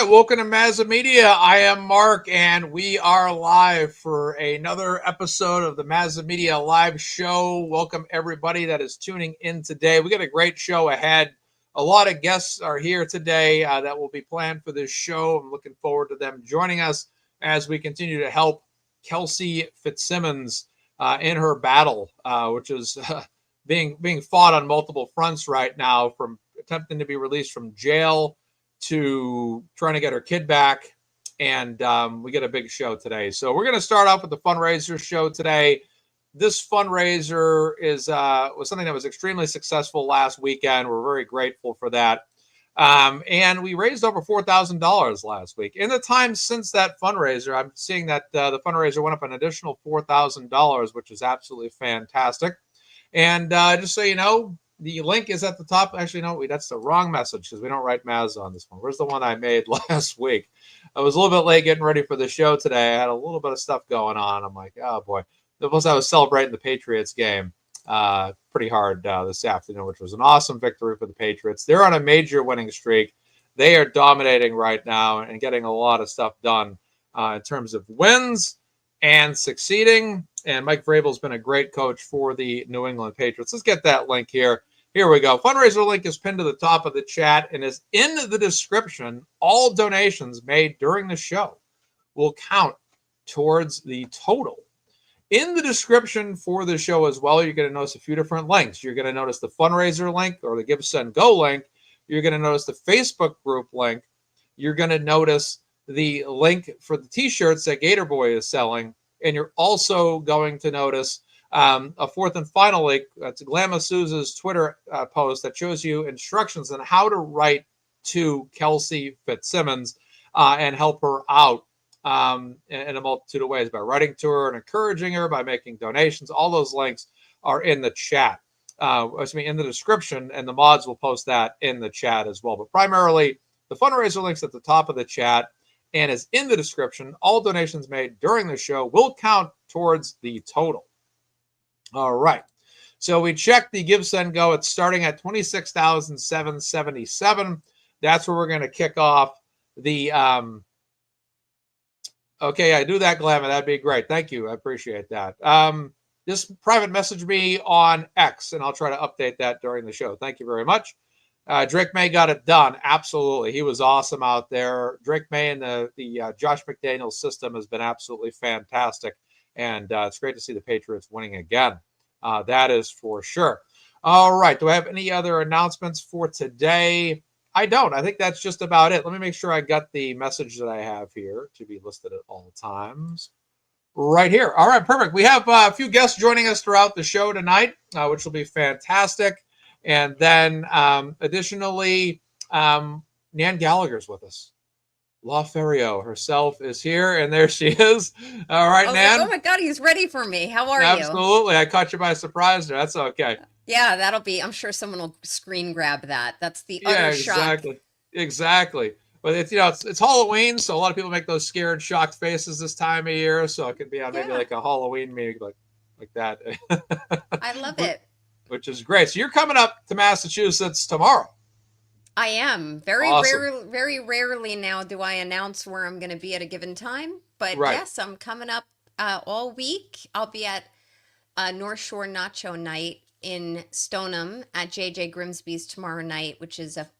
right, welcome to MazzaMedia. I am Mark, and we are live for another episode of the MazzaMedia live show. Welcome everybody that is tuning in today. We got a great show ahead. A lot of guests are here today that will be planned for this show. I'm looking forward to them joining us as we continue to help Kelsey Fitzsimmons in her battle, which is being fought on multiple fronts right now, from attempting to be released from jail to trying to get her kid back. And we get a big show today. So we're going to start off with the fundraiser show today. This fundraiser was something that was extremely successful last weekend. We're very grateful for that. And we raised over $4,000 last week. In the time since that fundraiser, I'm seeing that the fundraiser went up an additional $4,000, which is absolutely fantastic. And just so you know, the link is at the top. Actually, no, that's the wrong message because we don't write Maz on this one. Where's the one I made last week? I was a little bit late getting ready for the show today. I had a little bit of stuff going on. I'm like, oh boy. Plus, I was celebrating the Patriots game pretty hard this afternoon, which was an awesome victory for the Patriots. They're on a major winning streak. They are dominating right now and getting a lot of stuff done in terms of wins and succeeding. And Mike Vrabel's been a great coach for the New England Patriots. Let's get that link here. Here we go. Fundraiser link is pinned to the top of the chat and is in the description. All donations made during the show will count towards the total. In the description for the show as well, you're going to notice a few different links. You're going to notice the fundraiser link or the GiveSendGo link. You're going to notice the Facebook group link. You're going to notice the link for the t-shirts that Gator Boy is selling. And you're also going to notice a fourth and final link. That's Glamma Souza's Twitter post that shows you instructions on how to write to Kelsey Fitzsimmons and help her out in a multitude of ways by writing to her and encouraging her, by making donations. All those links are in the chat, in the description, and the mods will post that in the chat as well. But primarily, the fundraiser link's at the top of the chat and is in the description. All donations made during the show will count towards the total. All right. So we checked the GiveSendGo. It's starting at $26,777. That's where we're going to kick off the okay, I do that, Glamour. That'd be great. Thank you. I appreciate that. Just private message me on X, and I'll try to update that during the show. Thank you very much. Drake May got it done. Absolutely. He was awesome out there. Drake May and the Josh McDaniels system has been absolutely fantastic. And it's great to see the Patriots winning again. That is for sure. All right. Do I have any other announcements for today? I don't. I think that's just about it. Let me make sure I got the message that I have here to be listed at all times. Right here. All right. Perfect. We have a few guests joining us throughout the show tonight, which will be fantastic. And then additionally, Nan Gallagher's with us. La Ferrio herself is here, and there she is. All right, Nan. Oh my God, he's ready for me. How are you? Absolutely. I caught you by surprise there. That's okay. Yeah, that'll be, I'm sure someone will screen grab that. That's the Yeah, utter shock. exactly. But it's Halloween, so a lot of people make those scared, shocked faces this time of year. So it could be on maybe like a Halloween meeting like that. I love it. Which is great. So you're coming up to Massachusetts tomorrow. I am. Very Awesome. very rarely now do I announce where I'm going to be at a given time. But Right. yes, I'm coming up all week. I'll be at North Shore Nacho Night in Stoneham at JJ Grimsby's tomorrow night, which is a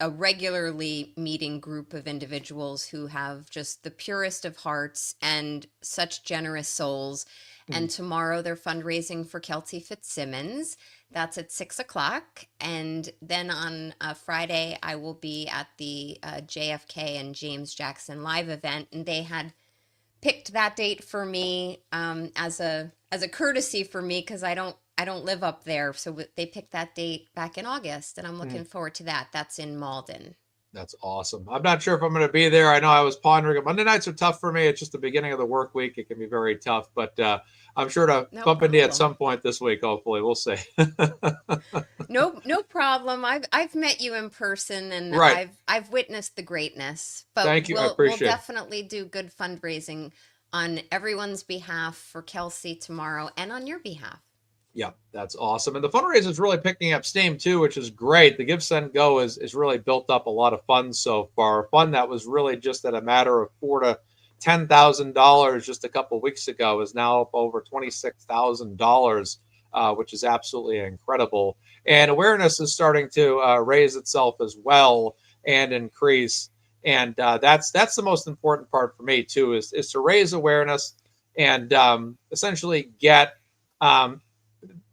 regularly meeting group of individuals who have just the purest of hearts and such generous souls. And tomorrow they're fundraising for Kelsey Fitzsimmons. That's at 6:00. And then on Friday, I will be at the JFK and James Jackson live event. And they had picked that date for me as a courtesy for me because I don't live up there. So they picked that date back in August, and I'm looking forward to that. That's in Malden. That's awesome. I'm not sure if I'm going to be there. I know I was pondering it. Monday nights are tough for me. It's just the beginning of the work week. It can be very tough, but I'm sure to bump into you at some point this week. Hopefully, we'll see. No problem. I've met you in person, and Right. I've witnessed the greatness. But Thank you. I we'll appreciate it. definitely do good fundraising on everyone's behalf for Kelsey tomorrow and on your behalf. Yeah, that's awesome. And the fundraiser is really picking up steam too, which is great. The GiveSendGo is really built up a lot of funds so far. A fund that was really just at a matter of $4,000 to $10,000 just a couple of weeks ago is now up over $26,000, which is absolutely incredible. And awareness is starting to raise itself as well and increase. And that's the most important part for me too, is to raise awareness and essentially get um,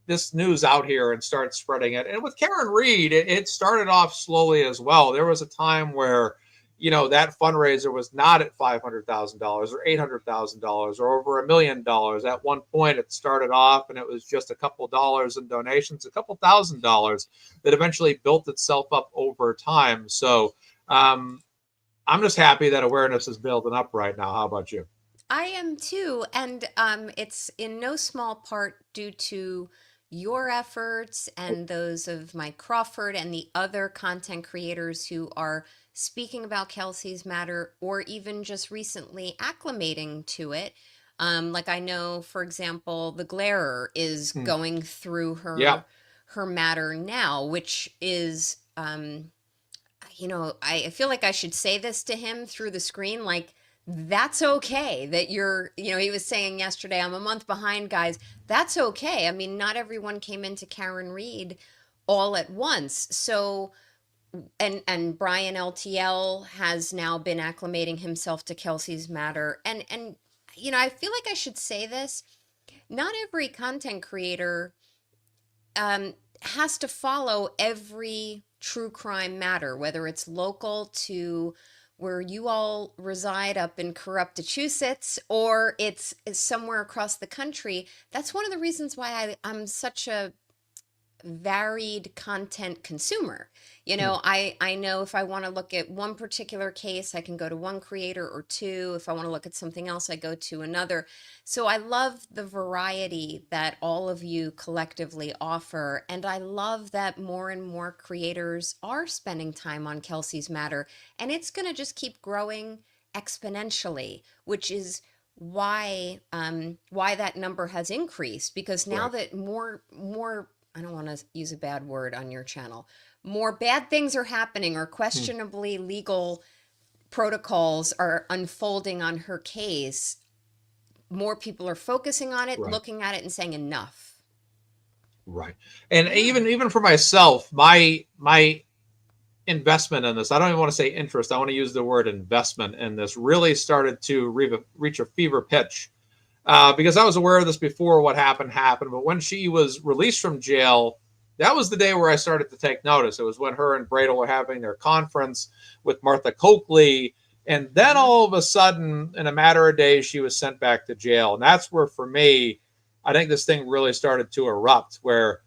this news out here and start spreading it. And with Karen Reed, it started off slowly as well. There was a time where, that fundraiser was not at $500,000 or $800,000 or over $1 million. At one point, it started off and it was just a couple dollars in donations, a couple $1,000s that eventually built itself up over time. So I'm just happy that awareness is building up right now. How about you? I am too. And it's in no small part due to your efforts and those of Mike Crawford and the other content creators who are speaking about Kelsey's matter or even just recently acclimating to it. Like I know, for example, the Glairer is Hmm. going through Yeah, her matter now, which is I feel like I should say this to him through the screen, like, that's okay that he was saying yesterday, I'm a month behind, guys. That's okay. I mean, not everyone came into Karen Reed all at once. So, and Brian LTL has now been acclimating himself to Kelsey's matter. And I feel like I should say this. Not every content creator has to follow every true crime matter, whether it's local to where you all reside up in corrupt Massachusetts or it's somewhere across the country. That's one of the reasons why I'm such a varied content consumer. hmm, I know if I want to look at one particular case, I can go to one creator or two. If I want to look at something else, I go to another. So I love the variety that all of you collectively offer. And I love that more and more creators are spending time on Kelsey's matter. And it's going to just keep growing exponentially, which is why that number has increased, because now right. that more I don't want to use a bad word on your channel. More bad things are happening or Hmm, questionably legal protocols are unfolding on her case. More people are focusing on it, right. looking at it and saying enough. Right. And Yeah. even for myself, my investment in this, I don't even want to say interest, I want to use the word investment in this, really started to reach a fever pitch. Because I was aware of this before what happened. But when she was released from jail, that was the day where I started to take notice. It was when her and Bradel were having their conference with Martha Coakley. And then Hmm. all of a sudden, in a matter of days, she was sent back to jail. And that's where, for me, I think this thing really started to erupt, where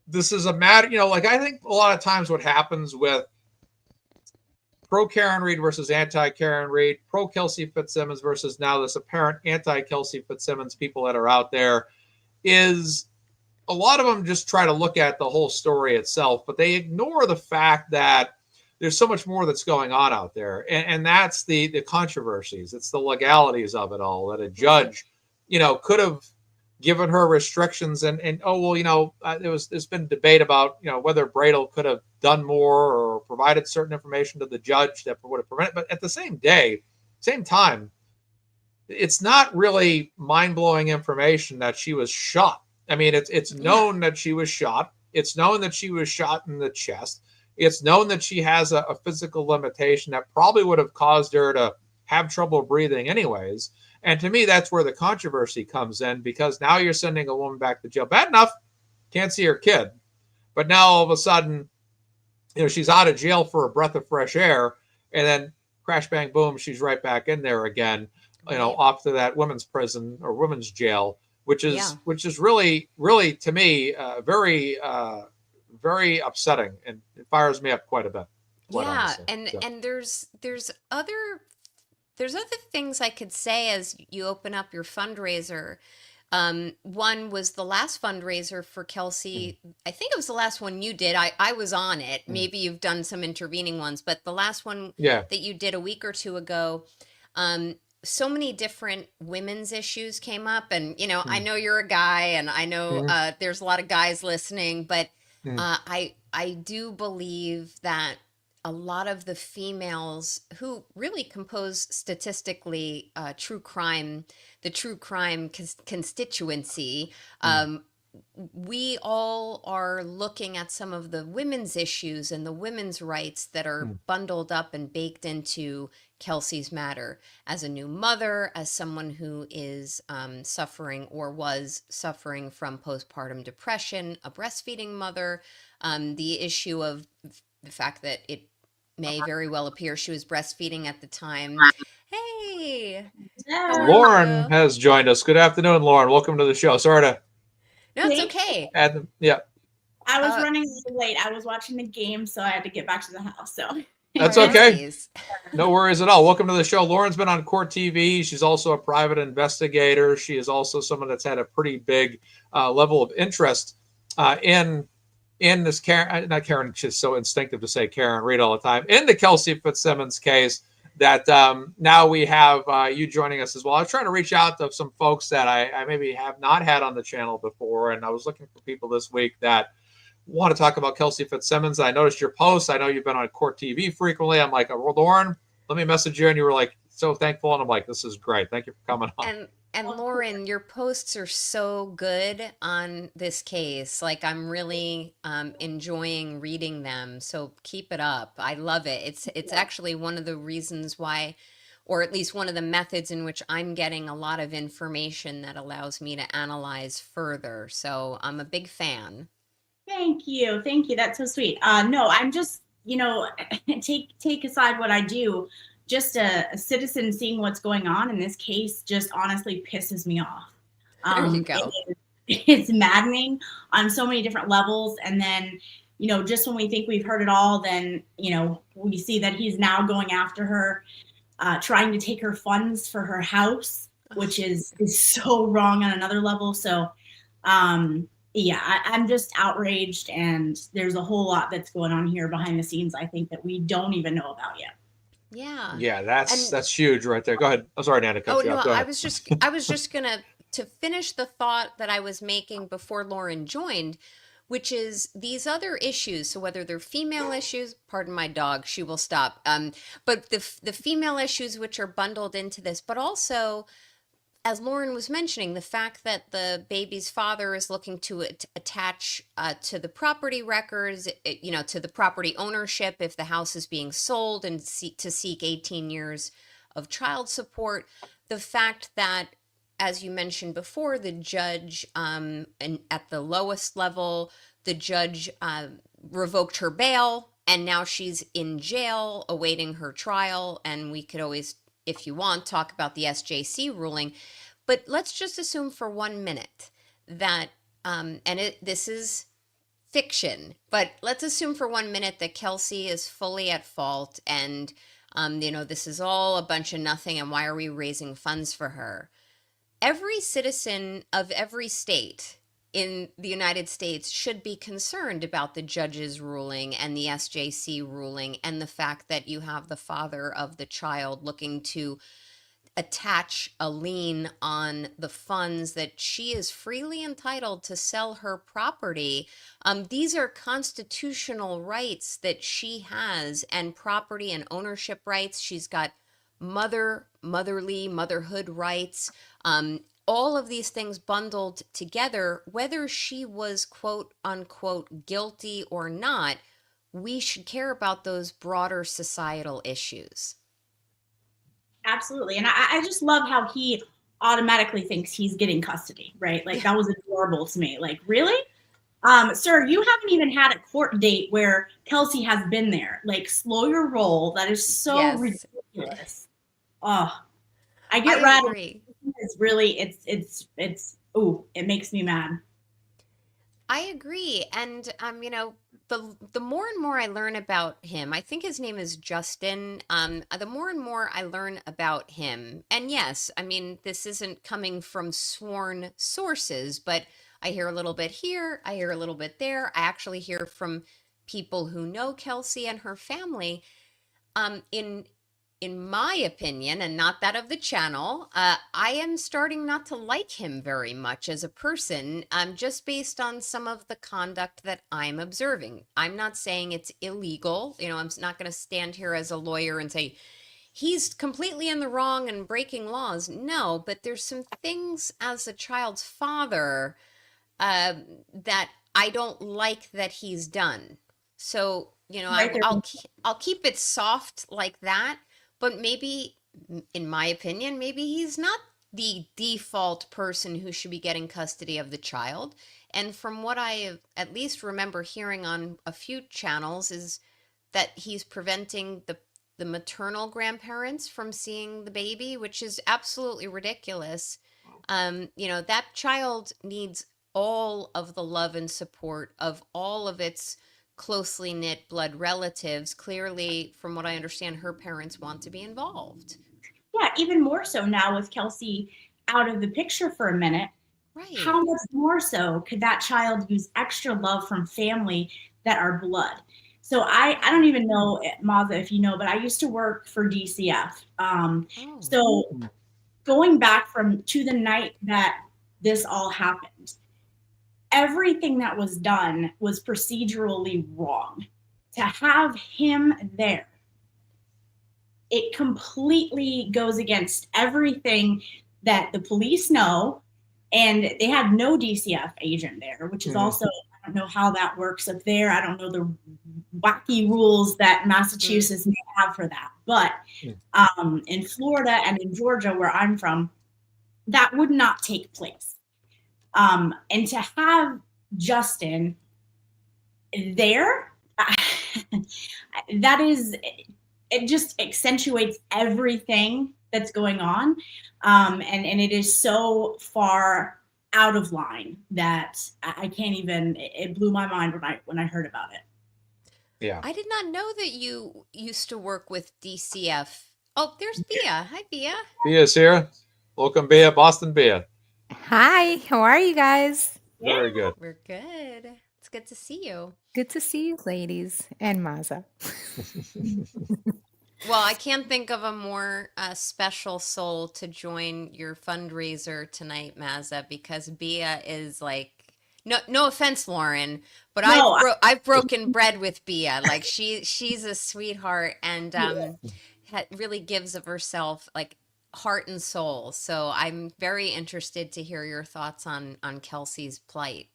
this is a matter, like I think a lot of times what happens with pro Karen Reed versus anti Karen Reed, pro Kelsey Fitzsimmons versus now this apparent anti Kelsey Fitzsimmons people that are out there is a lot of them just try to look at the whole story itself, but they ignore the fact that there's so much more that's going on out there. And that's the controversies. It's the legalities of it all that a Right. judge, could have given her restrictions and oh well there's been debate about whether Bradel could have done more or provided certain information to the judge that would have prevented, but at the same time, it's not really mind-blowing information that she was shot. I mean, it's Yeah. known that she was shot. It's known that she was shot in the chest. It's known that she has a physical limitation that probably would have caused her to have trouble breathing anyways. And to me, that's where the controversy comes in, because now you're sending a woman back to jail. Bad enough, can't see her kid. But now all of a sudden, she's out of jail for a breath of fresh air, and then crash bang boom, she's right back in there again, Right. off to that women's prison or women's jail, which Yeah. is really to me very upsetting, and it fires me up quite a bit, quite Yeah, honestly. and So, and there's other things I could say as you open up your fundraiser. One was the last fundraiser for mm, Kelsey. I think it was the last one you did. I was on it. mm, Maybe you've done some intervening ones, but the last one yeah, that you did a week or two ago, um, so many different women's issues came up, and I Mm, know you're a guy, and I know mm, there's a lot of guys listening, but mm, I do believe that a lot of the females who really compose statistically the true crime constituency, mm, um, we all are looking at some of the women's issues and the women's rights that are mm, bundled up and baked into Kelsey's matter. As a new mother, as someone who is suffering or was suffering from postpartum depression, a breastfeeding mother, the issue of the fact that it may very well appear she was breastfeeding at the time. Hey, how are Yeah. Lauren you? has joined us. Good afternoon, Lauren. Welcome to the show. Sorry to No, it's Thank you. okay. add them. Yeah, I was Uh, running a little late. I was watching the game, so I had to get back to the house. So that's okay. Parentheses. No worries at all. Welcome to the show. Lauren's been on Court TV. She's also a private investigator. She is also someone that's had a pretty big level of interest in this Karen, not Karen. She's so instinctive to say Karen Reed all the time. In the Kelsey Fitzsimmons case, that now we have you joining us as well. I was trying to reach out to some folks that I maybe have not had on the channel before, and I was looking for people this week that want to talk about Kelsey Fitzsimmons. I noticed your posts. I know you've been on Court TV frequently. I'm like, well, Lauren, let me message you. And you were like, so thankful. And I'm like, this is great. Thank you for coming on. And of course. Lauren, your posts are so good on this case. Like I'm really enjoying reading them. So keep it up. I love it. It's actually one of the reasons why, or at least one of the methods in which I'm getting a lot of information that allows me to analyze further. So I'm a big fan. Thank you. Thank you. That's so sweet. No, I'm just, take aside what I do. Just a citizen seeing what's going on in this case just honestly pisses me off. There you It go. it's maddening on so many different levels. And then, just when we think we've heard it all, then, we see that he's now going after her, trying to take her funds for her house, which is so wrong on another level. So, yeah, I'm just outraged, and there's a whole lot that's going on here behind the scenes, I think, that we don't even know about yet. Yeah. Yeah, that's And that's huge right there. Go ahead. I'm sorry, Dan, to oh cut you no, off. Go ahead. I was just gonna to finish the thought that I was making before Lauren joined, which is these other issues. So whether they're female issues, pardon my dog, she will stop. But the female issues which are bundled into this, but also, as Lauren was mentioning, the fact that the baby's father is looking to attach to the property records, to the property ownership if the house is being sold, and to seek 18 years of child support. The fact that, as you mentioned before, the judge, and at the lowest level, the judge revoked her bail, and now she's in jail awaiting her trial. And we could always, if you want, talk about the SJC ruling. But let's just assume for 1 minute that, this is fiction, but let's assume for 1 minute that Kelsey is fully at fault, and, this is all a bunch of nothing, and why are we raising funds for her? Every citizen of every state in the United States should be concerned about the judge's ruling and the SJC ruling, and the fact that you have the father of the child looking to attach a lien on the funds that she is freely entitled to sell her property. These are constitutional rights that she has, and property and ownership rights. She's got motherhood rights. All of these things bundled together, whether she was quote unquote guilty or not, we should care about those broader societal issues. Absolutely. And I just love how he automatically thinks he's getting custody, right? Like, that was adorable to me. Like, really? Sir, you haven't even had a court date where Kelsey has been there. Like, slow your roll. That is so Yes, ridiculous. Oh, I I get rattled. agree. It's really, ooh, it makes me mad. I agree. And the more and more I learn about him, I think his name is Justin. The more and more I learn about him. And yes, I mean, this isn't coming from sworn sources, but I hear a little bit here, I hear a little bit there. I actually hear from people who know Kelsey and her family. In in my opinion, and not that of the channel, I am starting not to like him very much as a person, just based on some of the conduct that I'm observing. I'm not saying it's illegal. I'm not going to stand here as a lawyer and say he's completely in the wrong and breaking laws. No, but there's some things as a child's father that I don't like that he's done. So, Right there. I'll keep it soft like that, but maybe, in my opinion, maybe he's not the default person who should be getting custody of the child. And from what I at least remember hearing on a few channels is that he's preventing the maternal grandparents from seeing the baby, which is absolutely ridiculous. That child needs all of the love and support of all of its closely knit blood relatives. Clearly, from what I understand, her parents want to be involved. Yeah, even more so now with Kelsey out of the picture for a minute. Right. How much more so could that child use extra love from family that are blood? So I don't even know, Mazza, if you know, but I used to work for DCF. So going back to the night that this all happened, everything that was done was procedurally wrong. To have him there, it completely goes against everything that the police know. And they had no DCF agent there, which is also, I don't know how that works up there. I don't know the wacky rules that Massachusetts may have for that. But in Florida and in Georgia, where I'm from, that would not take place. And to have Justin there, that is, it just accentuates everything that's going on. And it is so far out of line that I can't even, it blew my mind when I heard about it. Yeah. I did not know that you used to work with DCF. Oh, there's Bia. Hi, Bia. Bia's here. Welcome, Bia. Boston Bia. Hi, how are you guys? Very good. We're good. It's good to see you. Good to see you, ladies, and Mazza. Well, I can't think of a more special soul to join your fundraiser tonight, Mazza, because Bia is like, no offense, Lauren, but No, I've broken bread with Bia. Like she's a sweetheart and really gives of herself, like heart and soul. So I'm very interested to hear your thoughts on Kelsey's plight.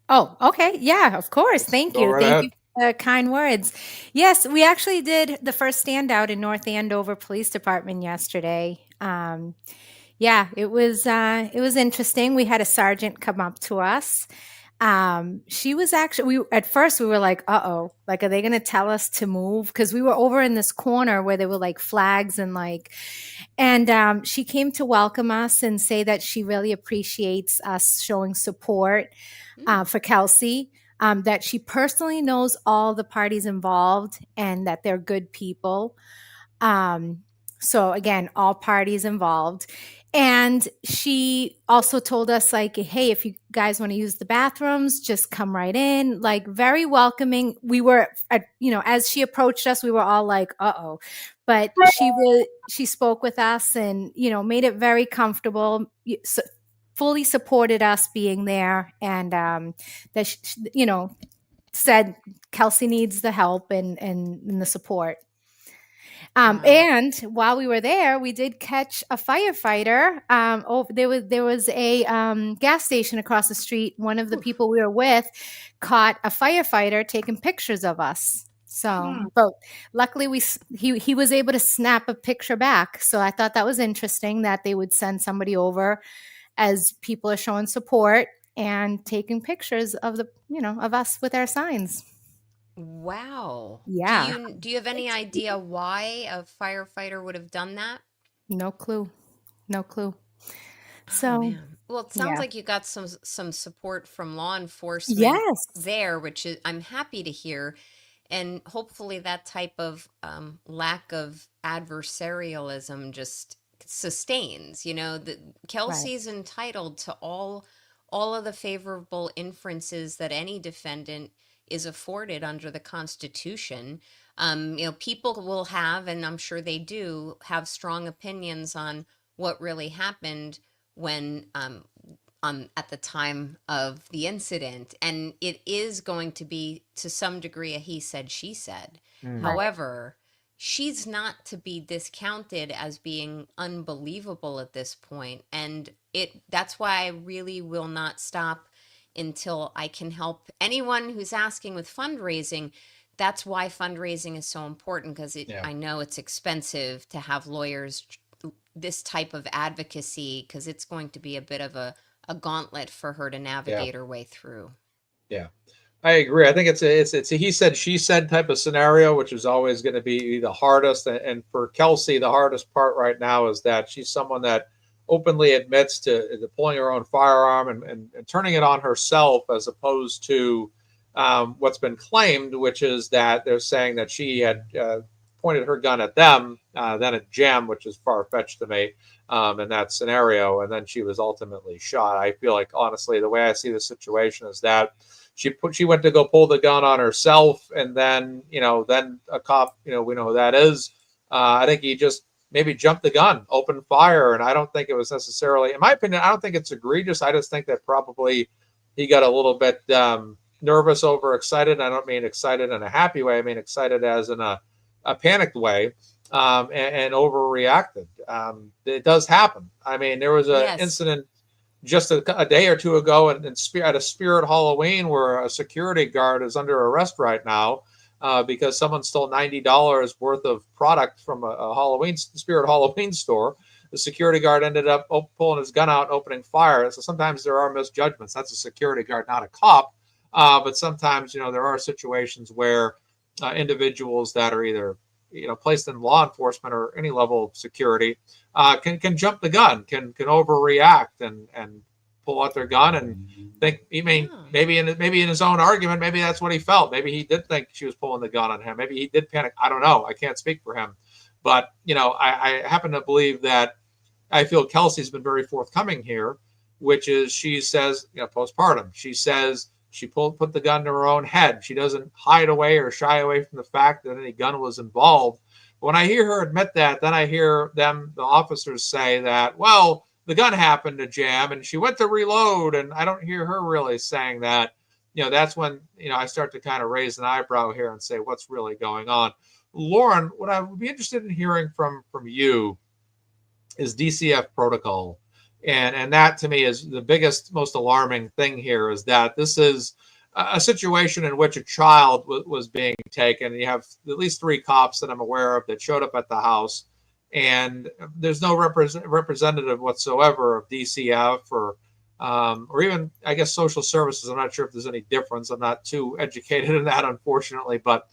Oh, okay. Yeah, of course. Thank you. Right Thank ahead. you for the kind words. Yes, we actually did the first standout in North Andover Police Department yesterday. Yeah, it was interesting. We had a sergeant come up to us. She was actually, at first we were like, uh-oh, like, are they going to tell us to move? Because we were over in this corner where there were like flags and she came to welcome us and say that she really appreciates us showing support for Kelsey, that she personally knows all the parties involved and that they're good people. So again, all parties involved. And she also told us, like, hey, if you guys want to use the bathrooms, just come right in. Like, very welcoming. We were, as she approached us, we were all like, uh-oh. But she spoke with us and, made it very comfortable, fully supported us being there. And that, said Kelsey needs the help and the support. And while we were there, we did catch a firefighter. There was a gas station across the street. One of the people we were with caught a firefighter taking pictures of us. So, but luckily he was able to snap a picture back. So I thought that was interesting that they would send somebody over as people are showing support and taking pictures of of us with our signs. Wow. Yeah. Do you have any idea why a firefighter would have done that? No clue. So, oh, man. Well, it sounds yeah. like you got some support from law enforcement Yes. there, which is I'm happy to hear. And hopefully that type of lack of adversarialism just sustains. Kelsey's entitled to all of the favorable inferences that any defendant is afforded under the Constitution. People will have, and I'm sure they do, have strong opinions on what really happened when at the time of the incident, and it is going to be to some degree a he said she said. However, she's not to be discounted as being unbelievable at this point, and that's why I really will not stop until I can help anyone who's asking with fundraising. That's why fundraising is so important, because I know it's expensive to have lawyers, this type of advocacy, because it's going to be a bit of a gauntlet for her to navigate her way through. Yeah, I agree. I think it's a he said she said type of scenario, which is always going to be the hardest. And for Kelsey, the hardest part right now is that she's someone that openly admits to pulling her own firearm and turning it on herself, as opposed to what's been claimed, which is that they're saying that she had pointed her gun at them, then at Jem, which is far-fetched to me in that scenario, and then she was ultimately shot. I feel like, honestly, the way I see the situation is that she went to go pull the gun on herself, and then then a cop, we know who that is. I think he just maybe jumped the gun, opened fire, and I don't think it was necessarily, in my opinion, I don't think it's egregious. I just think that probably he got a little bit nervous, overexcited. I don't mean excited in a happy way. I mean excited as in a panicked way, and overreacted. It does happen. I mean, there was an incident just a day or two ago at a Spirit Halloween where a security guard is under arrest right now because someone stole $90 worth of product from a Spirit Halloween store. The security guard ended up pulling his gun out and opening fire. So sometimes there are misjudgments. That's a security guard, not a cop. But sometimes, there are situations where individuals that are either, placed in law enforcement or any level of security can jump the gun, can overreact and pull out their gun and think. Maybe in his own argument, maybe that's what he felt. Maybe he did think she was pulling the gun on him. Maybe he did panic. I don't know. I can't speak for him. But I happen to believe that I feel Kelsey's been very forthcoming here, which is she says, postpartum. She says she put the gun to her own head. She doesn't hide away or shy away from the fact that any gun was involved. When I hear her admit that, then I hear the officers say that, well, the gun happened to Jem and she went to reload. And I don't hear her really saying that. That's when, I start to kind of raise an eyebrow here and say, what's really going on? Lauren, what I would be interested in hearing from you is DCF protocol. And that to me is the biggest, most alarming thing here, is that this is a situation in which a child was being taken. You have at least 3 cops that I'm aware of that showed up at the house, and there's no representative whatsoever of DCF or even, I guess, social services. I'm not sure if there's any difference. I'm not too educated in that, unfortunately, but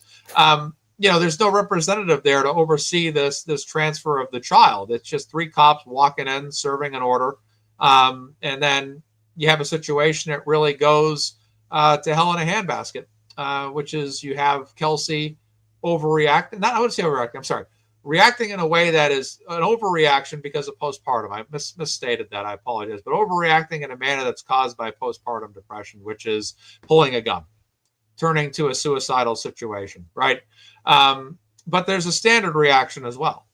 there's no representative there to oversee this transfer of the child. It's just 3 cops walking in, serving an order. And then you have a situation that really goes to hell in a handbasket, which is you have Kelsey overreacting. I wouldn't say overreacting. I'm sorry. Reacting in a way that is an overreaction because of postpartum. I misstated that. I apologize. But overreacting in a manner that's caused by postpartum depression, which is pulling a gun, turning to a suicidal situation, right? But there's a standard reaction as well.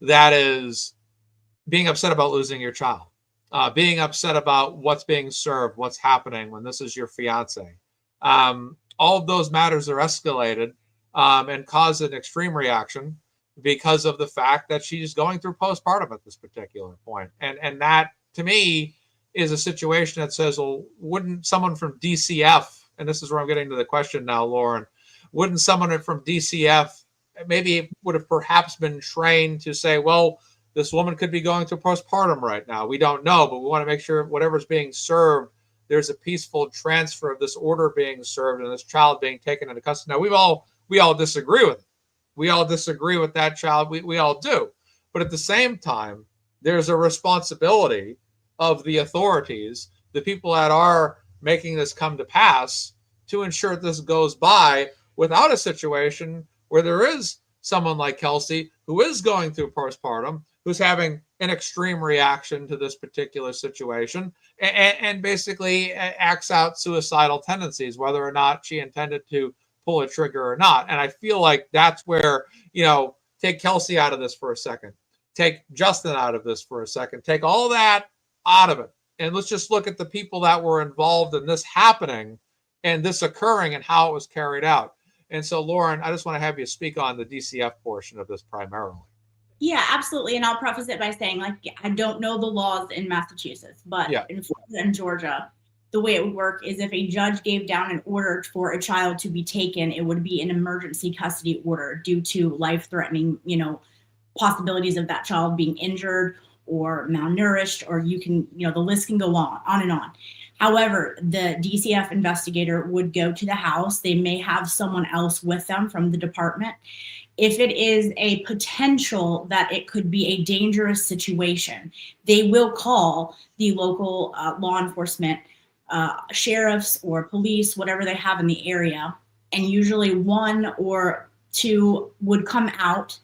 That is being upset about losing your child, being upset about what's being served, what's happening when this is your fiance. All of those matters are escalated and cause an extreme reaction because of the fact that she's going through postpartum at this particular point. And that, to me, is a situation that says, well, wouldn't someone from DCF, and this is where I'm getting to the question now, Lauren, wouldn't someone from DCF maybe would have perhaps been trained to say, well, this woman could be going through postpartum right now. We don't know, but we want to make sure whatever's being served, there's a peaceful transfer of this order being served and this child being taken into custody. Now, we all disagree with it. We all disagree with that child. We all do. But at the same time, there's a responsibility of the authorities, the people that are making this come to pass, to ensure this goes by without a situation where there is someone like Kelsey who is going through postpartum, who's having an extreme reaction to this particular situation and basically acts out suicidal tendencies, whether or not she intended to pull a trigger or not. And I feel like that's where, take Kelsey out of this for a second, take Justin out of this for a second, take all that out of it. And let's just look at the people that were involved in this happening and this occurring and how it was carried out. And so, Lauren, I just want to have you speak on the DCF portion of this primarily. Yeah, absolutely. And I'll preface it by saying, like, I don't know the laws in Massachusetts, but in Florida and Georgia, the way it would work is if a judge gave down an order for a child to be taken, it would be an emergency custody order due to life-threatening, possibilities of that child being injured or malnourished, or you can, the list can go on and on. However, the DCF investigator would go to the house. They may have someone else with them from the department. If it is a potential that it could be a dangerous situation, they will call the local law enforcement, sheriffs or police, whatever they have in the area. And usually 1 or 2 would come out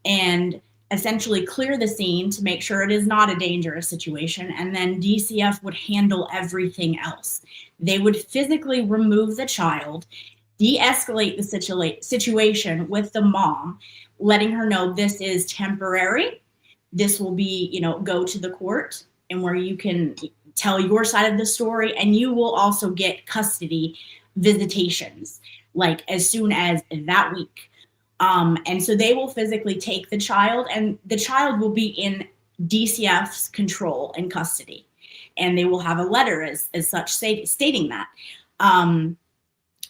and essentially clear the scene to make sure it is not a dangerous situation. And then DCF would handle everything else. They would physically remove the child, de-escalate the situation with the mom, letting her know this is temporary. This will be, go to the court and where you can tell your side of the story. And you will also get custody visitations, like as soon as that week. And so they will physically take the child, and the child will be in DCF's control and custody. And they will have a letter as such stating that.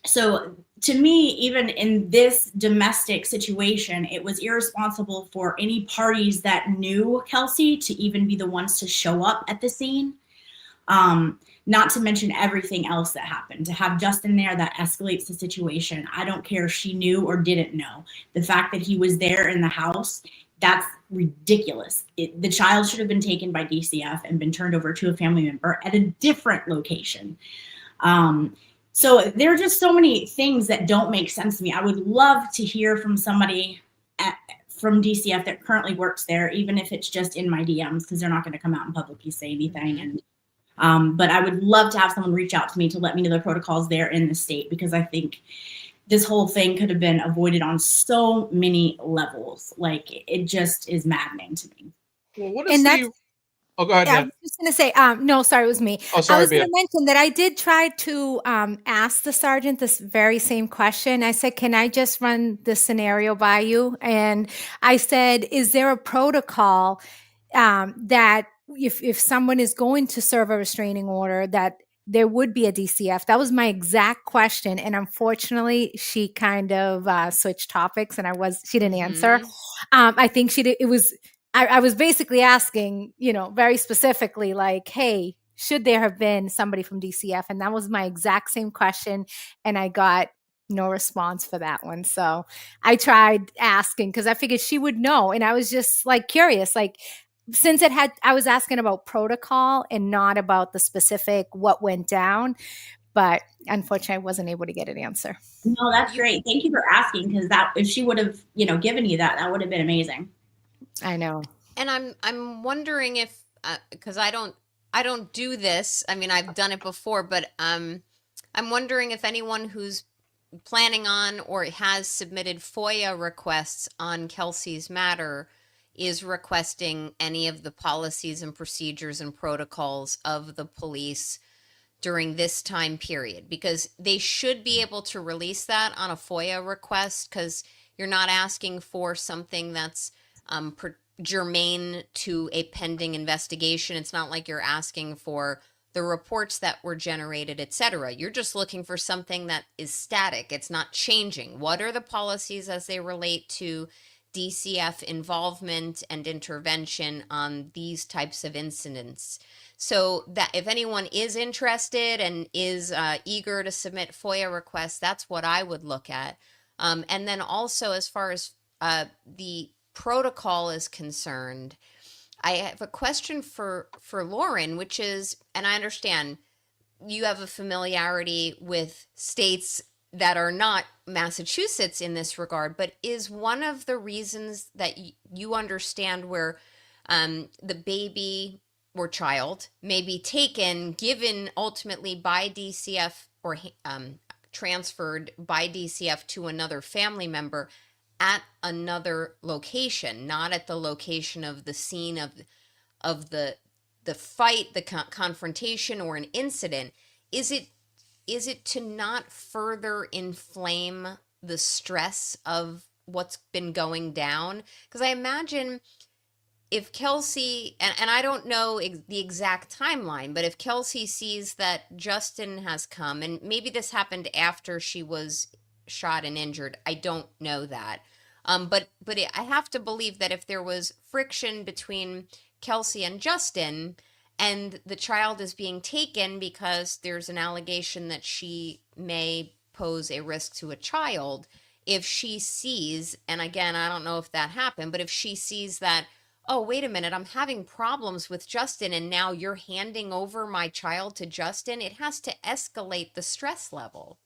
So to me, even in this domestic situation, it was irresponsible for any parties that knew Kelsey to even be the ones to show up at the scene. Not to mention everything else that happened. To have Justin there, that escalates the situation. I don't care if she knew or didn't know. The fact that he was there in the house, that's ridiculous. The child should have been taken by DCF and been turned over to a family member at a different location. So there are just so many things that don't make sense to me. I would love to hear from somebody from DCF that currently works there, even if it's just in my DMs, because they're not going to come out and publicly say anything. And but I would love to have someone reach out to me to let me know the protocols there in the state, because I think this whole thing could have been avoided on so many levels. Like, it just is maddening to me. Well, what is Oh, go ahead. Yeah, I was just going to say, no, sorry, it was me. Oh, sorry, I was going to mention that I did try to ask the sergeant this very same question. I said, can I just run this scenario by you? And I said, is there a protocol that if someone is going to serve a restraining order, that there would be a DCF? That was my exact question. And unfortunately, she kind of switched topics, and she didn't answer. I think I was basically asking, very specifically, like, hey, should there have been somebody from DCF? And that was my exact same question. And I got no response for that one. So I tried asking because I figured she would know. And I was just like curious, like, since I was asking about protocol and not about the specific what went down. But unfortunately, I wasn't able to get an answer. No, that's great. Thank you for asking, because if she would have, given you that would have been amazing. I know. And I'm wondering if, because I don't do this. I mean, I've done it before, but I'm wondering if anyone who's planning on or has submitted FOIA requests on Kelsey's matter is requesting any of the policies and procedures and protocols of the police during this time period, because they should be able to release that on a FOIA request, because you're not asking for something that's germane to a pending investigation. It's not like you're asking for the reports that were generated, etc. You're just looking for something that is static. It's not changing. What are the policies as they relate to DCF involvement and intervention on these types of incidents? So that if anyone is interested and is eager to submit FOIA requests, that's what I would look at. And then also, as far as the protocol is concerned, I have a question for Lauren, which is, and I understand you have a familiarity with states that are not Massachusetts in this regard, but is one of the reasons that you understand where the baby or child may be taken, given ultimately by DCF, or transferred by DCF to another family member at another location, not at the location of the scene of the fight, the confrontation, or an incident. Is it to not further inflame the stress of what's been going down? Because I imagine if Kelsey, and I don't know the exact timeline, but if Kelsey sees that Justin has come, and maybe this happened after she was shot and injured, I don't know that. But I have to believe that if there was friction between Kelsey and Justin, and the child is being taken because there's an allegation that she may pose a risk to a child, if she sees, and again, I don't know if that happened, but if she sees that, oh, wait a minute, I'm having problems with Justin, and now you're handing over my child to Justin, it has to escalate the stress level.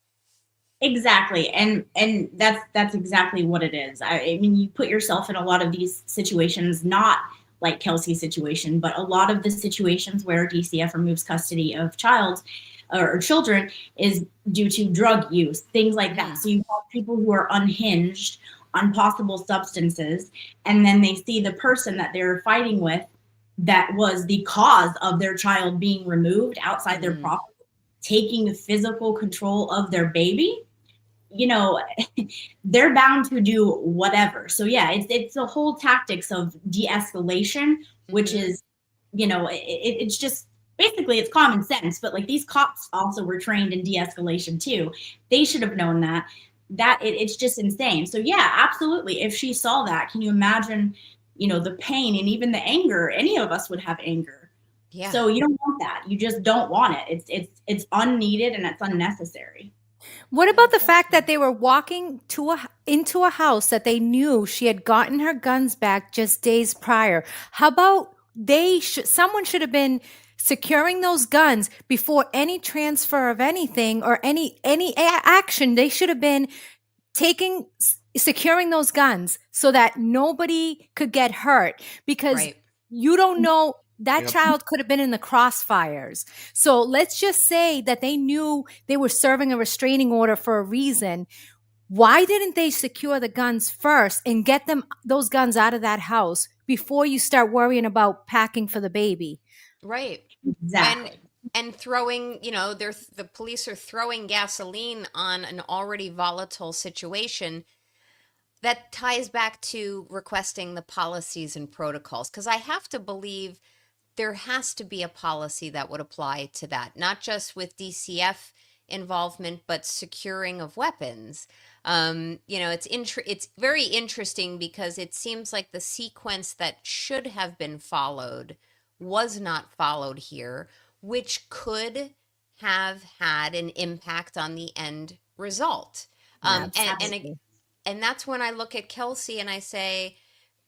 Exactly. And that's exactly what it is. I mean, you put yourself in a lot of these situations, not like Kelsey's situation, but a lot of the situations where DCF removes custody of child or children is due to drug use, things like that. So you have people who are unhinged on possible substances, and then they see the person that they're fighting with that was the cause of their child being removed outside their property, taking physical control of their baby. You know, they're bound to do whatever. So yeah, it's the whole tactics of de-escalation, which is, you know, it's just basically it's common sense. But like these cops also were trained in de-escalation too. They should have known that. It's just insane. So yeah, absolutely. If she saw that, can you imagine, you know, the pain and even the anger? Any of us would have anger. Yeah. So you don't want that. You just don't want it. It's unneeded and it's unnecessary. What about the fact that they were walking into a house that they knew she had gotten her guns back just days prior? How about someone should have been securing those guns before any transfer of anything or any action. They should have been securing those guns so that nobody could get hurt, because you don't know. That child could have been in the crossfires. So let's just say that they knew they were serving a restraining order for a reason. Why didn't they secure the guns first and get those guns out of that house before you start worrying about packing for the baby? Right. Exactly. And throwing, you know, the police are throwing gasoline on an already volatile situation. That ties back to requesting the policies and protocols, because I have to believe there has to be a policy that would apply to that, not just with DCF involvement, but securing of weapons. You know, it's very interesting because it seems like the sequence that should have been followed was not followed here, which could have had an impact on the end result. And that's when I look at Kelsey and I say,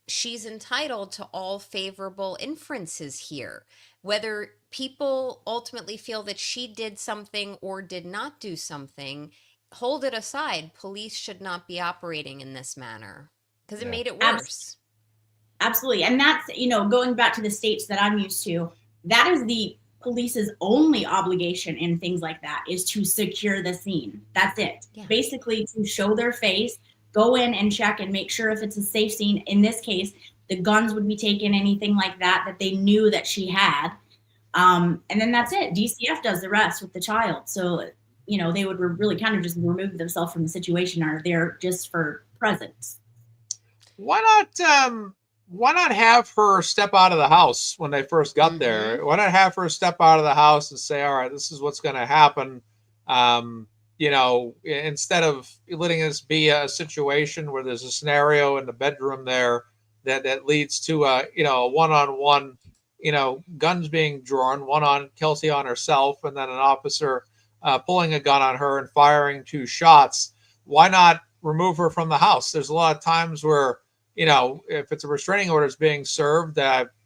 she's entitled to all favorable inferences here. Whether people ultimately feel that she did something or did not do something, hold it aside. Police should not be operating in this manner because it made it worse. Absolutely. And that's, you know, going back to the states that I'm used to, that is the police's only obligation in things like that, is to secure the scene. That's it. Yeah. Basically to show their face, go in and check and make sure if it's a safe scene. In this case, the guns would be taken, anything like that they knew that she had. And then that's it. DCF does the rest with the child. So, you know, they would really kind of just remove themselves from the situation, or they're just for presence. Why not have her step out of the house when they first got there? Why not have her step out of the house and say, all right, this is what's going to happen. You know, instead of letting this be a situation where there's a scenario in the bedroom there that leads to a one-on-one, you know, guns being drawn, one on Kelsey on herself, and then an officer pulling a gun on her and firing 2 shots. Why not remove her from the house? There's a lot of times where, you know, if it's a restraining order is being served,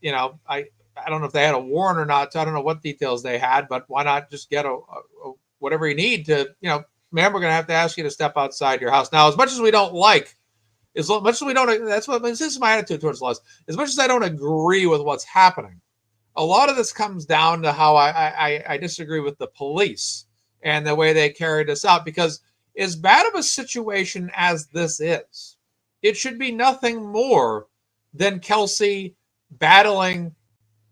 you know, I don't know if they had a warrant or not. So I don't know what details they had, but why not just get a whatever you need to, you know, ma'am, we're going to have to ask you to step outside your house. Now, as much as we don't like As much as we don't, this is my attitude towards laws. As much as I don't agree with what's happening, a lot of this comes down to how I disagree with the police and the way they carried this out. Because as bad of a situation as this is, it should be nothing more than Kelsey battling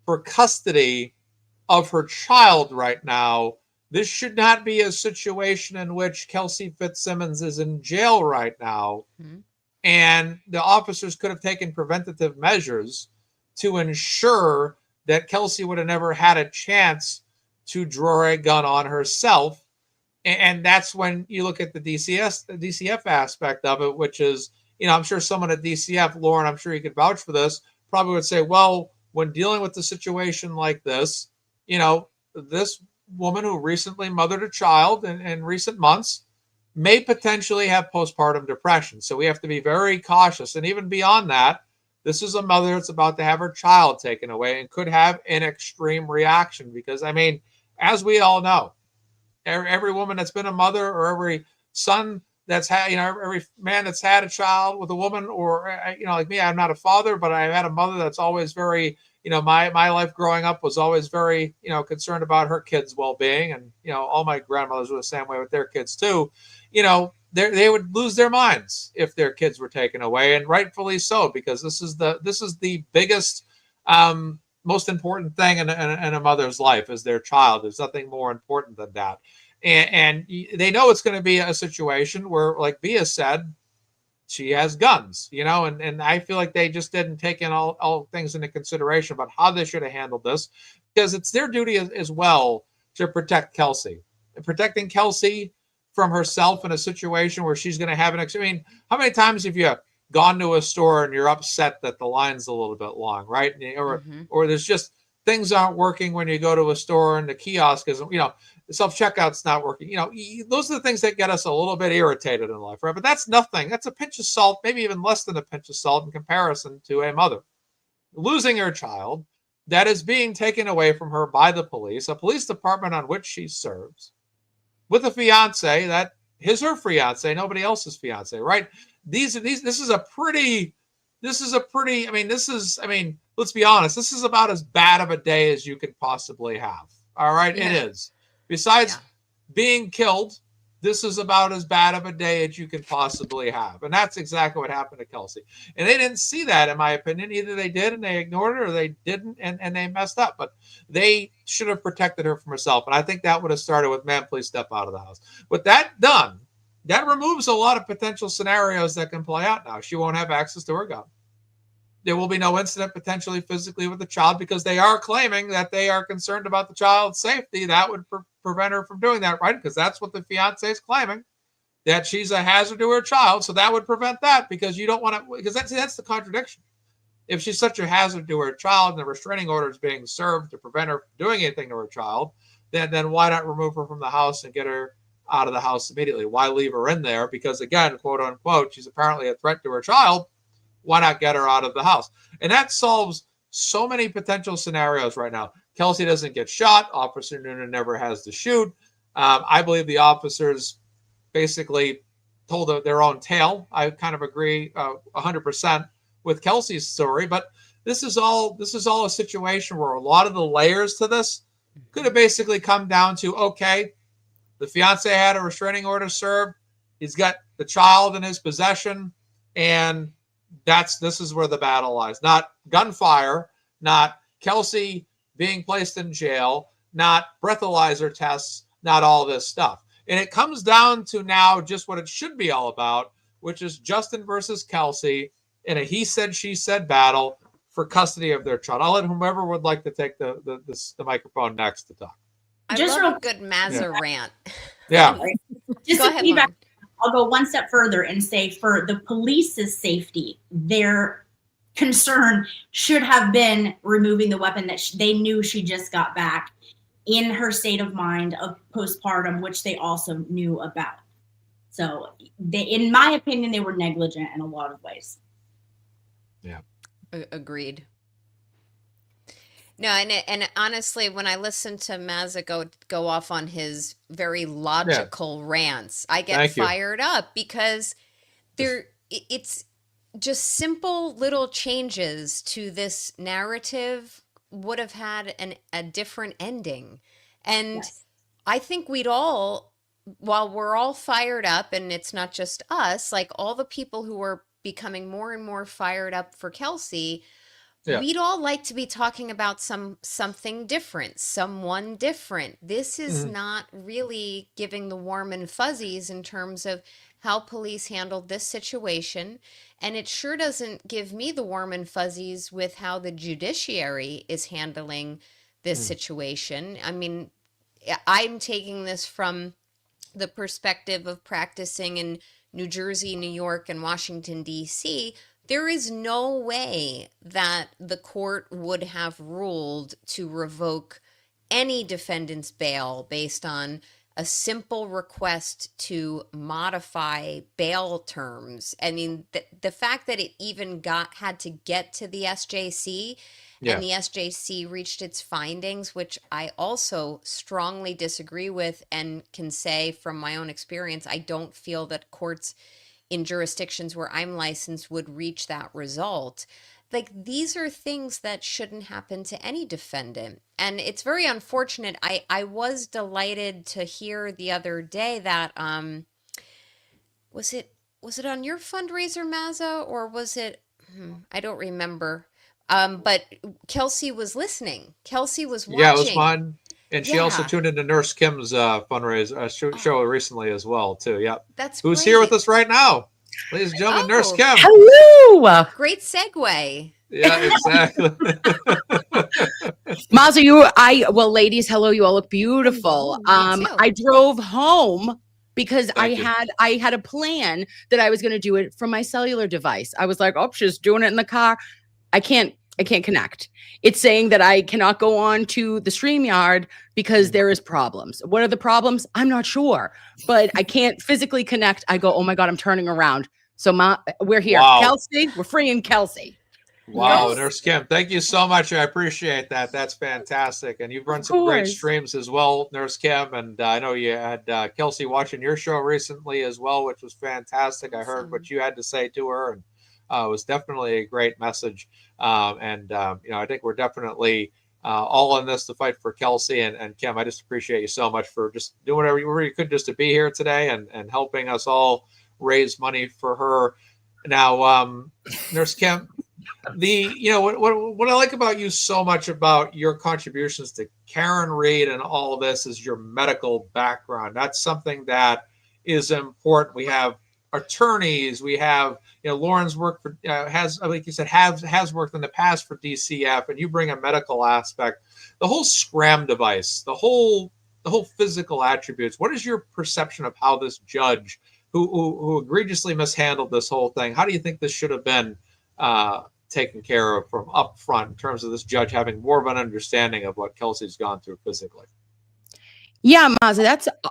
for custody of her child right now. This should not be a situation in which Kelsey Fitzsimmons is in jail right now. Mm-hmm. And the officers could have taken preventative measures to ensure that Kelsey would have never had a chance to draw a gun on herself. And that's when you look at the DCF aspect of it, which is, I'm sure someone at DCF, Lauren, I'm sure you could vouch for this, probably would say, well, when dealing with a situation like this, this woman who recently mothered a child in recent months may potentially have postpartum depression. So we have to be very cautious. And even beyond that, this is a mother that's about to have her child taken away and could have an extreme reaction. Because, as we all know, every woman that's been a mother, or every son that's had, every man that's had a child with a woman, or, like me, I'm not a father, but I've had a mother that's always very, my life growing up was always very, concerned about her kids' well-being. And, all my grandmothers were the same way with their kids too. They would lose their minds if their kids were taken away, and rightfully so, because this is the biggest, most important thing in a mother's life is their child. There's nothing more important than that. And they know it's going to be a situation where, like Bia said, she has guns, and I feel like they just didn't take in all things into consideration about how they should have handled this, because it's their duty as well to protect Kelsey. And protecting Kelsey from herself in a situation where she's going to have how many times have you gone to a store and you're upset that the line's a little bit long, right? Or there's just things aren't working when you go to a store and the kiosk isn't, the self-checkout's not working. Those are the things that get us a little bit irritated in life, right? But that's nothing. That's a pinch of salt, maybe even less than a pinch of salt in comparison to a mother losing her child that is being taken away from her by the police, a police department on which she serves, with a fiance that is her fiance, nobody else's fiance, right? Let's be honest, this is about as bad of a day as you could possibly have. All right. Yeah. It is. Besides being killed, this is about as bad of a day as you could possibly have. And that's exactly what happened to Kelsey. And they didn't see that, in my opinion. Either they did and they ignored it, or they didn't and they messed up. But they should have protected her from herself. And I think that would have started with, man, please step out of the house. With that done, that removes a lot of potential scenarios that can play out now. She won't have access to her gun. There will be no incident potentially physically with the child, because they are claiming that they are concerned about the child's safety. That would prevent her from doing that, right? Because that's what the fiance is claiming, that she's a hazard to her child. So that would prevent that, because you don't want to, because that's the contradiction. If she's such a hazard to her child and the restraining order is being served to prevent her from doing anything to her child, then why not remove her from the house and get her out of the house immediately? Why leave her in there? Because again, quote unquote, she's apparently a threat to her child. Why not get her out of the house? And that solves so many potential scenarios right now. Kelsey doesn't get shot. Officer Noonan never has to shoot. I believe the officers basically told their own tale. I kind of agree 100% with Kelsey's story, but this is all a situation where a lot of the layers to this could have basically come down to, okay, the fiance had a restraining order served. He's got the child in his possession, and this is where the battle lies. Not gunfire, not Kelsey being placed in jail, not breathalyzer tests, not all this stuff. And it comes down to now just what it should be all about, which is Justin versus Kelsey in a he said, she said battle for custody of their child. I'll let whomever would like to take the microphone next to talk. I love a good Mazza rant. Yeah. Just go ahead, I'll go one step further and say, for the police's safety, their concern should have been removing the weapon that they knew she just got back in her state of mind of postpartum, which they also knew about. So in my opinion, they were negligent in a lot of ways. Yeah. Agreed. No, and honestly, when I listen to Mazza go off on his very logical rants, I get fired up, because it's just simple little changes to this narrative would have had a different ending. And Yes. I think we'd all, while we're all fired up, and it's not just us, like all the people who are becoming more and more fired up for Kelsey, Yeah. we'd all like to be talking about something different, someone different. This is Mhm. not really giving the warm and fuzzies in terms of how police handled this situation, and it sure doesn't give me the warm and fuzzies with how the judiciary is handling this Mm. situation. I mean, I'm taking this from the perspective of practicing in New Jersey, New York, and Washington, D.C., there is no way that the court would have ruled to revoke any defendant's bail based on a simple request to modify bail terms. I mean, the fact that it even had to get to the SJC, Yeah. and the SJC reached its findings, which I also strongly disagree with, and can say from my own experience, I don't feel that courts in jurisdictions where I'm licensed would reach that result. Like, these are things that shouldn't happen to any defendant. And it's very unfortunate. I was delighted to hear the other day that was it on your fundraiser, Mazza, or was it I don't remember. But Kelsey was listening. Kelsey was Yeah, it was watching. fun. And she also Yeah. tuned into Nurse Kim's fundraiser show Oh, recently as well, too. Yep. that's Who's here with great. us right now? Ladies and gentlemen, Nurse Oh, Kim. Hello, great segue. Yeah, exactly. Mazza. Well, ladies, hello. You all look beautiful. You too. I drove home because Thank you. I had a plan that I was going to do it from my cellular device. I was like, oh, she's doing it in the car. I can't connect. It's saying that I cannot go on to the StreamYard because there is problems. What are the problems? I'm not sure, but I can't physically connect. I go, oh my God, I'm turning around. So we're here. Wow. Kelsey, we're freeing Kelsey. Wow, Yes. Nurse Kim, thank you so much. I appreciate that. That's fantastic. And you've run Of some great course. streams as well, Nurse Kim. And I know you had Kelsey watching your show recently as well, which was fantastic. I heard Awesome. what you had to say to her, and it was definitely a great message. I think we're definitely all in this to fight for Kelsey. And Kim, I just appreciate you so much for just doing whatever you could just to be here today and helping us all raise money for her. Now, Nurse Kim, what I like about you so much about your contributions to Karen Reed and all of this is your medical background. That's something that is important. We have attorneys. We have Lauren's work for has, like you said, has worked in the past for DCF, and you bring a medical aspect. The whole scram device, the whole physical attributes. What is your perception of how this judge, who egregiously mishandled this whole thing, how do you think this should have been taken care of from up front in terms of this judge having more of an understanding of what Kelsey's gone through physically? Yeah, Mazza,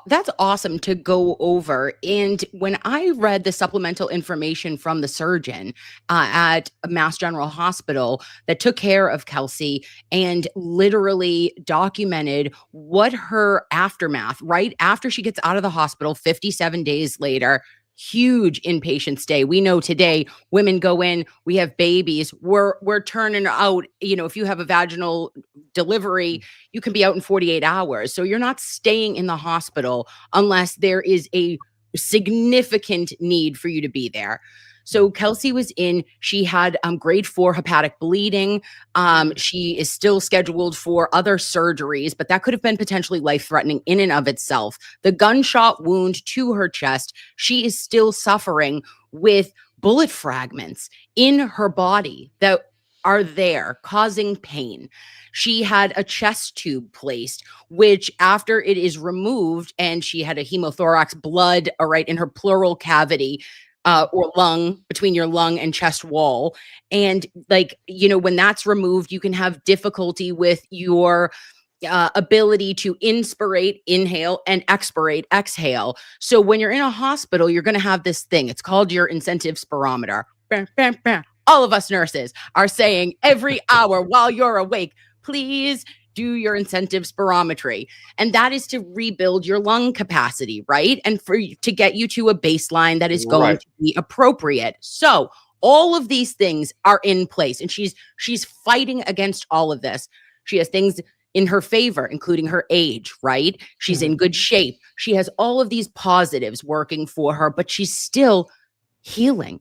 that's awesome to go over. And when I read the supplemental information from the surgeon at Mass General Hospital that took care of Kelsey and literally documented what her aftermath, right after she gets out of the hospital, 57 days later, huge inpatient stay. We know today women go in, we have babies, we're turning out, if you have a vaginal delivery, you can be out in 48 hours. So you're not staying in the hospital unless there is a significant need for you to be there. So Kelsey was in, she had grade 4 hepatic bleeding. She is still scheduled for other surgeries, but that could have been potentially life-threatening in and of itself. The gunshot wound to her chest, she is still suffering with bullet fragments in her body that are there causing pain. She had a chest tube placed, which after it is removed, and she had a hemothorax, blood, right, in her pleural cavity, or lung, between your lung and chest wall. And when that's removed, you can have difficulty with your ability to inhale, and exhale. So when you're in a hospital, you're going to have this thing. It's called your incentive spirometer. Bam, bam, bam. All of us nurses are saying every hour while you're awake, please do your incentive spirometry. And that is to rebuild your lung capacity, right? And to get you to a baseline that is going to be appropriate. So All of these things are in place, and she's fighting against all of this. She has things in her favor, including her age, right? She's in good shape. She has all of these positives working for her, but she's still healing,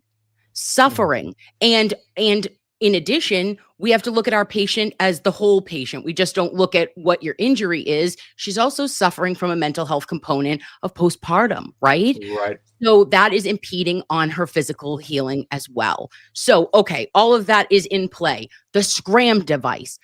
suffering. And in addition, we have to look at our patient as the whole patient. We just don't look at what your injury is. She's also suffering from a mental health component of postpartum, right? Right. So that is impeding on her physical healing as well. So, okay, all of that is in play. The Scram device,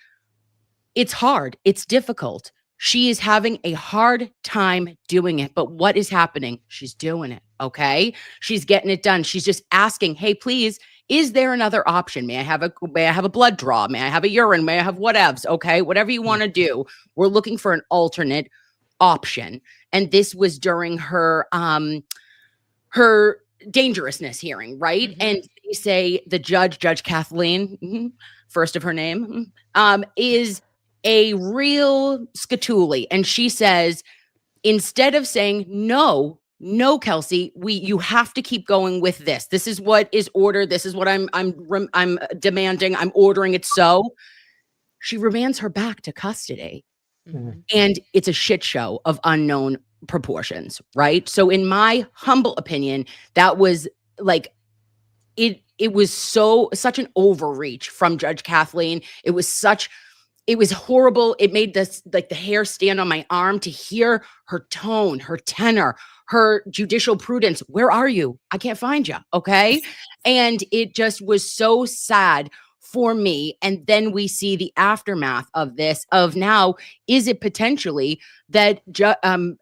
it's hard. It's difficult. She is having a hard time doing it. But what is happening? She's doing it, okay? She's getting it done. She's just asking, hey, please, is there another option? May I have a blood draw? May I have a urine? May I have whatevs? Okay, whatever you want to do. We're looking for an alternate option. And this was during her dangerousness hearing, right? And they say the Judge Kathleen, first of her name, is a real scatuli. And she says, instead of saying, no, Kelsey, you have to keep going with this. This is what is ordered. This is what I'm demanding. I'm ordering it so. She remands her back to custody. And it's a shit show of unknown proportions, right? So in my humble opinion, that was like, it was such an overreach from Judge Kathleen. It was horrible. It made this, like, the hair stand on my arm to hear her tone, her tenor, her judicial prudence. Where are you? I can't find you. Okay. And it just was so sad for me. And then we see the aftermath of this, of now, is it potentially that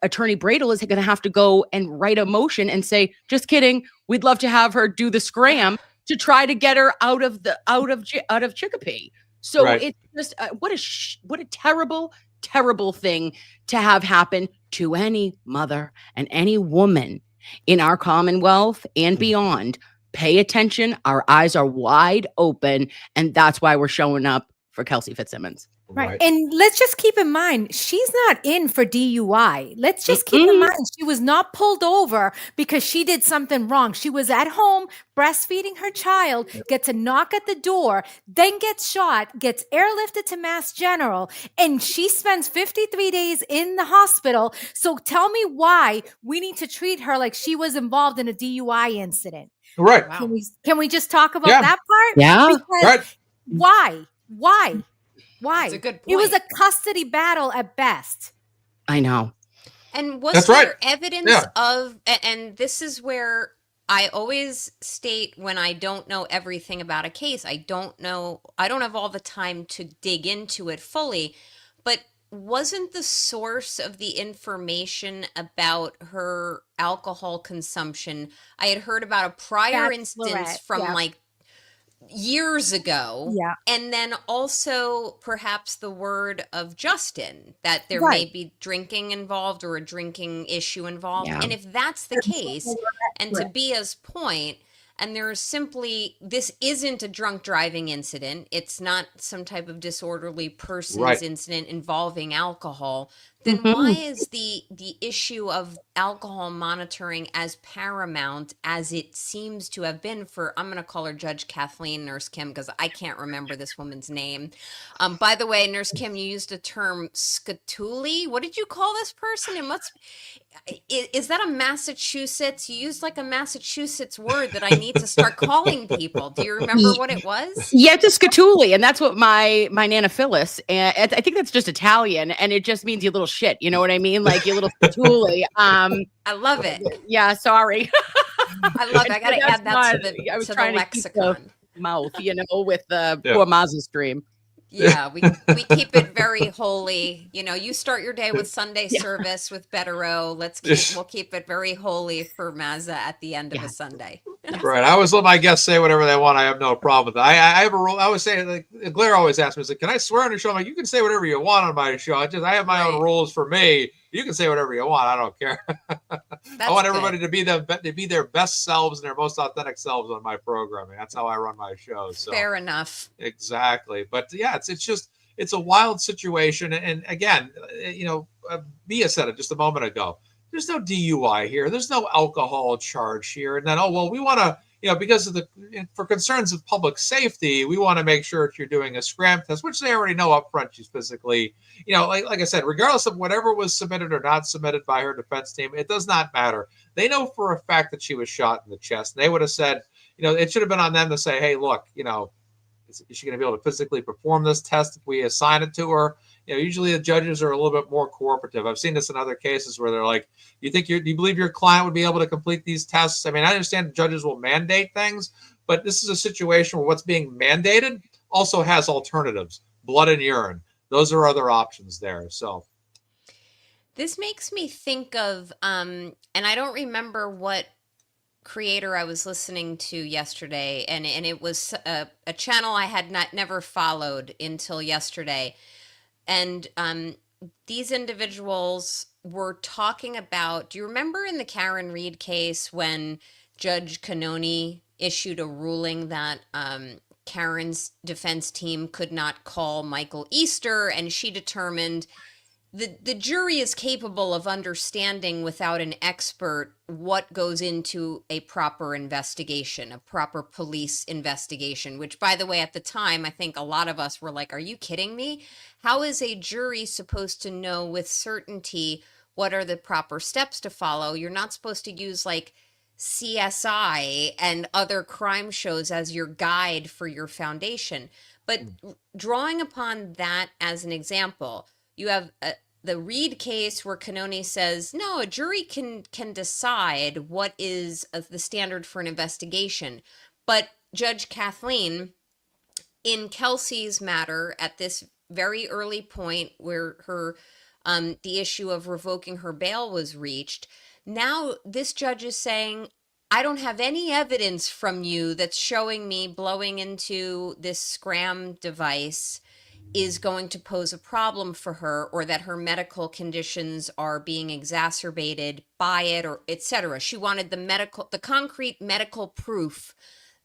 Attorney Bradel is going to have to go and write a motion and say, just kidding, we'd love to have her do the Scram to try to get her out of Chicopee. So it's just what a terrible, terrible thing to have happen to any mother and any woman in our Commonwealth and beyond. Pay attention. Our eyes are wide open. And that's why we're showing up for Kelsey Fitzsimmons. Right. And let's just keep in mind, she's not in for DUI. Let's just keep in mind, she was not pulled over because she did something wrong. She was at home breastfeeding her child, gets a knock at the door, then gets shot, gets airlifted to Mass General, and she spends 53 days in the hospital. So tell me why we need to treat her like she was involved in a DUI incident. Right. Wow. Can we just talk about that part? Yeah. Because why? That's a good point. It was a custody battle at best. I know. And was there evidence of, and this is where I always state when I don't know everything about a case, I don't have all the time to dig into it fully, but wasn't the source of the information about her alcohol consumption, I had heard about a prior instance from like years ago. Yeah. And then also perhaps the word of Justin that there may be drinking involved or a drinking issue involved. Yeah. And if that's the case, and to Bia's point, and there's simply, this isn't a drunk driving incident. It's not some type of disorderly person's incident involving alcohol. Then why is the issue of alcohol monitoring as paramount as it seems to have been for, I'm going to call her Judge Kathleen, Nurse Kim, because I can't remember this woman's name. By the way, Nurse Kim, you used the term scatuli. What did you call this person? Is that a Massachusetts? You used like a Massachusetts word that I need to start calling people. Do you remember what it was? Yeah, it's a scatuli, and that's what my Nana Phyllis, and I think that's just Italian, and it just means you little shit. You know what I mean? Like you little scatuli. I love it. Yeah, sorry. I love it. I got to add that to the lexicon. Mouth, with the poor Mazza stream. Yeah, we keep it very holy. You start your day with Sunday service with Betterow. We'll keep it very holy for Mazza at the end of a Sunday. Right. I always let my guests say whatever they want. I have no problem with that. I have a rule. I always say, like, Blair always asks me, like, can I swear on your show? I'm like, you can say whatever you want on my show. I have my own rules for me. You can say whatever you want. I don't care. I want everybody to be their best selves and their most authentic selves on my programming. That's how I run my show. So fair enough. Exactly. But yeah, it's a wild situation. And again, Mia said it just a moment ago. There's no DUI here. There's no alcohol charge here. And then, we want to, because of for concerns of public safety, we want to make sure if you're doing a scram test, which they already know up front, she's physically, like I said, regardless of whatever was submitted or not submitted by her defense team, it does not matter. They know for a fact that she was shot in the chest. And they would have said, it should have been on them to say, hey, look, is she going to be able to physically perform this test if we assign it to her? Usually the judges are a little bit more cooperative. I've seen this in other cases where they're like, do you believe your client would be able to complete these tests? I mean, I understand judges will mandate things, but this is a situation where what's being mandated also has alternatives, blood and urine. Those are other options there. So this makes me think of, and I don't remember what creator I was listening to yesterday, and it was a channel I had never followed until yesterday. And these individuals were talking about, do you remember in the Karen Reed case when Judge Cannoni issued a ruling that Karen's defense team could not call Michael Easter, and she determined the jury is capable of understanding without an expert what goes into a proper investigation, a proper police investigation, which, by the way, at the time, I think a lot of us were like, are you kidding me? How is a jury supposed to know with certainty what are the proper steps to follow? You're not supposed to use like CSI and other crime shows as your guide for your foundation. But drawing upon that as an example, you have the Reed case where Cannoni says, no, a jury can decide what is the standard for an investigation. But Judge Kathleen, in Kelsey's matter, at this very early point where her the issue of revoking her bail was reached, now this judge is saying, I don't have any evidence from you that's showing me blowing into this scram device is going to pose a problem for her, or that her medical conditions are being exacerbated by it, or etc. She wanted the concrete medical proof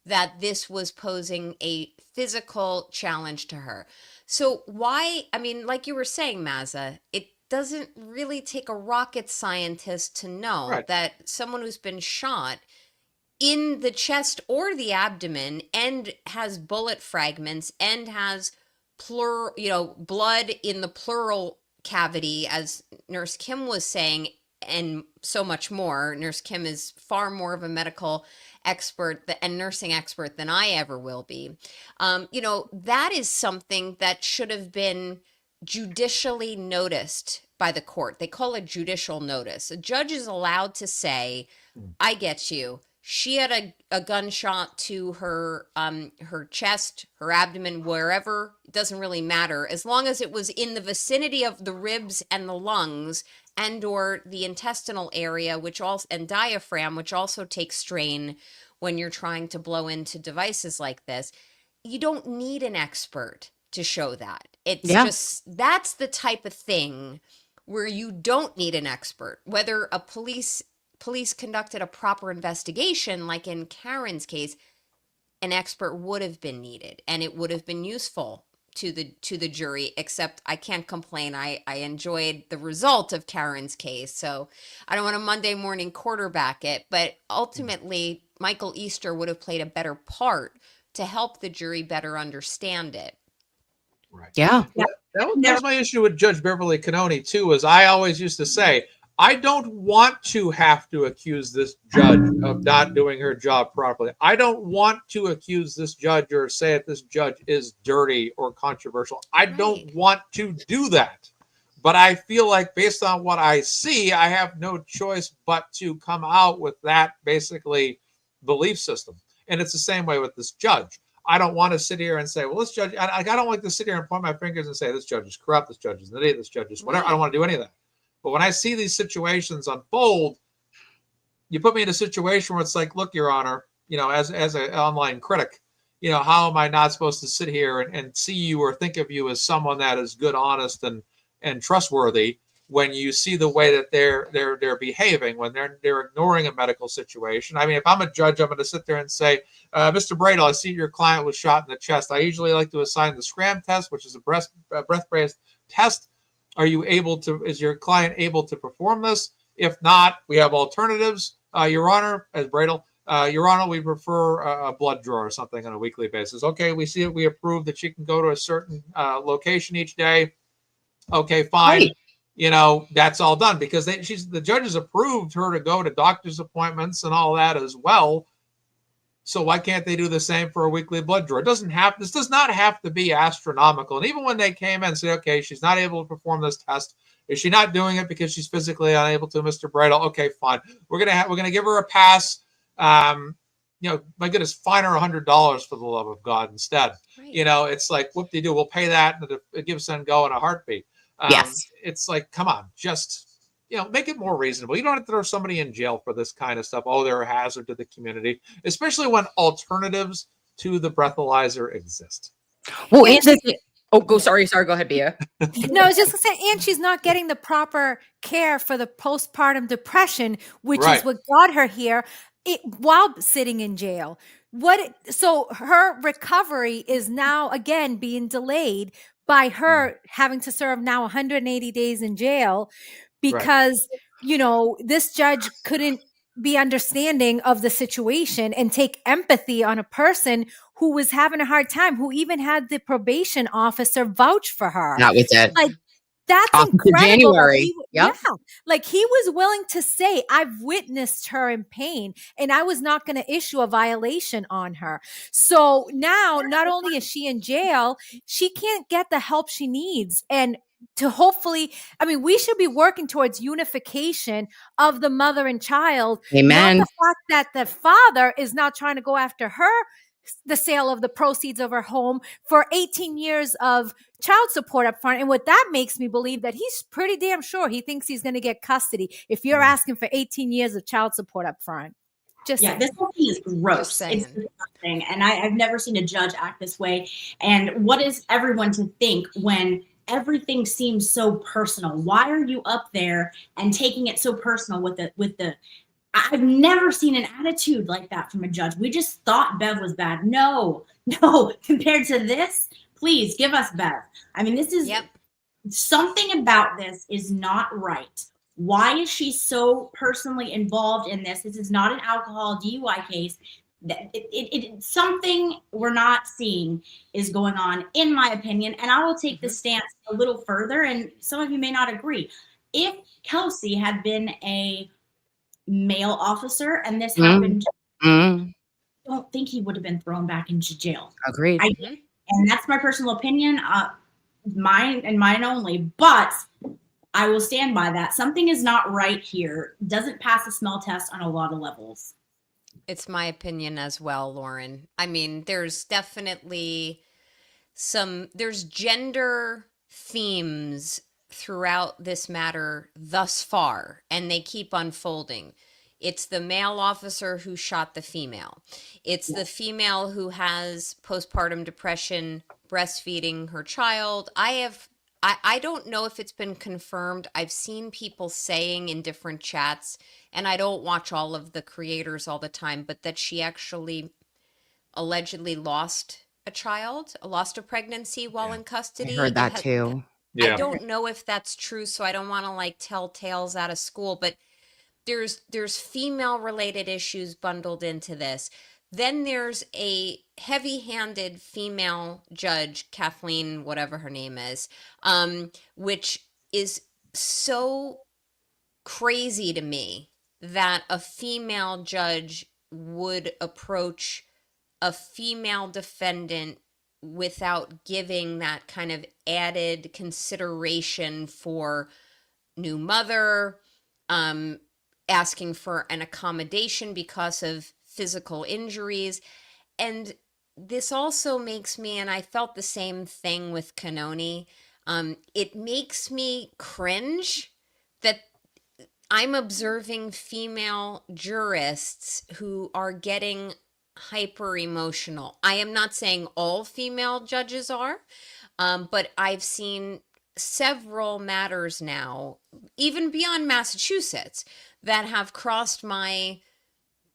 that this was posing a physical challenge to her. So why, I mean, like you were saying, Mazza, it doesn't really take a rocket scientist to know that someone who's been shot in the chest or the abdomen and has bullet fragments and has blood in the pleural cavity, as Nurse Kim was saying, and so much more. Nurse Kim is far more of a medical expert and nursing expert than I ever will be. That is something that should have been judicially noticed by the court. They call it judicial notice. A judge is allowed to say, I get you. She had a gunshot to her chest, her abdomen, wherever. It doesn't really matter, as long as it was in the vicinity of the ribs and the lungs and or the intestinal area, and diaphragm, which also takes strain when you're trying to blow into devices like this. You don't need an expert to show that. It's just, that's the type of thing where you don't need an expert. Whether a police conducted a proper investigation, like in Karen's case, an expert would have been needed, and it would have been useful to the jury, except I can't complain. I enjoyed the result of Karen's case, so I don't want to Monday morning quarterback it, but ultimately Michael Easter would have played a better part to help the jury better understand it. Right. Yeah. That was my issue with Judge Beverly Cannoni too, is I always used to say, I don't want to have to accuse this judge of not doing her job properly. I don't want to accuse this judge or say that this judge is dirty or controversial. I don't want to do that. But I feel like based on what I see, I have no choice but to come out with that basically belief system. And it's the same way with this judge. I don't want to sit here and say, well, this judge, I don't like to sit here and point my fingers and say, this judge is corrupt, this judge is an idiot, this judge is whatever. I don't want to do any of that. But when I see these situations unfold, you put me in a situation where it's like, look, Your Honor, as an online critic, how am I not supposed to sit here and see you or think of you as someone that is good, honest, and trustworthy when you see the way that they're behaving, when they're ignoring a medical situation? I mean, if I'm a judge, I'm going to sit there and say, Mr. Bradle, I see your client was shot in the chest. I usually like to assign the SCRAM test, which is a breath-based test. Is your client able to perform this? If not, we have alternatives, Your Honor, as Bradle. Your Honor, we prefer a blood draw or something on a weekly basis. Okay, we see it. We approve that she can go to a certain location each day. Okay, fine. Right. You know, that's all done because the judges approved her to go to doctor's appointments and all that as well. So why can't they do the same for a weekly blood draw? This does not have to be astronomical. And even when they came in and said, okay, she's not able to perform this test. Is she not doing it because she's physically unable to, Mr. Bradle? Okay, fine. We're gonna give her a pass. You know, my goodness, fine her $100 for the love of God instead. Right. You know, it's like whoop-de-doo. We'll pay that and GiveSendGo in a heartbeat. Yes. It's like, come on, just, you know, make it more reasonable. You don't have to throw somebody in jail for this kind of stuff. Oh, they're a hazard to the community, especially when alternatives to the breathalyzer exist. Well, And sorry. Go ahead, Bia. No, I was just gonna say, and she's not getting the proper care for the postpartum depression, which Right. is what got her here while sitting in jail. So her recovery is now again being delayed by her having to serve now 180 days in jail because you know this judge couldn't be understanding of the situation and take empathy on a person who was having a hard time, who even had the probation officer vouch for her. That was it. Like, that's Off to incredible. January. Yep. Yeah. Like he was willing to say, I've witnessed her in pain and I was not going to issue a violation on her. So now not only is she in jail, she can't get the help she needs. And to hopefully, I mean, we should be working towards unification of the mother and child. Amen. Not the fact that the father is now trying to go after her, the sale of the proceeds of her home for 18 years of child support up front. And what that makes me believe that he's pretty damn sure he thinks he's going to get custody if you're asking for 18 years of child support up front. Just yeah, saying. this whole thing is gross. It's disgusting. And I've never seen a judge act this way. And what is everyone to think when everything seems so personal? Why are you up there and taking it so personal with the I've never seen an attitude like that from a judge. We just thought Bev was bad. No, compared to this, please give us Bev. I mean, this is something about this is not right. Why is she so personally involved in this? This is not an alcohol DUI case. Something we're not seeing is going on, in my opinion. And I will take this stance a little further, and some of you may not agree. If Kelsey had been a male officer and this happened, I don't think he would have been thrown back into jail. Agreed. And that's my personal opinion, mine and mine only, but I will stand by that. Something is not right here. Doesn't pass the smell test on a lot of levels. It's my opinion as well, Lauren. I mean, there's definitely there's gender themes throughout this matter thus far, and they keep unfolding. It's the male officer who shot the female. It's the female who has postpartum depression, breastfeeding her child. I don't know if it's been confirmed. I've seen people saying in different chats, and I don't watch all of the creators all the time, but that she actually allegedly lost a pregnancy while in custody. I heard that too. I don't know if that's true, so I don't want to like tell tales out of school, but there's female related issues bundled into this. Then there's a heavy-handed female judge, Kathleen, whatever her name is, which is so crazy to me that a female judge would approach a female defendant without giving that kind of added consideration for new mother, asking for an accommodation because of physical injuries. And this also makes me, and I felt the same thing with Canoni, it makes me cringe that I'm observing female jurists who are getting hyper emotional. I am not saying all female judges are, but I've seen several matters now, even beyond Massachusetts, that have crossed my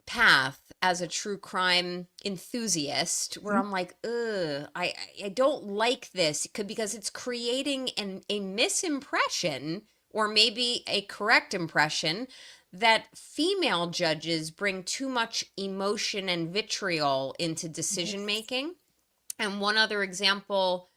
path as a true crime enthusiast, where I'm like, I don't like this because it's creating a misimpression, or maybe a correct impression, that female judges bring too much emotion and vitriol into decision making. And one other example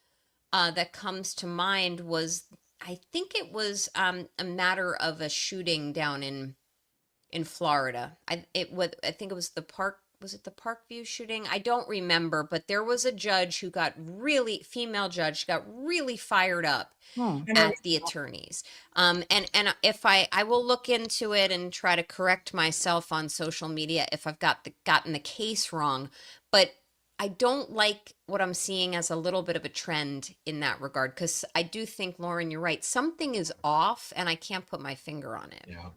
that comes to mind was, I think it was a matter of a shooting down in Florida. I think it was the park. Was it the Parkview shooting? I don't remember, but there was a judge who female judge got really fired up at the attorneys. And if I will look into it and try to correct myself on social media if I've gotten the case wrong, but I don't like what I'm seeing as a little bit of a trend in that regard, because I do think, Lauren, you're right. Something is off, and I can't put my finger on it. Yeah.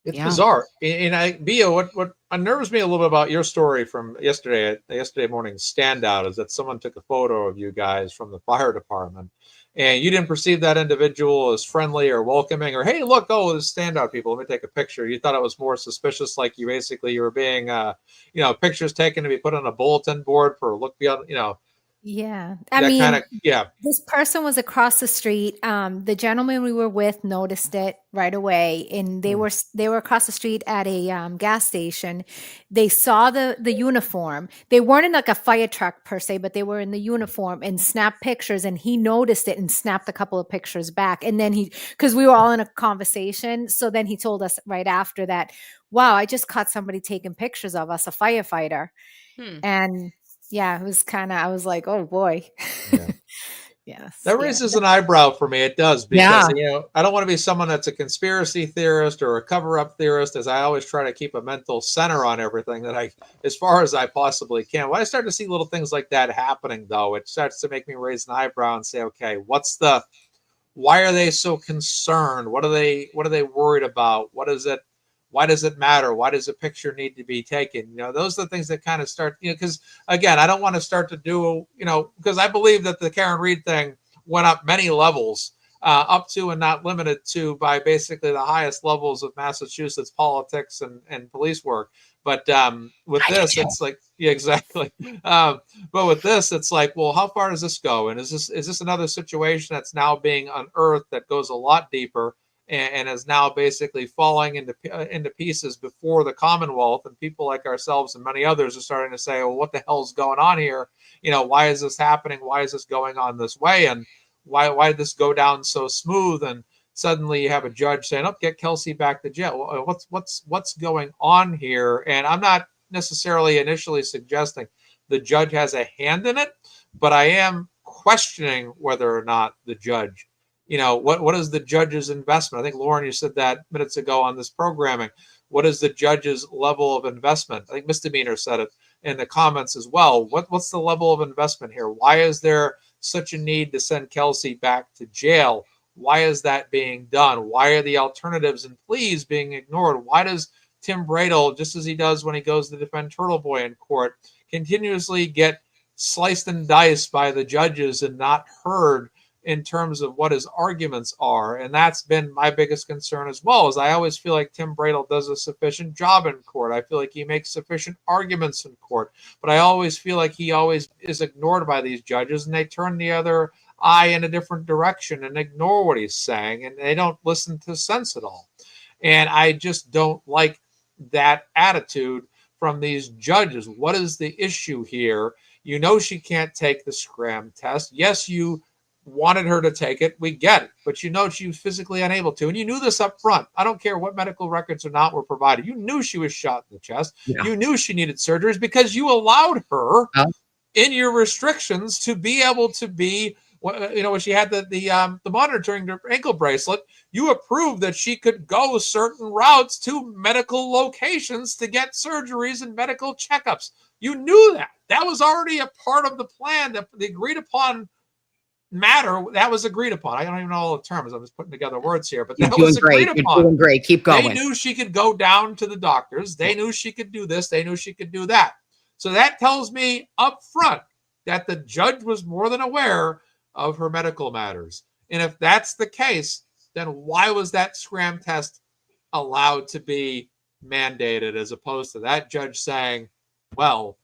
It's bizarre. And Bia, what unnerves me a little bit about your story from yesterday morning's standout is that someone took a photo of you guys from the fire department, and you didn't perceive that individual as friendly or welcoming, or, hey, look, this standout people, let me take a picture. You thought it was more suspicious, like you were being, pictures taken to be put on a bulletin board for look beyond, Yeah. This person was across the street. The gentleman we were with noticed it right away, and they were across the street at a gas station. They saw the uniform. They weren't in like a fire truck per se, but they were in the uniform and snapped pictures, and he noticed it and snapped a couple of pictures back. And then because we were all in a conversation, so then he told us right after that, wow, I just caught somebody taking pictures of us, a firefighter. And yeah, it was I was like, oh boy. Yeah. Yes. That raises an eyebrow for me. It does, because I don't want to be someone that's a conspiracy theorist or a cover-up theorist, as I always try to keep a mental center on everything that as far as I possibly can. When I start to see little things like that happening, though, it starts to make me raise an eyebrow and say, okay, why are they so concerned? What are they worried about? What is it? Why does it matter? Why does a picture need to be taken? Those are the things that kind of start, because again, I don't want to start to do, because I believe that the Karen Reed thing went up many levels, up to and not limited to by basically the highest levels of Massachusetts politics and police work. But with this, it's like, yeah, exactly. But with this, it's like, well, how far does this go? And is this another situation that's now being unearthed that goes a lot deeper? And is now basically falling into pieces before the Commonwealth, and people like ourselves and many others are starting to say, well, what the hell's going on here? Why is this happening? Why is this going on this way? And why did this go down so smooth? And suddenly you have a judge saying, oh, get Kelsey back to jail. What's going on here? And I'm not necessarily initially suggesting the judge has a hand in it, but I am questioning whether or not the judge, what is the judge's investment? I think, Lauren, you said that minutes ago on this programming. What is the judge's level of investment? I think Misdemeanor said it in the comments as well. What's the level of investment here? Why is there such a need to send Kelsey back to jail? Why is that being done? Why are the alternatives and pleas being ignored? Why does Tim Bradel, just as he does when he goes to defend Turtle Boy in court, continuously get sliced and diced by the judges and not heard in terms of what his arguments are? And that's been my biggest concern as well, is I always feel like Tim Bradel does a sufficient job in court. I feel like he makes sufficient arguments in court, but I always feel like he always is ignored by these judges, and they turn the other eye in a different direction and ignore what he's saying, and they don't listen to sense at all. And I just don't like that attitude from these judges. What is the issue here? She can't take the scram test. Yes, you wanted her to take it. We get it. But she was physically unable to. And you knew this up front. I don't care what medical records or not were provided. You knew she was shot in the chest. Yeah. You knew she needed surgeries because you allowed her in your restrictions to be able to be, when she had the monitoring her ankle bracelet, you approved that she could go certain routes to medical locations to get surgeries and medical checkups. You knew that. That was already a part of the plan, that the agreed upon matter that was agreed upon. I don't even know all the terms. I'm just putting together words here, but that was agreed upon. You're doing great. Keep going. They knew she could go down to the doctors. They knew she could do this. They knew she could do that. So that tells me up front that the judge was more than aware of her medical matters. And if that's the case, then why was that scram test allowed to be mandated, as opposed to that judge saying, well,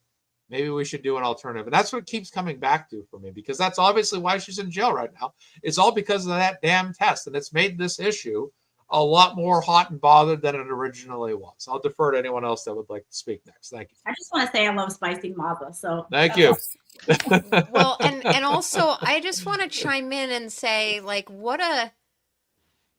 maybe we should do an alternative? And that's what keeps coming back to for me, because that's obviously why she's in jail right now. It's all because of that damn test. And it's made this issue a lot more hot and bothered than it originally was. I'll defer to anyone else that would like to speak next. Thank you. I just want to say I love spicy Mazza. So Thank you. Well, and also I just want to chime in and say, like, what a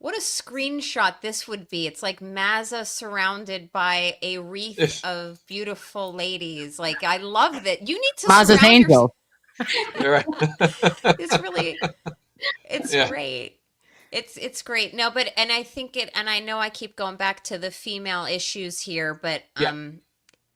screenshot this would be. It's like Mazza surrounded by a wreath of beautiful ladies. Like, I love that. You need to Mazza's surround angel. You're right. It's really, it's Yeah. great. It's great. No, but and I think it, and I know I keep going back to the female issues here, but Yeah.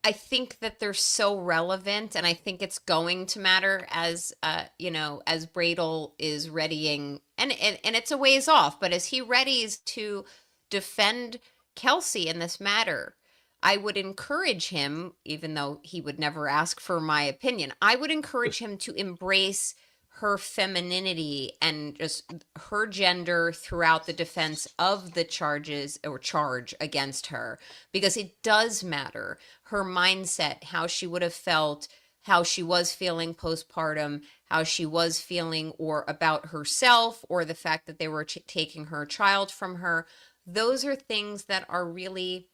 I think that they're so relevant, and I think it's going to matter as you know, as Bradel is readying, and it's a ways off, but as he readies to defend Kelsey in this matter, I would encourage him, even though he would never ask for my opinion, I would encourage him to embrace her femininity and just her gender throughout the defense of the charges or charge against her, because it does matter. Her mindset, how she would have felt, how she was feeling postpartum, how she was feeling or about herself, or the fact that they were taking her child from her. Those are things that are really,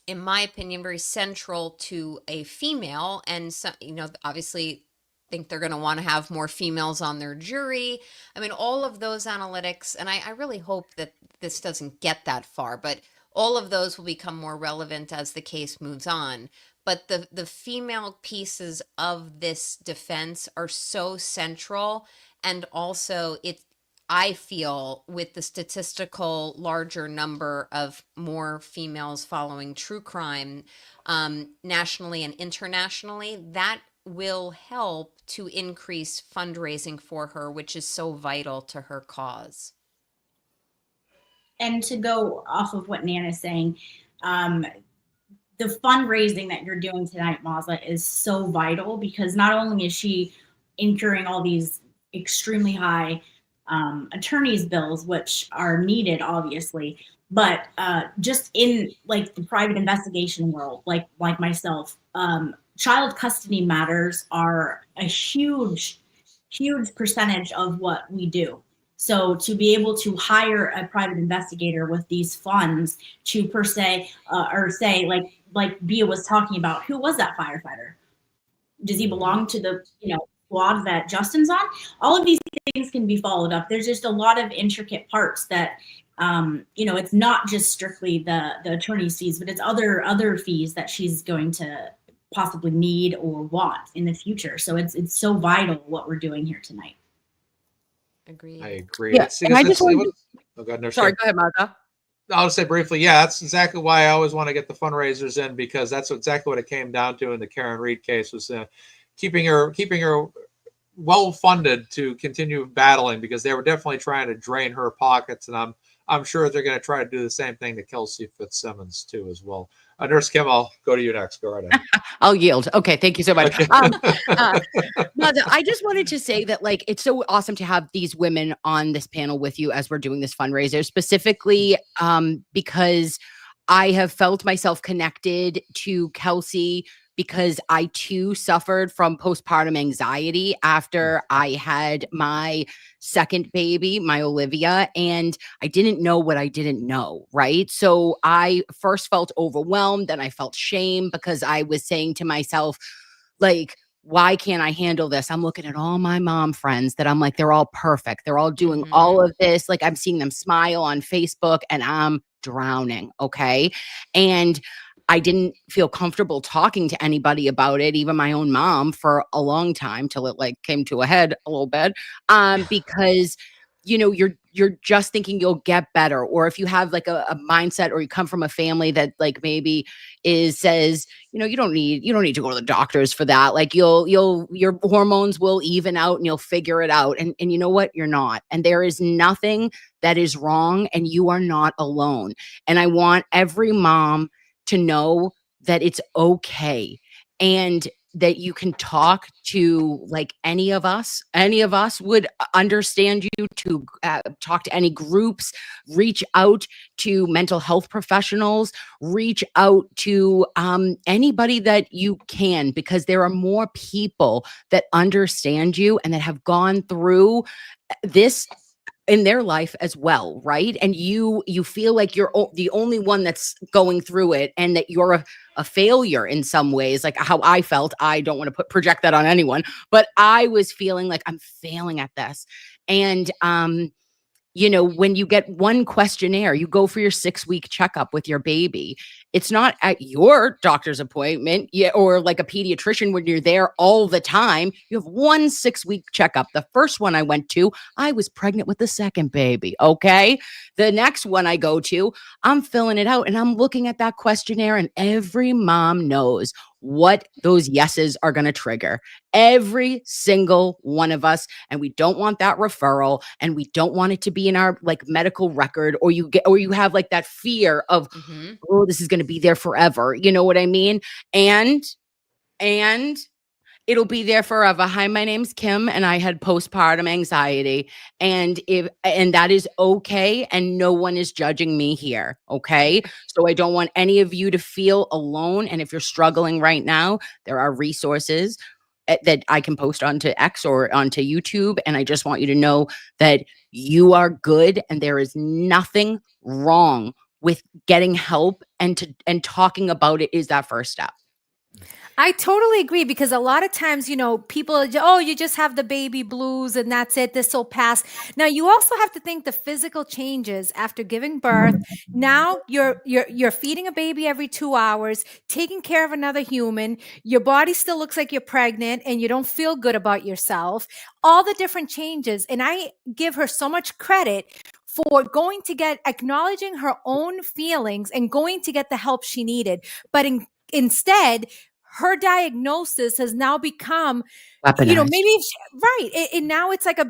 in my opinion, very central to a female. And so, you know, obviously think they're going to want to have more females on their jury. I mean, all of those analytics, and I really hope that this doesn't get that far, but all of those will become more relevant as the case moves on. But the female pieces of this defense are so central. And also I feel with the statistical larger number of more females following true crime nationally and internationally, that will help to increase fundraising for her, which is so vital to her cause. And to go off of what Nana's saying, the fundraising that you're doing tonight, Mazza, is so vital, because not only is she incurring all these extremely high attorney's bills, which are needed, obviously, but just in like the private investigation world, like myself, child custody matters are a huge percentage of what we do. So to be able to hire a private investigator with these funds to per se, or say like Bia was talking about, who was that firefighter? Does he belong to the squad that Justin's on? All of these things can be followed up. There's just a lot of intricate parts that it's not just strictly the attorney's fees, but it's other fees that she's going to possibly need or want in the future. So it's so vital what we're doing here tonight. Agreed. I agree. Yeah, and I just wanted oh, go ahead, sorry, go ahead, Mazza. I'll say briefly, yeah, that's exactly why I always want to get the fundraisers in, because that's exactly what it came down to in the Karen Reed case, was keeping her well funded to continue battling, because they were definitely trying to drain her pockets, and I'm sure they're going to try to do the same thing to Kelsey Fitzsimmons too as well. Nurse Kim, I'll go to you next. Go right ahead. I'll yield. Okay, thank you so much. Okay. Mazza, I just wanted to say that it's so awesome to have these women on this panel with you as we're doing this fundraiser, specifically because I have felt myself connected to Kelsey, because I too suffered from postpartum anxiety after I had my second baby, my Olivia, and I didn't know what I didn't know, right? So I first felt overwhelmed, then I felt shame, because I was saying to myself, like, why can't I handle this? I'm looking at all my mom friends that I'm like, they're all perfect. They're all doing all of this. Like, I'm seeing them smile on Facebook and I'm drowning. Okay. And I didn't feel comfortable talking to anybody about it, even my own mom, for a long time, till it came to a head a little bit, because you're just thinking you'll get better, or if you have a mindset, or you come from a family that maybe says you don't need to go to the doctors for that, your hormones will even out and you'll figure it out, and you know what, you're not, and there is nothing that is wrong, and you are not alone. And I want every mom to know that it's okay, and that you can talk to any of us would understand you, to talk to any groups, reach out to mental health professionals, reach out to anybody that you can, because there are more people that understand you and that have gone through this in their life as well, right? And you feel like you're the only one that's going through it, and that you're a failure in some ways, like how I felt. I don't want to project that on anyone, but I was feeling like I'm failing at this. And when you get one questionnaire, you go for your 6-week checkup with your baby. It's not at your doctor's appointment, or like a pediatrician when you're there all the time. You have one 6-week checkup. The first one I went to, I was pregnant with the second baby. Okay. The next one I go to, I'm filling it out and I'm looking at that questionnaire, and every mom knows what those yeses are going to trigger. Every single one of us. And we don't want that referral, and we don't want it to be in our like medical record, or you have like that fear of, oh, this is going to be there forever. You know what I mean? And it'll be there forever. Hi, my name's Kim, and I had postpartum anxiety, and that is okay, and no one is judging me here, okay? So I don't want any of you to feel alone, and if you're struggling right now, there are resources that I can post onto X or onto YouTube, and I just want you to know that you are good, and there is nothing wrong with getting help, and talking about it is that first step. I totally agree, because a lot of times, people are, oh, you just have the baby blues and that's it. This will pass. Now, you also have to think the physical changes after giving birth. Now you're feeding a baby every 2 hours, taking care of another human. Your body still looks like you're pregnant and you don't feel good about yourself. All the different changes. And I give her so much credit for acknowledging her own feelings and going to get the help she needed. But instead, her diagnosis has now become, weaponized. Right. And now it's like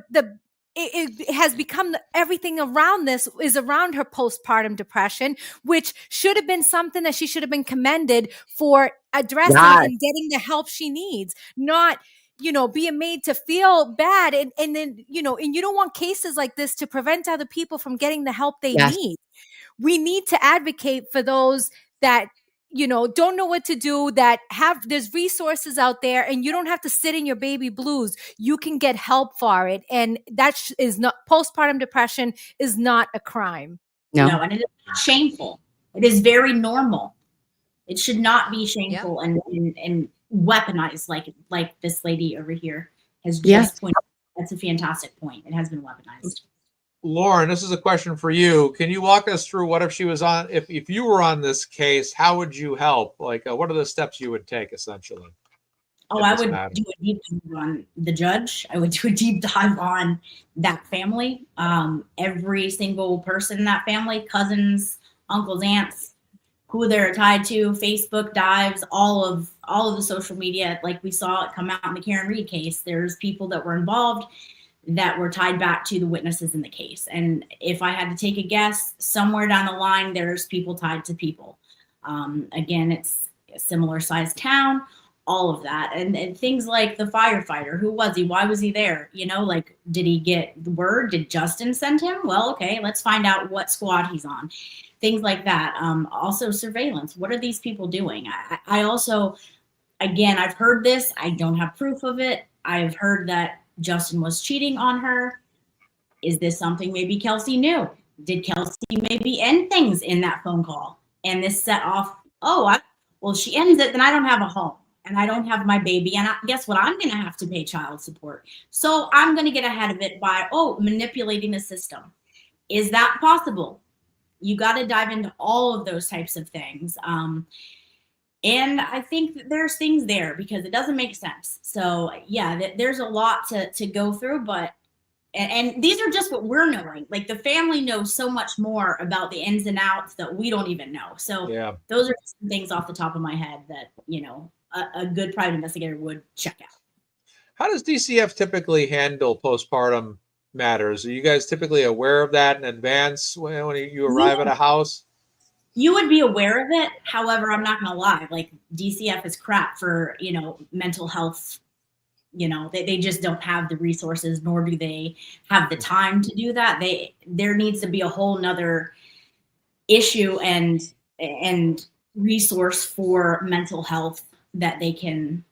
it has become everything around this is around her postpartum depression, which should have been something that she should have been commended for addressing and getting the help she needs, not being made to feel bad. And then, and you don't want cases like this to prevent other people from getting the help they need. We need to advocate for those that don't know what to do, there's resources out there, and you don't have to sit in your baby blues. You can get help for it. And that is not, postpartum depression is not a crime. No, and it is not shameful. It is very normal. It should not be shameful and weaponized like this lady over here has just pointed out. That's a fantastic point. It has been weaponized. Lauren, this is a question for you. Can you walk us through what if she was on, if you were on this case, how would you help? Like, what are the steps you would take essentially? Oh, I would do a deep dive on the judge. I would do a deep dive on that family. Every single person in that family, cousins, uncles, aunts, who they're tied to, Facebook dives, all of the social media. Like we saw it come out in the Karen Reed case. There's people that were involved that were tied back to the witnesses in the case. And if I had to take a guess, somewhere down the line, there's people tied to people. Again, it's a similar sized town, all of that. And things like the firefighter, who was he? Why was he there? Did he get the word? Did Justin send him? Well, okay, let's find out what squad he's on. Things like that. Also surveillance. What are these people doing? I also, again, I've heard this. I don't have proof of it. I've heard that Justin was cheating on her. Is this something maybe Kelsey knew? Did Kelsey maybe end things in that phone call? And this set off, well, she ends it, then I don't have a home and I don't have my baby. And guess what? I'm going to have to pay child support. So I'm going to get ahead of it by, manipulating the system. Is that possible? You got to dive into all of those types of things. And I think that there's things there because it doesn't make sense. So yeah, there's a lot to go through, but, and these are just what we're knowing. Like the family knows so much more about the ins and outs that we don't even know. So those are some things off the top of my head that, a good private investigator would check out. How does DCF typically handle postpartum matters? Are you guys typically aware of that in advance when you arrive at a house? You would be aware of it. However, I'm not going to lie. Like DCF is crap for, mental health. They just don't have the resources, nor do they have the time to do that. There needs to be a whole nother issue and resource for mental health that they can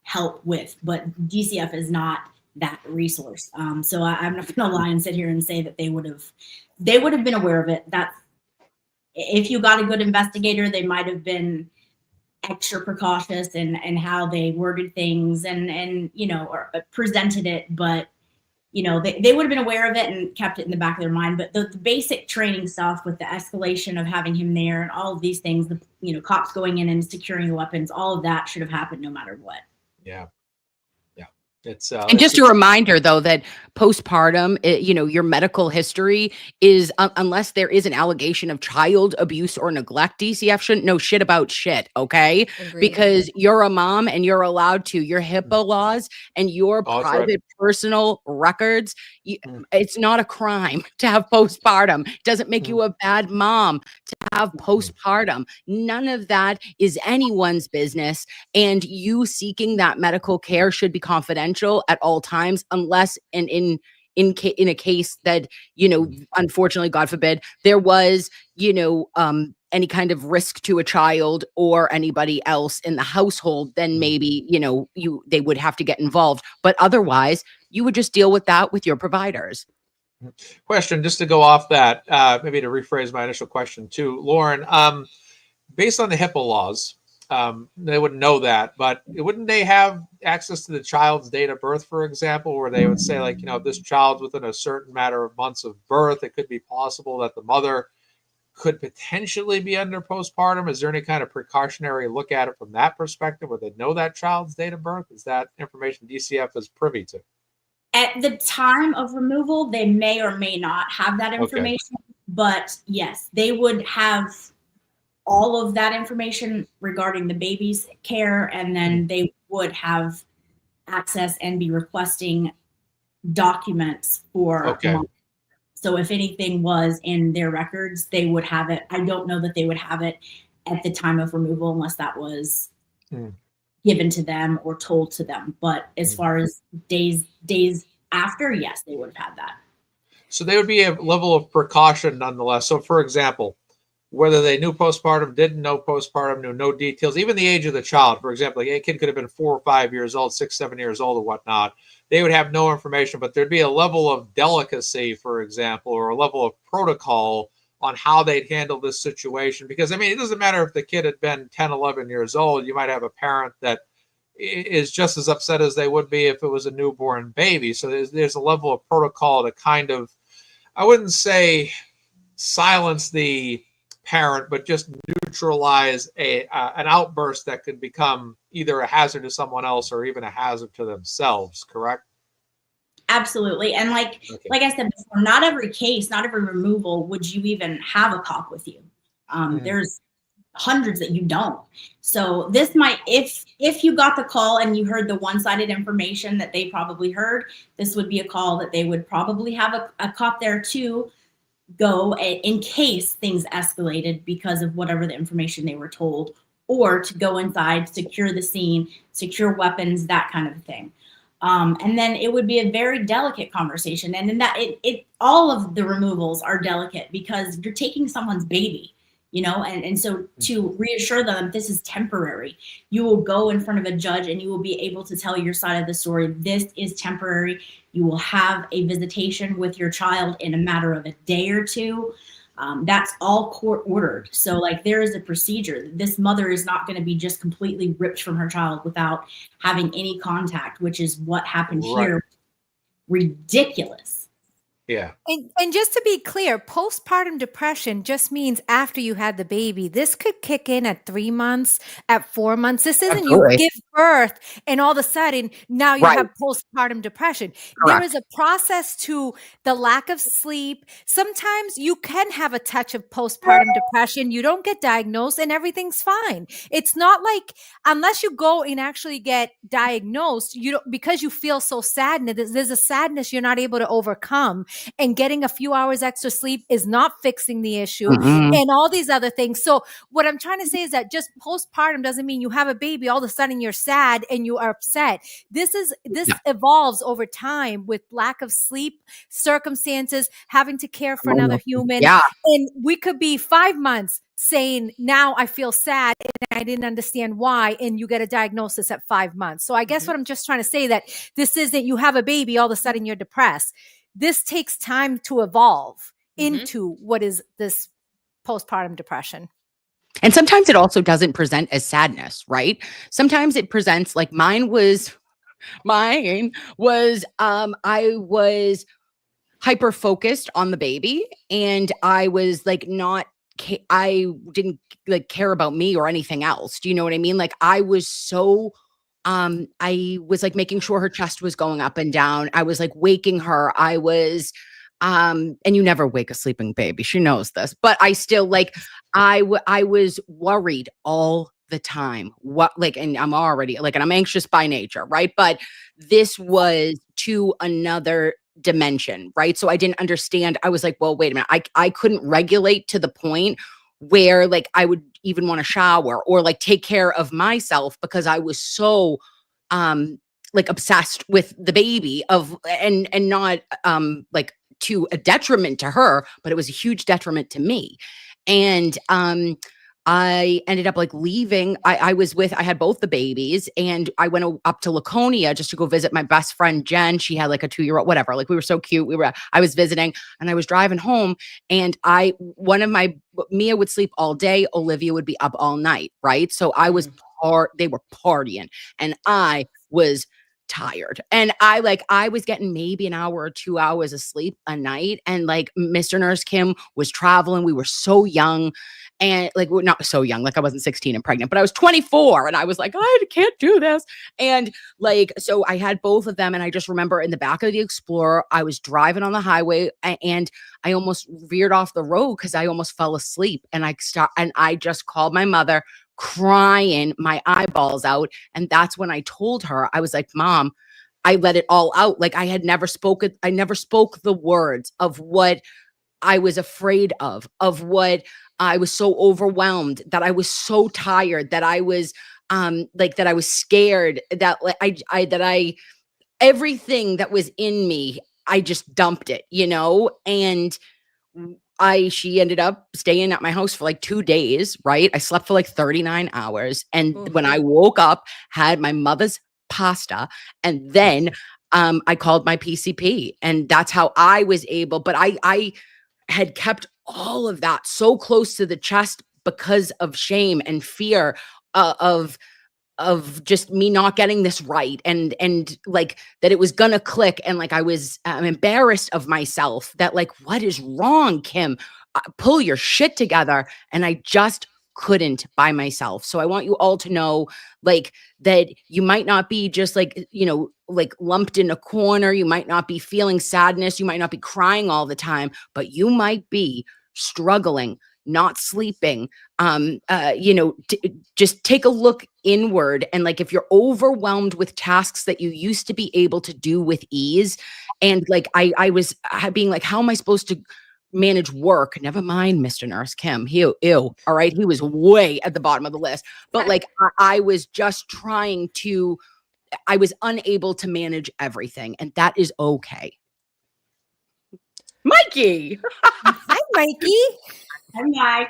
help with. But DCF is not that resource. So I'm not going to lie and sit here and say that they would have been aware of it. That if you got a good investigator, they might have been extra precautious in how they worded things and or presented it, but they would have been aware of it and kept it in the back of their mind. But the basic training stuff with the escalation of having him there and all of these things, the cops going in and securing the weapons, all of that should have happened no matter what. Yeah. It's and just a reminder, though, that postpartum, your medical history is, unless there is an allegation of child abuse or neglect, DCF shouldn't know shit about shit, okay? Agreed. Because you're a mom and you're allowed to. Your HIPAA laws and your private, personal records, it's not a crime to have postpartum. It doesn't make you a bad mom to have postpartum. None of that is anyone's business. And you seeking that medical care should be confidential at all times, unless in a case that, unfortunately, God forbid, there was, any kind of risk to a child or anybody else in the household, then maybe, they would have to get involved. But otherwise, you would just deal with that with your providers. Question, just to go off that, maybe to rephrase my initial question too, Lauren, based on the HIPAA laws, they wouldn't know that, but wouldn't they have access to the child's date of birth, for example, where they would say, like, if this child's within a certain matter of months of birth, it could be possible that the mother could potentially be under postpartum? Is there any kind of precautionary look at it from that perspective, where they know that child's date of birth? Is that information DCF is privy to? At the time of removal, they may or may not have that information, but yes, they would have all of that information regarding the baby's care, and then they would have access and be requesting documents for mom. So if anything was in their records, they would have it. I don't know that they would have it at the time of removal unless that was given to them or told to them. But as far as days after, yes, they would have had that. So there would be a level of precaution nonetheless. So for example, whether they knew postpartum, didn't know postpartum, knew no details, even the age of the child. For example, like a kid could have been 4 or 5 years old, 6, 7 years old, or whatnot. They would have no information, but there'd be a level of delicacy, for example, or a level of protocol on how they'd handle this situation. Because, I mean, it doesn't matter if the kid had been 10, 11 years old. You might have a parent that is just as upset as they would be if it was a newborn baby. So there's a level of protocol to kind of, I wouldn't say silence the parent, but just neutralize an outburst that could become either a hazard to someone else or even a hazard to themselves. Correct? Absolutely. And like I said before, not every case, not every removal would you even have a cop with you. There's hundreds that you don't. So this might, if you got the call and you heard the one-sided information that they probably heard, this would be a call that they would probably have a cop there to go in case things escalated because of whatever the information they were told, or to go inside, secure the scene, secure weapons, that kind of thing. And then it would be a very delicate conversation. And in that, all of the removals are delicate because you're taking someone's baby, and so to reassure them this is temporary, you will go in front of a judge and you will be able to tell your side of the story. This is temporary. You will have a visitation with your child in a matter of a day or two. That's all court ordered. So there is a procedure. This mother is not going to be just completely ripped from her child without having any contact, which is what happened here. Ridiculous. Yeah. And just to be clear, postpartum depression just means after you had the baby. This could kick in at 3 months, at 4 months. This isn't you give birth and all of a sudden now you have postpartum depression. Correct. There is a process to the lack of sleep. Sometimes you can have a touch of postpartum depression. You don't get diagnosed and everything's fine. It's not like, unless you go and actually get diagnosed, because you feel so sad, there's a sadness you're not able to overcome. and getting a few hours extra sleep is not fixing the issue, Mm-mm. and all these other things. So what I'm trying to say is that just postpartum doesn't mean you have a baby, all of a sudden you're sad and you are upset. This Yeah. evolves over time with lack of sleep, circumstances, having to care for another human. Yeah. And we could be 5 months saying, now I feel sad and I didn't understand why. And you get a diagnosis at 5 months. So I guess what I'm just trying to say, that this isn't you have a baby, all of a sudden you're depressed. This takes time to evolve into what is this postpartum depression. And sometimes it also doesn't present as sadness, right? Sometimes it presents like mine was I was hyper focused on the baby, and I was like I didn't like care about me or anything else. Do you know what I mean? Like I was so I was like making sure her chest was going up and down. I was like waking her. I was and you never wake a sleeping baby. She knows this. But I still like I was worried all the time. And I'm already like, and I'm anxious by nature, right? But this was to another dimension, right? So I didn't understand. I was like, well, wait a minute. I couldn't regulate to the point where like I would even want to shower or like take care of myself because I was so like obsessed with the baby and not like to a detriment to her, but it was a huge detriment to me. And I ended up like leaving. I had both the babies, and I went up to Laconia just to go visit my best friend, Jen. She had like a 2-year-old, whatever. Like we were so cute. I was visiting, and I was driving home, and Mia would sleep all day. Olivia would be up all night. Right. So they were partying, and I was tired, and I was getting maybe an hour or 2 hours of sleep a night, and like Mr. Nurse Kim was traveling. We were so young, and like we're not so young, like I wasn't 16 and pregnant, but I was 24, and I was like, I can't do this. And like so I had both of them, and I just remember in the back of the Explorer, I was driving on the highway, and I almost veered off the road because I almost fell asleep, and I just called my mother, crying my eyeballs out. And that's when I told her, I was like, Mom, I let it all out. Like I never spoke the words of what I was afraid of what I was so overwhelmed, that I was so tired, that I was that I was scared, that like everything that was in me, I just dumped it, and she ended up staying at my house for like 2 days, right? I slept for like 39 hours. And when I woke up, had my mother's pasta, and then I called my PCP, and that's how I was able. But I had kept all of that so close to the chest because of shame and fear of just me not getting this right, and like that it was gonna click, and like I'm embarrassed of myself, that like, what is wrong, Kim? Pull your shit together. And I just couldn't by myself. So I want you all to know, like, that you might not be just like, like lumped in a corner. You might not be feeling sadness. You might not be crying all the time, but you might be struggling, not sleeping. Just take a look inward, and like if you're overwhelmed with tasks that you used to be able to do with ease, and like I was being like, how am I supposed to manage work? Never mind Mr. Nurse Kim. Ew. All right. He was way at the bottom of the list. But like I was just I was unable to manage everything, and that is okay. Mikey. Hi, Mikey. Hi, Mike.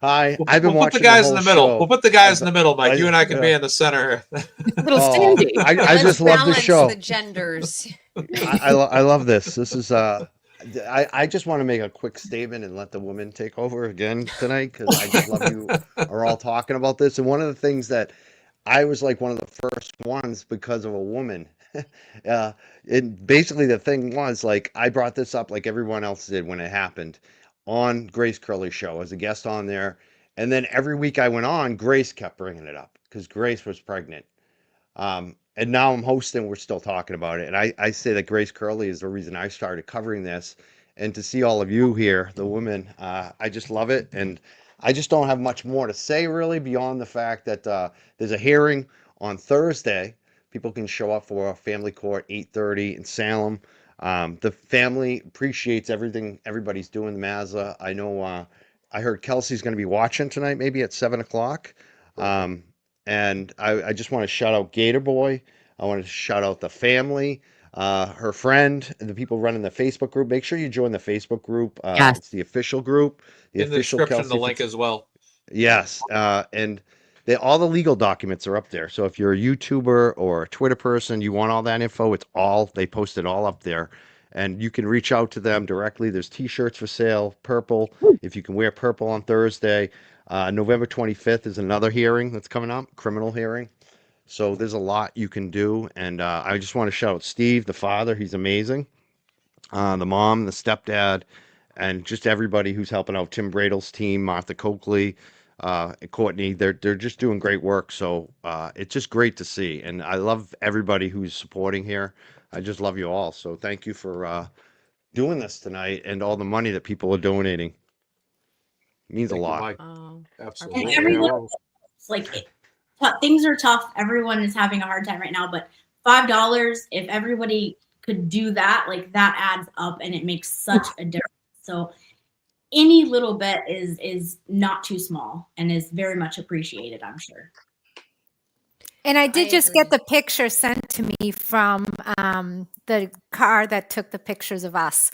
Hi, We'll, I've been we'll watching put the guys whole in the middle. show. We'll put the guys in the middle, Mike. You and I can be in the center. Little Cindy. I Let's just love the balance show. the genders. I love this. This is I just want to make a quick statement and let the women take over again tonight, because I just love you are all talking about this. And one of the things that I was like one of the first ones because of a woman. And basically the thing was, like, I brought this up like everyone else did when it happened on Grace Curley's show as a guest on there. And then every week I went on, Grace kept bringing it up because Grace was pregnant. And now I'm hosting, we're still talking about it. And I say that Grace Curley is the reason I started covering this. And to see all of you here, the women, I just love it. And I just don't have much more to say really beyond the fact that there's a hearing on Thursday. People can show up for a family court, 8:30 in Salem. The family appreciates everything everybody's doing. The Mazza. I know. I heard Kelsey's going to be watching tonight, maybe at 7 o'clock. Um, and I just want to shout out Gator Boy. I want to shout out the family, her friend, and the people running the Facebook group. Make sure you join the Facebook group. Yes. It's the official group, the In the official description, the Kelsey link as well. Yes, and all the legal documents are up there. So if you're a YouTuber or a Twitter person, you want all that info, they post it all up there. And you can reach out to them directly. There's t-shirts for sale, purple, if you can wear purple on Thursday. November 25th is another hearing that's coming up, criminal hearing. So there's a lot you can do. And I just want to shout out Steve, the father. He's amazing. The mom, the stepdad, and just everybody who's helping out. Tim Bradle's team, Martha Coakley, and Courtney. They're just doing great work. So it's just great to see, and I love everybody who's supporting here. I just love you all. So thank you for doing this tonight, and all the money that people are donating. It means Thank a you, lot. Mike. Oh, Absolutely. And Yeah, everyone, well, it's like things are tough. Everyone is having a hard time right now, but $5, if everybody could do that, like that adds up and it makes such a difference. So any little bit is not too small and is very much appreciated, I'm sure. And I did just agree. get the picture sent to me from the car that took the pictures of us.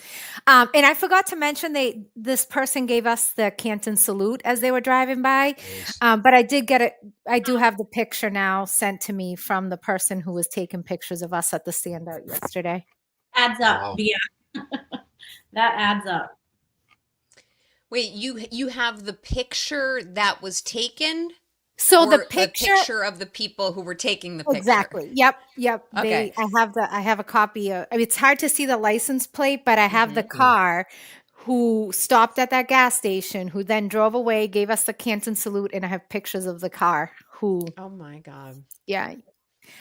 And I forgot to mention this person gave us the Canton salute as they were driving by. nice. But I did get it. I do have the picture now sent to me from the person who was taking pictures of us at the standout yesterday. Adds up. Wow. Yeah. That adds up. Wait, you have the picture that was taken, So or the picture of the people who were taking the picture? exactly. Yep. Okay. I have a copy of, I mean, it's hard to see the license plate, but I have the Mhm. car who stopped at that gas station, who then drove away, gave us the Canton salute, and I have pictures of the car who, Oh my God. yeah. I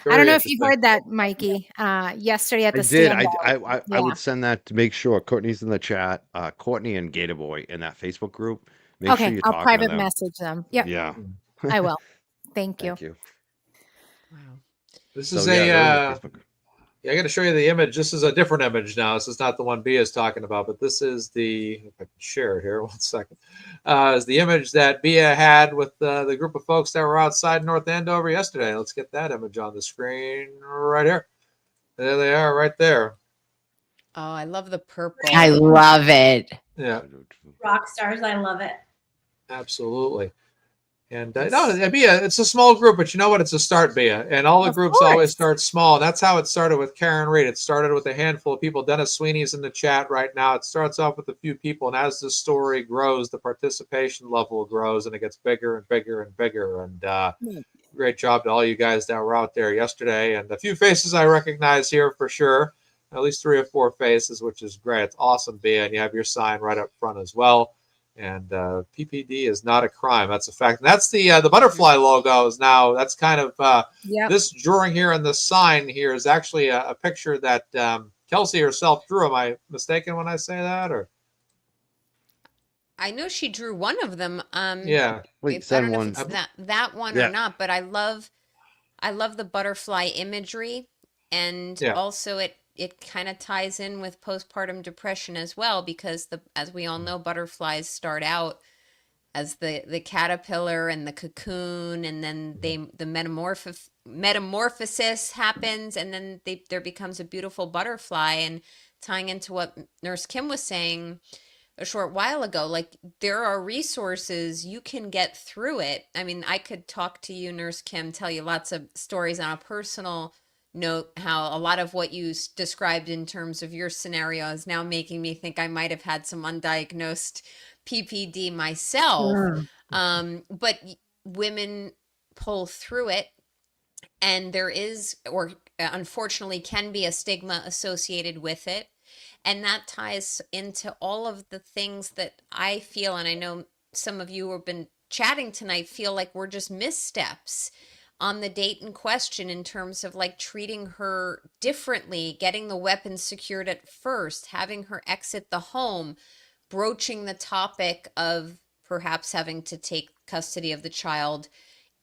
Very don't know if you interesting. heard that, Mikey, yesterday at I the did. standout. I Yeah. would send that to make sure Courtney's in the chat. Courtney and Gator Boy in that Facebook group. Make sure Okay. you're I'll talking to private them. message them. Yep. Yeah. I will. Thank you. Thank you. Wow. This So is yeah, a they're in the Facebook group. yeah, I got to show you the image. This is a different image now. This is not the one Bia is talking about, but this is if I can share it here. 1 second. Is the image that Bia had with the group of folks that were outside North Andover yesterday. Let's get that image on the screen right here. There they are, right there. Oh, I love the purple. I love it. Yeah, Rock stars, I love it. absolutely. And no, Bia, it's a small group, but you know what? It's a start, Bia. And all the Of groups always course. start small. And that's how it started with Karen Reed. It started with a handful of people. Dennis Sweeney's in the chat right now. It starts off with a few people. And as the story grows, the participation level grows and it gets bigger and bigger and bigger. And great job to all you guys that were out there yesterday. And a few faces I recognize here for sure. At least 3 or 4 faces, which is great. It's awesome, Bia. And you have your sign right up front as well. And PPD is not a crime. That's a fact. And that's the butterfly logo is now. That's kind of Yep. this drawing here and the sign here is actually a picture that Kelsey herself drew. Am I mistaken when I say that? Or I know she drew one of them. yeah, Wait, I don't send know one. if it's that one Yeah. or not, but I love the butterfly imagery, and Yeah. also it kind of ties in with postpartum depression as well, because as we all know, butterflies start out as the caterpillar and the cocoon, and then the metamorphosis happens, and then there becomes a beautiful butterfly. And tying into what Nurse Kim was saying a short while ago, like, there are resources, you can get through it. I mean, I could talk to you, Nurse Kim, tell you lots of stories on a personal note, how a lot of what you described in terms of your scenario is now making me think I might have had some undiagnosed PPD myself. But women pull through it, and there is, or unfortunately can be, a stigma associated with it. And that ties into all of the things that I feel, and I know some of you who have been chatting tonight feel like we're just missteps on the date in question, in terms of like treating her differently, getting the weapons secured at first, having her exit the home, broaching the topic of perhaps having to take custody of the child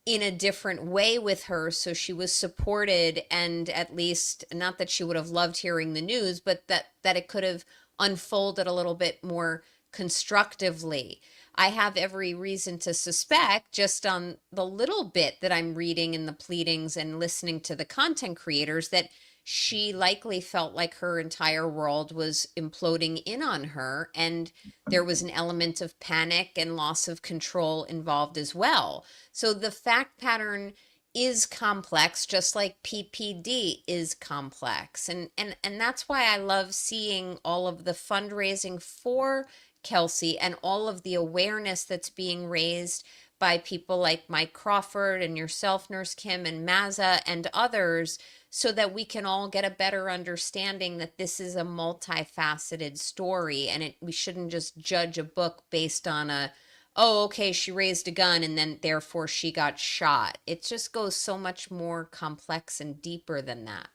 in a different way with her, so she was supported, and at least, not that she would have loved hearing the news, but that it could have unfolded a little bit more constructively. I have every reason to suspect, just on the little bit that I'm reading in the pleadings and listening to the content creators, that she likely felt like her entire world was imploding in on her, and there was an element of panic and loss of control involved as well. So the fact pattern is complex, just like PPD is complex. And that's why I love seeing all of the fundraising for Kelsey and all of the awareness that's being raised by people like Mike Crawford and yourself, Nurse Kim, and Mazza and others, so that we can all get a better understanding that this is a multifaceted story, and we shouldn't just judge a book based on oh, okay, she raised a gun and then therefore she got shot. It just goes so much more complex and deeper than that.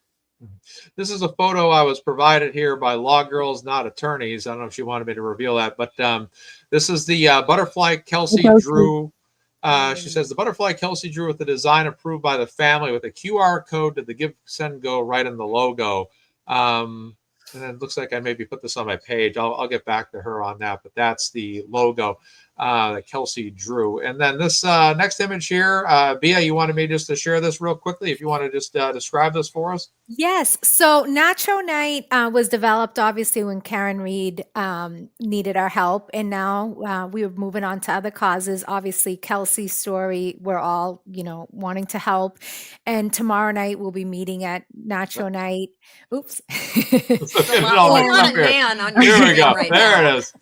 This is a photo I was provided here by Law Girls Not Attorneys. I don't know if she wanted me to reveal that, but this is the butterfly Kelsey drew. She says the butterfly Kelsey drew with the design approved by the family with a QR code to the GiveSendGo right in the logo. And it looks like I maybe put this on my page. I'll get back to her on that, but that's the logo that Kelsey drew. And then this next image here, Bia, you wanted me just to share this real quickly, if you want to just describe this for us. Yes. So Nacho Night was developed obviously when Karen Reed needed our help. And now we are moving on to other causes. Obviously, Kelsey's story, we're all, wanting to help. And tomorrow night we'll be meeting at Nacho Night. Oops. There's not a man on your Here we go. right there now. it is.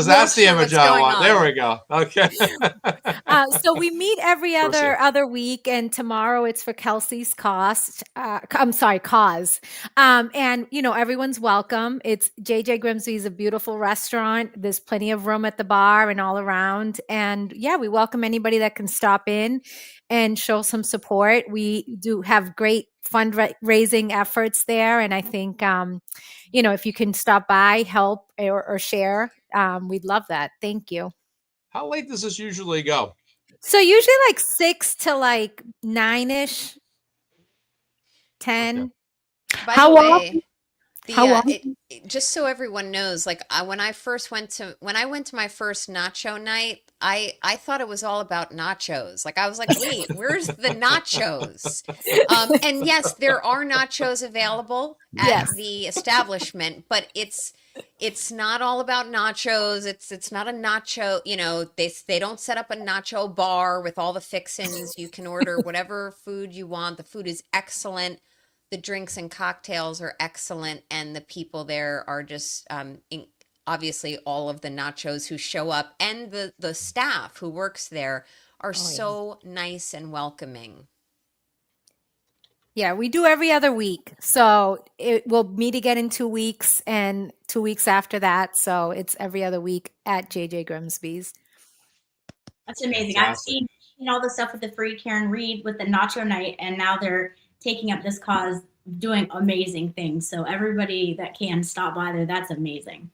That's the image I want. on. There we go. Okay. So we meet every other week, and tomorrow it's for Kelsey's cause. And everyone's welcome. It's JJ Grimsby's, a beautiful restaurant. There's plenty of room at the bar and all around. And yeah, we welcome anybody that can stop in and show some support. We do have great fundraising efforts there, and I think if you can stop by, help, or share, we'd love that. Thank you. How late does this usually go? So usually like 6 to like 9ish, 10. Okay. By How the way, often? just so everyone knows, like when I went to my first nacho night, I thought it was all about nachos. Like I was like, wait, where's the nachos? And yes, there are nachos available at the establishment, but it's not all about nachos. It's not a nacho, they don't set up a nacho bar with all the fixins. You can order whatever food you want. The food is excellent. The drinks and cocktails are excellent, and the people there are just obviously all of the nachos who show up, and the staff who works there are so nice and welcoming. Yeah, we do every other week. So we'll meet again in 2 weeks and 2 weeks after that. So it's every other week at JJ Grimsby's. That's amazing. Fantastic. I've seen all the stuff with the free Karen Reed with the Nacho Night, and now they're taking up this cause, doing amazing things. So everybody that can stop by there, that's amazing.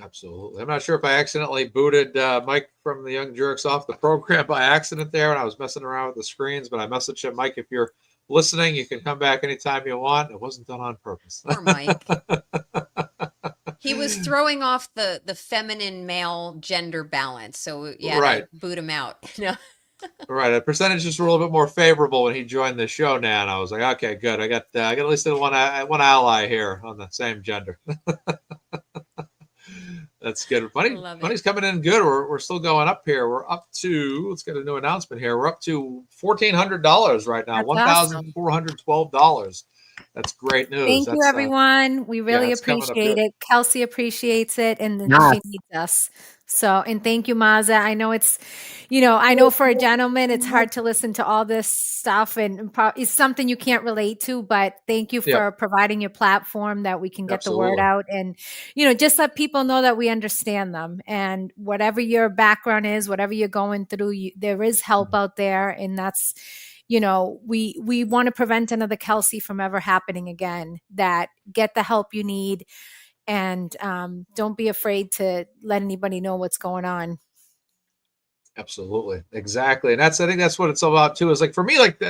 Absolutely. I'm not sure if I accidentally booted Mike from the Young Jerks off the program by accident there when I was messing around with the screens, but I messaged him, Mike, if you're listening, you can come back anytime you want. It wasn't done on purpose. Poor Mike. He was throwing off the feminine male gender balance. So yeah, Right. boot him out. Right. The percentages were a little bit more favorable when he joined the show now. And I was like, okay, good. I got at least one ally here on the same gender. That's good. Money's coming in good. We're still going up here. We're up to, let's get a new announcement here. We're up to $1,400 right now. $1,412. That's great news. Thank you, everyone. We really appreciate it. Kelsey appreciates it, and she needs us. So, and thank you, Mazza. I know it's, I know for a gentleman, it's hard to listen to all this stuff, and it's something you can't relate to, but thank you for providing your platform that we can get the word out, and, just let people know that we understand them, and whatever your background is, whatever you're going through, there is help out there. And that's, we want to prevent another Kelsey from ever happening again. That get the help you need, and don't be afraid to let anybody know what's going on. Absolutely. Exactly. And I think that's what it's all about too, is like, for me, like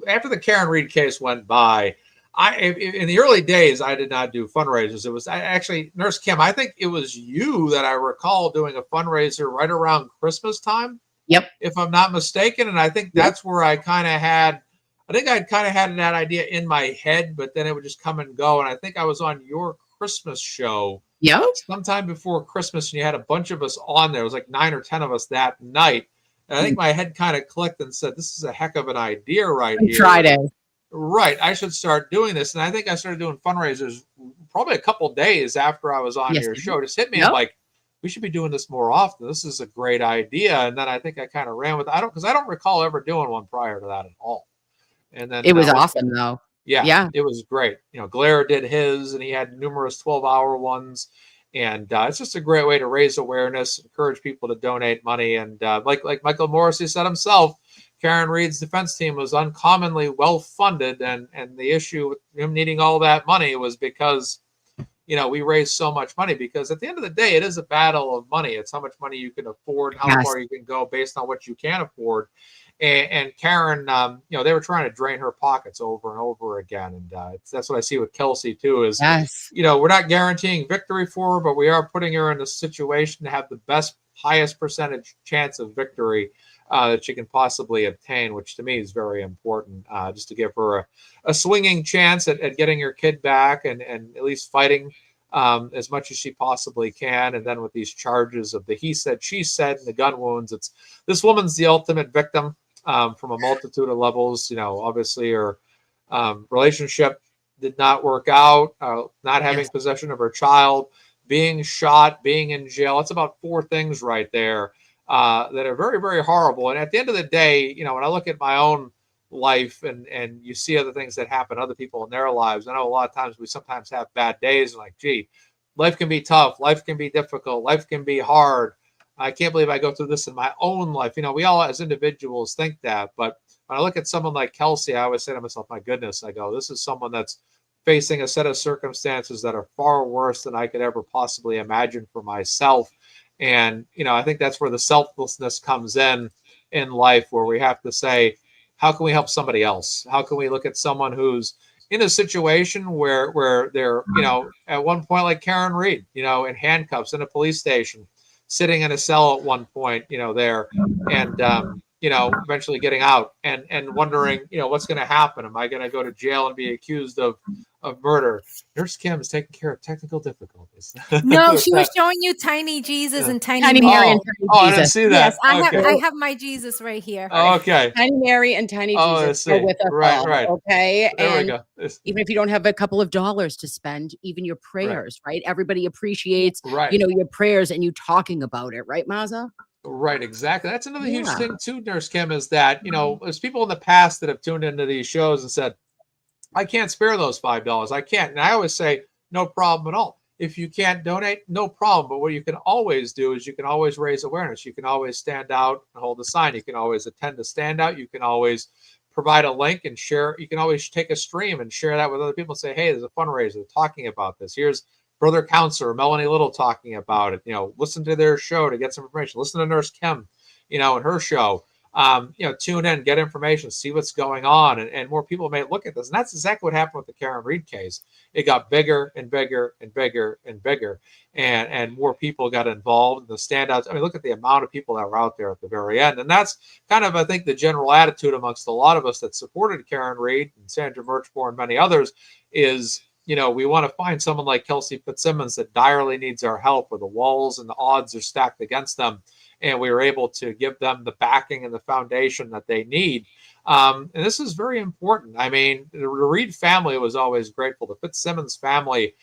after the Karen Reed case went by, in the early days, I did not do fundraisers. It was actually Nurse Kim. I think it was you that I recall doing a fundraiser right around Christmas time, Yep. if I'm not mistaken. And I think Yep. that's where I think I'd kind of had that idea in my head, but then it would just come and go. And I think I was on your Christmas show Yep. sometime before Christmas, and you had a bunch of us on there. It was like 9 or 10 of us that night. And I think my head kind of clicked and said, this is a heck of an idea right here. Friday. Right. I should start doing this. And I think I started doing fundraisers probably a couple days after I was on your show. It just hit me. I'm like, we should be doing this more often. This is a great idea. And then I think I kind of ran with it. Because I don't recall ever doing one prior to that at all. And then it was awesome though. Yeah, it was great. Glare did his, and he had numerous 12-hour ones. And it's just a great way to raise awareness, encourage people to donate money. And like Michael Morrissey said himself, Karen Reed's defense team was uncommonly well funded. And the issue with him needing all that money was because, we raised so much money. Because at the end of the day, it is a battle of money. It's how much money you can afford, how far you can go based on what you can afford. And Karen, they were trying to drain her pockets over and over again. And that's what I see with Kelsey too, is, we're not guaranteeing victory for her, but we are putting her in a situation to have the highest percentage chance of victory that she can possibly obtain, which to me is very important, just to give her a swinging chance at getting her kid back and at least fighting as much as she possibly can. And then with these charges of the he said, she said, and the gun wounds, this woman's the ultimate victim. From a multitude of levels. Obviously her relationship did not work out, not having possession of her child, being shot, being in jail. It's about 4 things right there that are very, very horrible. And at the end of the day, when I look at my own life and you see other things that happen to other people in their lives, I know a lot of times we sometimes have bad days and like, gee, life can be tough, life can be difficult, life can be hard. I can't believe I go through this in my own life. We all as individuals think that. But when I look at someone like Kelsey, I always say to myself, my goodness, I go, this is someone that's facing a set of circumstances that are far worse than I could ever possibly imagine for myself. And, I think that's where the selflessness comes in life, where we have to say, how can we help somebody else? How can we look at someone who's in a situation where they're, at one point, like Karen Reed, in handcuffs in a police station, sitting in a cell at one point, there, and eventually getting out and wondering, what's going to happen? Am I going to go to jail and be accused of murder? Nurse Kim is taking care of technical difficulties. No, she was showing you tiny Jesus and tiny Mary. Mary and tiny I didn't see that. Yes, I have my Jesus right here. Okay. Tiny Mary and tiny Jesus go with us all. Right. Okay. There and we go. Even if you don't have a couple of dollars to spend, even your prayers, right? Everybody appreciates, your prayers and you talking about it, right, Mazza? Right, exactly. That's another huge thing too, Nurse Kim, is that, there's people in the past that have tuned into these shows and said, I can't spare those $5. I can't. And I always say, no problem at all. If you can't donate, no problem. But what you can always do is you can always raise awareness. You can always stand out and hold a sign. You can always attend a standout. You can always provide a link and share. You can always take a stream and share that with other people and say, hey, there's a fundraiser talking about this. Here's Brother Counselor Melanie Little talking about it. Listen to their show to get some information. Listen to Nurse Kim, and her show. Tune in, get information, see what's going on, and more people may look at this. And that's exactly what happened with the Karen Reed case. It got bigger and bigger and bigger and bigger, and more people got involved. The standouts. I mean, look at the amount of people that were out there at the very end. And that's kind of, I think, the general attitude amongst a lot of us that supported Karen Reed and Sandra Murchmore and many others is, we want to find someone like Kelsey Fitzsimmons that direly needs our help, where the walls and the odds are stacked against them. And we were able to give them the backing and the foundation that they need. And this is very important. I mean, the Reed family was always grateful. The Fitzsimmons family,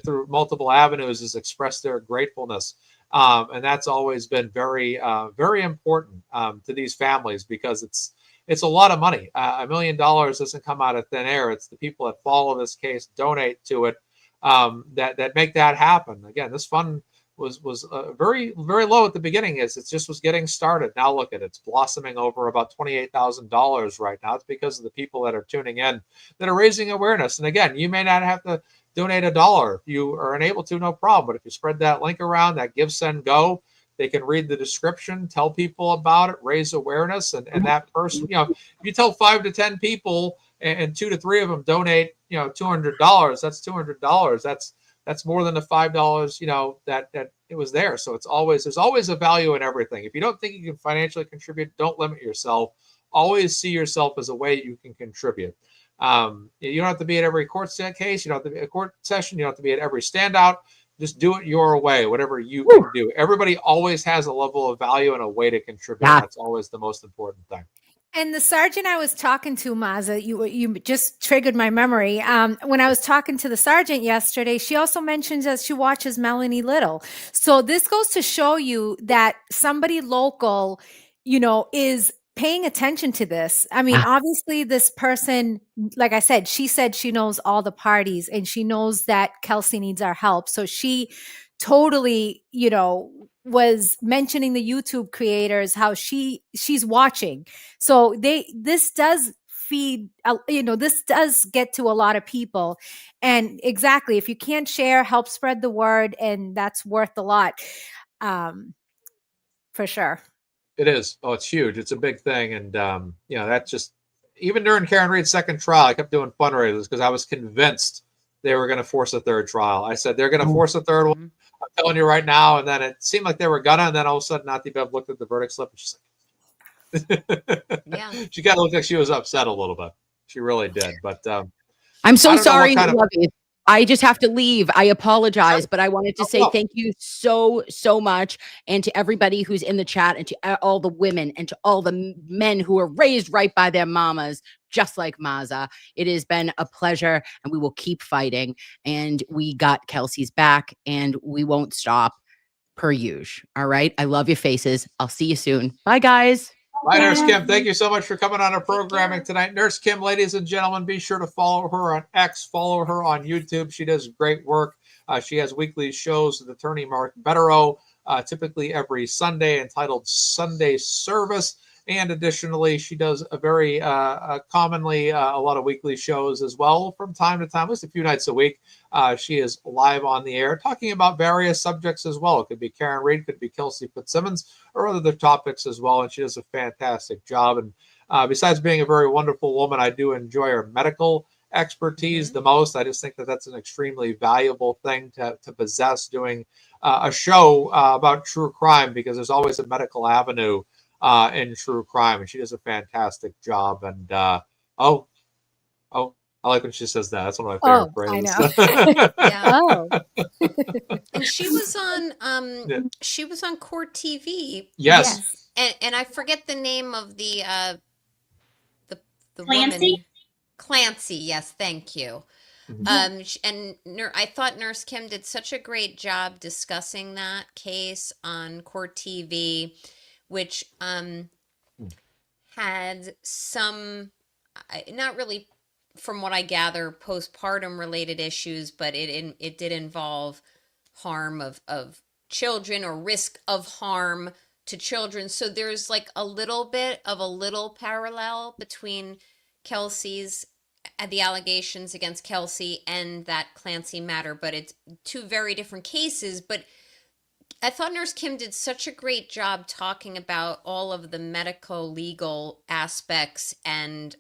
through multiple avenues, has expressed their gratefulness. And that's always been very, very important to these families, because it's a lot of money. $1 million doesn't come out of thin air. It's the people that follow this case, donate to it, that make that happen. Again, this fund was very, very low at the beginning, as it just was getting started. Now look at it, it's blossoming over about $28,000 right now. It's because of the people that are tuning in, that are raising awareness. And again, you may not have to donate $1. If you are unable to, no problem. But if you spread that link around, that GiveSendGo, They can read the description, tell people about it, raise awareness, and that person, if you tell 5 to 10 people and 2 to 3 of them donate, $200, that's $200. That's more than the $5, that it was there. So there's always a value in everything. If you don't think you can financially contribute, don't limit yourself. Always see yourself as a way you can contribute. You don't have to be at every court case. You don't have to be at a court session. You don't have to be at every standout. Just do it your way, whatever you can do. Everybody always has a level of value and a way to contribute. Yeah. That's always the most important thing. And the sergeant I was talking to, Mazza, you just triggered my memory. When I was talking to the sergeant yesterday, she also mentions that she watches Melanie Little. So this goes to show you that somebody local, is paying attention to this. I mean, obviously this person, like I said she knows all the parties and she knows that Kelsey needs our help. So she totally, was mentioning the YouTube creators, how she's watching. So this does feed, this does get to a lot of people. And exactly, if you can't share, help spread the word, and that's worth a lot. For sure. It is. Oh, it's huge. It's a big thing. And, that's just, even during Karen Reed's second trial, I kept doing fundraisers because I was convinced they were going to force a third trial. I said, they're going to force a third one. I'm telling you right now. And then it seemed like they were gonna, and then all of a sudden, Nati Bev looked at the verdict slip and she's like, yeah, she kind of looked like she was upset a little bit. She really did. But I'm so sorry, Lovey. I just have to leave. I apologize, but I wanted to say thank you so, so much. And to everybody who's in the chat, and to all the women, and to all the men who are raised right by their mamas, just like Mazza. It has been a pleasure, and we will keep fighting. And we got Kelsey's back, and we won't stop, per usual. All right. I love your faces. I'll see you soon. Bye, guys. Bye, Nurse Kim. Thank you so much for coming on our programming tonight. Nurse Kim, ladies and gentlemen, be sure to follow her on X, follow her on YouTube. She does great work. She has weekly shows with attorney Mark Betterow, typically every Sunday, entitled Sunday Service. And additionally, she does a very commonly a lot of weekly shows as well from time to time, at least a few nights a week. She is live on the air talking about various subjects as well. It could be Karen Reed, could be Kelsey Fitzsimmons, or other topics as well. And she does a fantastic job. And besides being a very wonderful woman, I do enjoy her medical expertise the most. I just think that that's an extremely valuable thing to possess, doing a show about true crime, because there's always a medical avenue in true crime, and she does a fantastic job. And I like when she says that. That's one of my favorite phrases. And she was on she was on Court TV. Yes. And I forget the name of the Clancy? woman. Clancy, yes, thank you. And I thought Nurse Kim did such a great job discussing that case on Court TV, which had some, not really, from what I gather, postpartum related issues, but it did involve harm of children, or risk of harm to children. So there's like a little bit of a little parallel between Kelsey's, the allegations against Kelsey, and that Clancy matter, but it's two very different cases. But I thought Nurse Kim did such a great job talking about all of the medical legal aspects and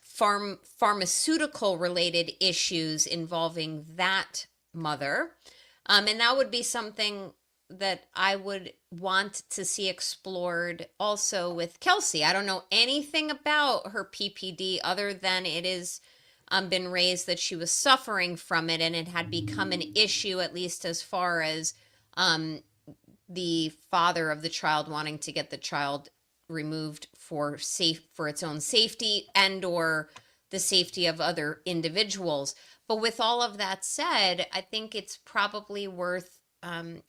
pharmaceutical related issues involving that mother. And that would be something that I would want to see explored also with Kelsey. I don't know anything about her PPD other than it is been raised that she was suffering from it, and it had become an issue, at least as far as the father of the child wanting to get the child removed for its own safety and or the safety of other individuals. But with all of that said, I think it's probably worth and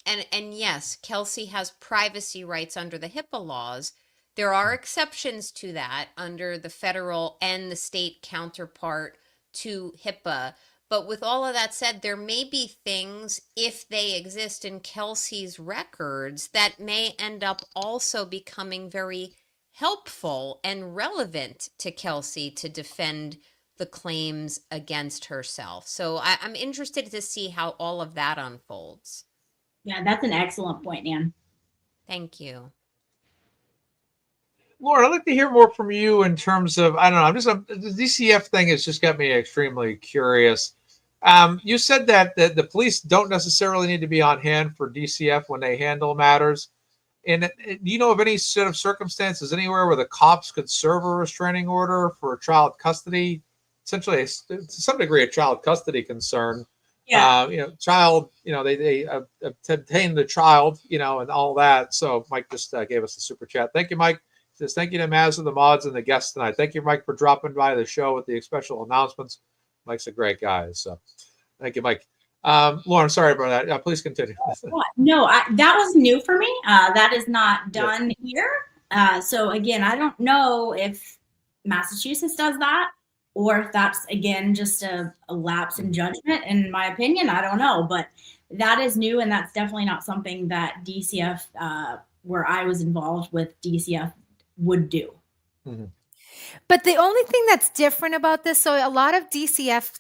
yes, Kelsey has privacy rights under the HIPAA laws. There are exceptions to that under the federal and the state counterpart to HIPAA. But with all of that said, there may be things, if they exist in Kelsey's records, that may end up also becoming very helpful and relevant to Kelsey to defend the claims against herself. So I'm interested to see how all of that unfolds. Yeah, that's an excellent point, Nan. Thank you. Lauren, I'd like to hear more from you in terms of, I don't know, the DCF thing has just got me extremely curious. You said that the police don't necessarily need to be on hand for DCF when they handle matters. And do you know of any set of circumstances anywhere where the cops could serve a restraining order for child custody? Essentially, to some degree, a child custody concern. Yeah. Child, they obtain the child, and all that. So Mike just gave us a super chat. Thank you, Mike. Says thank you to Mazza, the mods, and the guests tonight. Thank you, Mike, for dropping by the show with the special announcements. Mike's a great guy. So thank you, Mike. Lauren, sorry about that. Please continue. No, that was new for me. That is not done here. So again, I don't know if Massachusetts does that or if that's, again, just a lapse in judgment. In my opinion, I don't know. But that is new, and that's definitely not something that DCF, where I was involved with DCF, would do. Mm-hmm. But the only thing that's different about this, so a lot of DCF,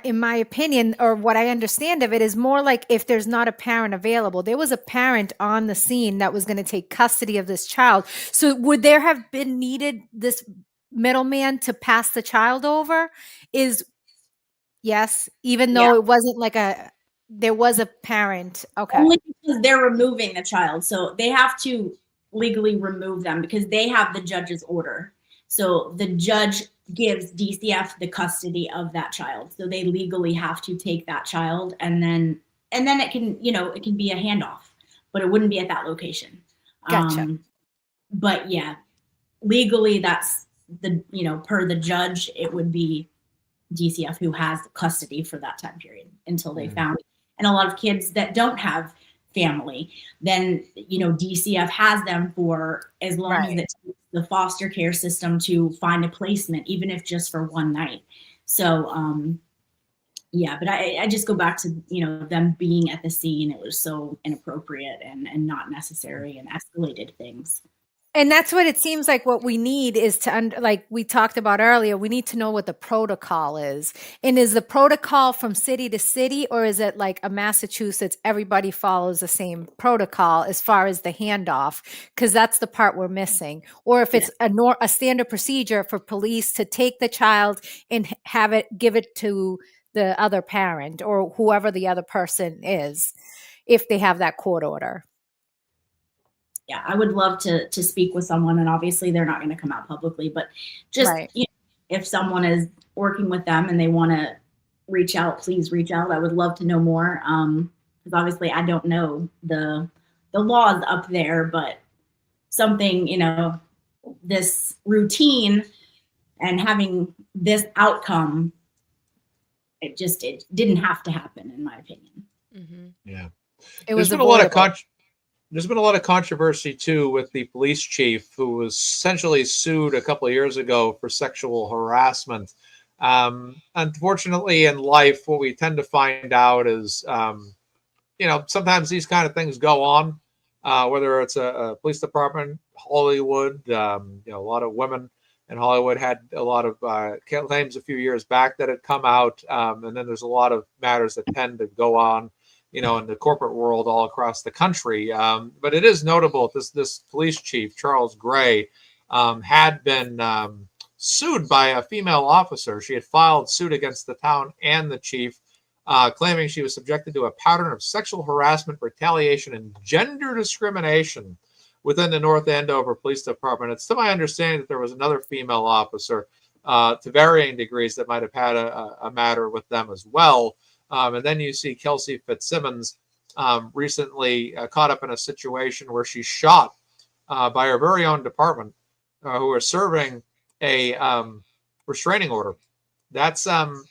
in my opinion, or what I understand of it, is more like if there's not a parent available. There was a parent on the scene that was going to take custody of this child. So would there have been needed this middleman to pass the child over? Yes, even though it wasn't like there was a parent. Okay. Only because they're removing the child. So they have to legally remove them because they have the judge's order. So the judge gives DCF the custody of that child. So they legally have to take that child, and then it can, it can be a handoff, but it wouldn't be at that location. Gotcha. But yeah, legally that's per the judge, it would be DCF who has custody for that time period until they found it. And a lot of kids that don't have family, then DCF has them for as long as it takes the foster care system to find a placement, even if just for one night. So but I just go back to them being at the scene. It was so inappropriate and not necessary, and escalated things. And that's what it seems like what we need is to, like we talked about earlier, we need to know what the protocol is. And is the protocol from city to city, or is it like a Massachusetts, everybody follows the same protocol as far as the handoff? Because that's the part we're missing. Or if it's a standard procedure for police to take the child and give it to the other parent or whoever the other person is, if they have that court order. Yeah, I would love to speak with someone, and obviously they're not going to come out publicly, but just if someone is working with them and they want to reach out, please reach out. I would love to know more, because obviously I don't know the laws up there, but something, this routine and having this outcome, it didn't have to happen, in my opinion. Mm-hmm. Yeah, There's been a lot of controversy too with the police chief who was essentially sued a couple of years ago for sexual harassment. Unfortunately, in life, what we tend to find out is, sometimes these kind of things go on, whether it's a police department, Hollywood, a lot of women in Hollywood had a lot of claims a few years back that had come out. And then there's a lot of matters that tend to go on, in the corporate world all across the country. But it is notable this police chief, Charles Gray, had been sued by a female officer. She had filed suit against the town and the chief, claiming she was subjected to a pattern of sexual harassment, retaliation, and gender discrimination within the North Andover Police Department. It's to my understanding that there was another female officer to varying degrees that might have had a matter with them as well. And then you see Kelsey Fitzsimmons recently caught up in a situation where she's shot by her very own department, who are serving a restraining order. That's a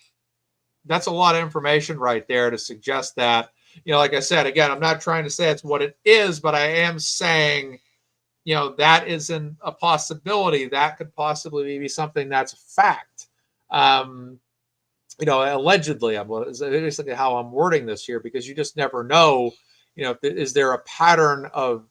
lot of information right there to suggest that, like I said, again, I'm not trying to say it's what it is, but I am saying, that isn't a possibility. That could possibly be something that's a fact. Allegedly, is basically how I'm wording this here, because you just never know, is there a pattern of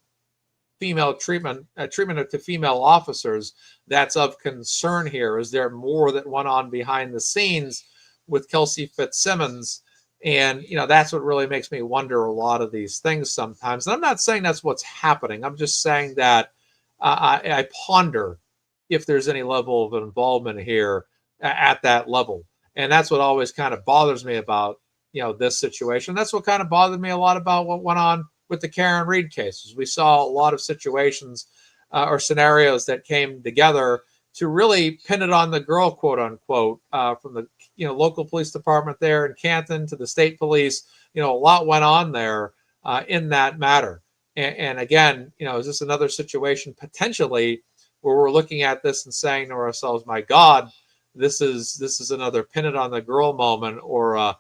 female treatment to female officers that's of concern here? Is there more that went on behind the scenes with Kelsey Fitzsimmons? And, that's what really makes me wonder a lot of these things sometimes. And I'm not saying that's what's happening. I'm just saying that I ponder if there's any level of involvement here at that level. And that's what always kind of bothers me about, this situation. That's what kind of bothered me a lot about what went on with the Karen Reed cases. We saw a lot of situations or scenarios that came together to really pin it on the girl, quote unquote, from the local police department there in Canton to the state police. A lot went on there in that matter. And again, is this another situation potentially where we're looking at this and saying to ourselves, "My God, this is another pin it on the girl moment," or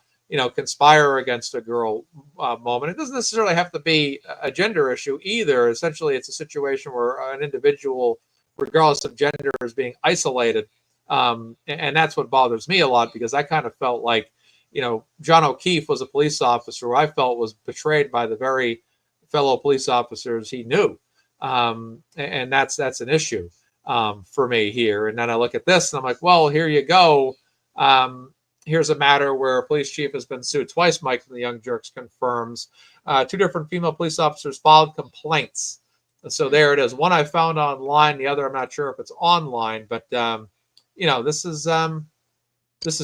conspire against a girl moment. It doesn't necessarily have to be a gender issue either. Essentially, it's a situation where an individual, regardless of gender, is being isolated. And that's what bothers me a lot, because I kind of felt like, John O'Keefe was a police officer who I felt was betrayed by the very fellow police officers he knew. And that's an issue for me here. And then I look at this and I'm like, well, here you go. Here's a matter where a police chief has been sued twice, Mike from the Young Jerks confirms. 2 different female police officers filed complaints. So there it is. One I found online, the other I'm not sure if it's online, but this is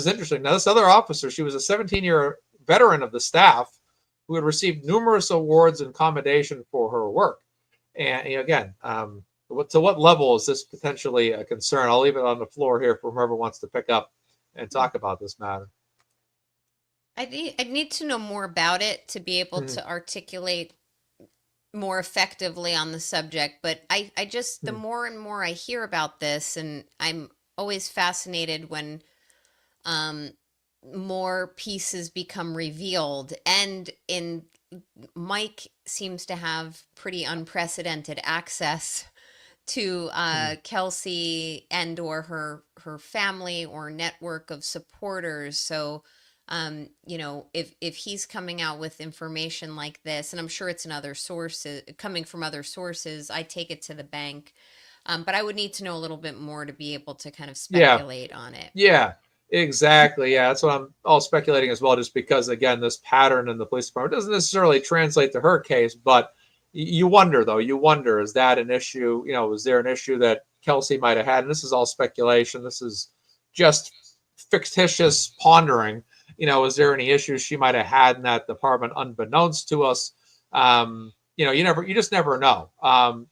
interesting. Now, this other officer, she was a 17-year veteran of the staff who had received numerous awards and commendation for her work. And again, to what level is this potentially a concern? I'll leave it on the floor here for whoever wants to pick up and talk about this matter. I need to know more about it to be able to articulate more effectively on the subject. But I just, the more and more I hear about this, and I'm always fascinated when more pieces become revealed. And Mike seems to have pretty unprecedented access to Kelsey and or her family or network of supporters. So, if he's coming out with information like this, and I'm sure it's in other sources, coming from other sources, I take it to the bank. But I would need to know a little bit more to be able to kind of speculate on it. Yeah, exactly. Yeah, that's what I'm all speculating as well, just because, again, this pattern in the police department doesn't necessarily translate to her case, but you wonder, though. You wonder, is that an issue? Was there an issue that Kelsey might have had? And this is all speculation. This is just fictitious pondering. Is there any issues she might have had in that department unbeknownst to us? You just never know.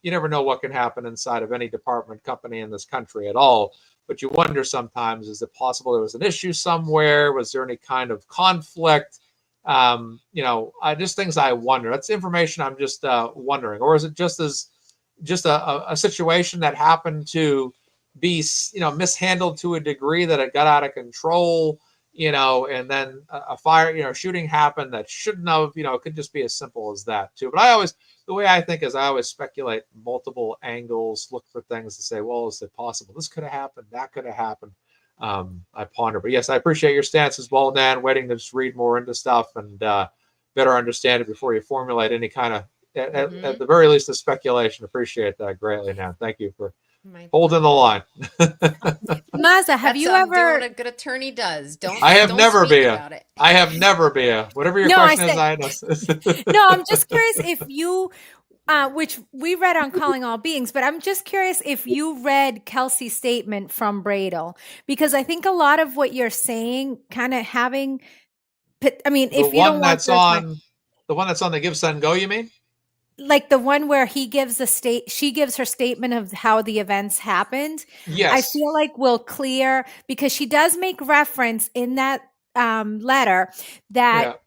You never know what can happen inside of any department, company in this country at all. But you wonder sometimes, is it possible there was an issue somewhere? Was there any kind of conflict? Just things I wonder. That's information I'm just wondering. Or is it just a situation that happened to be, mishandled to a degree that it got out of control, and then a fire, shooting happened that shouldn't have, it could just be as simple as that too. But the way I think is I always speculate multiple angles, look for things to say, well, is it possible this could have happened? That could have happened. I ponder. But yes, I appreciate your stance as well, Dan, waiting to just read more into stuff and better understand it before you formulate any kind of, at the very least, a speculation. Appreciate that greatly, Dan. Thank you for holding the line. Mazza, have you ever? What a good attorney does. I have never been. Whatever your question is, I know. No, I'm just curious if you, which we read on Calling All Beings, but I'm just curious if you read Kelsey's statement from Bradle, because I think a lot of what you're saying, kind of having, I mean, if you don't want the one that's on the GiveSendGo, you mean? Like the one where she gives her statement of how the events happened. Yes. I feel like will clear, because she does make reference in that letter that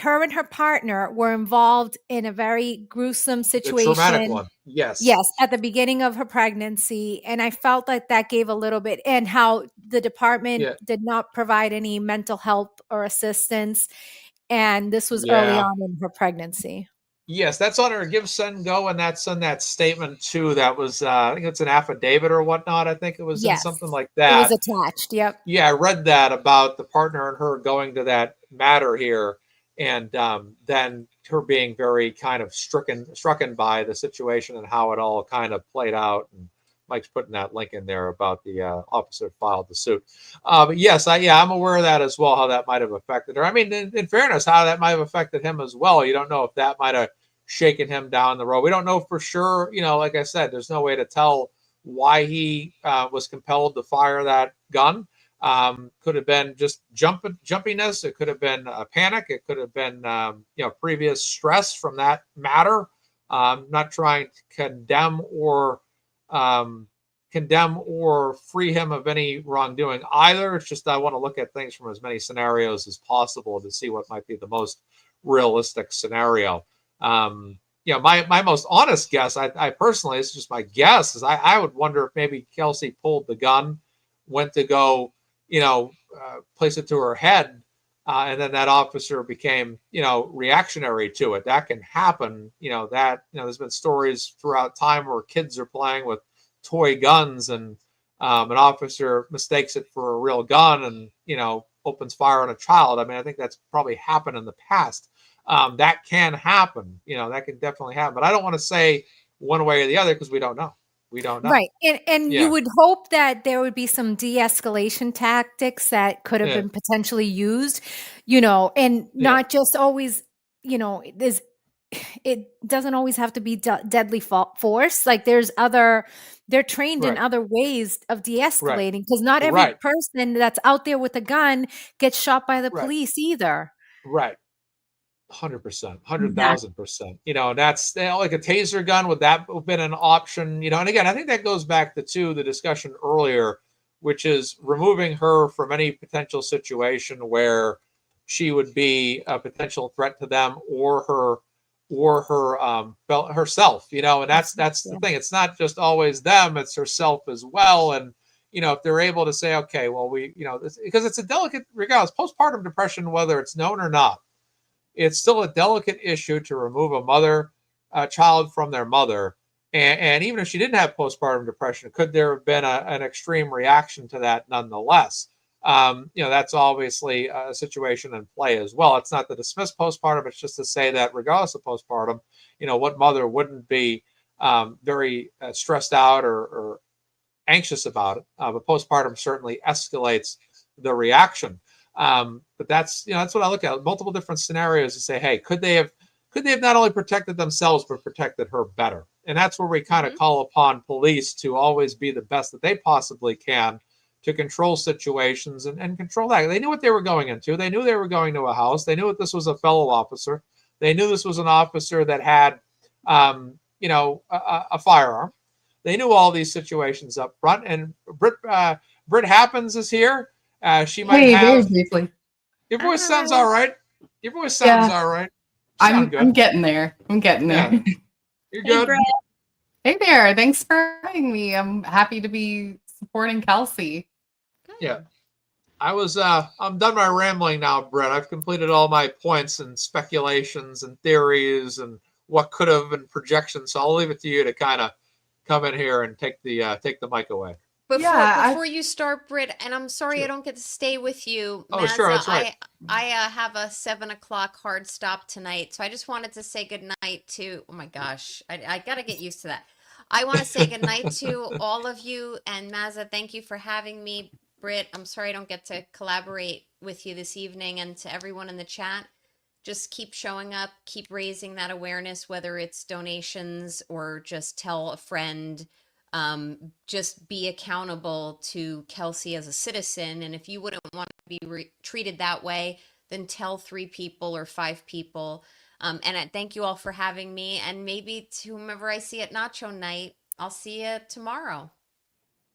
her and her partner were involved in a very gruesome situation. The traumatic one. Yes. Yes. At the beginning of her pregnancy. And I felt like that gave a little bit, and how the department did not provide any mental help or assistance. And this was early on in her pregnancy. Yes, that's on her GiveSendGo, and that's on that statement too. That was, I think it's an affidavit or whatnot. I think it was something like that. It was attached. Yep. Yeah, I read that about the partner and her going to that matter here, and then her being very kind of struck by the situation and how it all kind of played out, and Mike's putting that link in there about the officer filed the suit. But yes, I'm aware of that as well, how that might have affected her. I mean, in fairness, how that might have affected him as well. You don't know if that might have shaken him down the road. We don't know for sure. Like I said, there's no way to tell why he was compelled to fire that gun. Could have been just jumpiness. It could have been a panic. It could have been previous stress from that matter. Not trying to condemn or free him of any wrongdoing either. It's just I want to look at things from as many scenarios as possible to see what might be the most realistic scenario. My most honest guess, I personally, it's just my guess, is I would wonder if maybe Kelsey pulled the gun, went to go, place it to her head, and then that officer became, reactionary to it. That can happen. There's been stories throughout time where kids are playing with toy guns and an officer mistakes it for a real gun and, opens fire on a child. I mean, I think that's probably happened in the past. That can happen. That can definitely happen. But I don't want to say one way or the other because we don't know. We don't know. Right. And you would hope that there would be some de-escalation tactics that could have been potentially used, and not just always, it doesn't always have to be deadly force. Like they're trained in other ways of de-escalating because not every person that's out there with a gun gets shot by the police either. Right. 100%, 100,000%. And that's like a taser gun. Would that have been an option? And again, I think that goes back to the discussion earlier, which is removing her from any potential situation where she would be a potential threat to them or herself. And that's the thing. It's not just always them; it's herself as well. And if they're able to say, okay, well, because it's a delicate, regardless, postpartum depression, whether it's known or not. It's still a delicate issue to remove a child from their mother. And even if she didn't have postpartum depression, could there have been an extreme reaction to that nonetheless? That's obviously a situation in play as well. It's not to dismiss postpartum. It's just to say that regardless of postpartum, what mother wouldn't be very stressed out or anxious about it? But postpartum certainly escalates the reaction. But that's what I look at, multiple different scenarios to say, hey, could they have not only protected themselves, but protected her better? And that's where we kind of call upon police to always be the best that they possibly can to control situations and control that. They knew what they were going into. They knew they were going to a house. They knew that this was a fellow officer. They knew this was an officer that had, a firearm. They knew all these situations up front. And Britt Happens is here. She might have. Very briefly. Your voice sounds all right. Your voice sounds all right. I'm getting there. Yeah. You're good. Hey there. Thanks for having me. I'm happy to be supporting Kelsey. Yeah. I'm done my rambling now, Brett. I've completed all my points and speculations and theories and what could have been projections. So I'll leave it to you to kind of come in here and take the mic away. Before you start, Britt, and I'm sorry I don't get to stay with you, Mazza, sure, that's right. I have a 7:00 hard stop tonight, so I just wanted to say goodnight to. Oh my gosh, I got to get used to that. I want to say goodnight to all of you, and Mazza, thank you for having me. Britt, I'm sorry I don't get to collaborate with you this evening, and to everyone in the chat, just keep showing up, keep raising that awareness, whether it's donations or just tell a friend. Just be accountable to Kelsey as a citizen. And if you wouldn't want to be treated that way, then tell 3 people or 5 people. And I thank you all for having me. And maybe to whomever I see at Nacho Night, I'll see you tomorrow.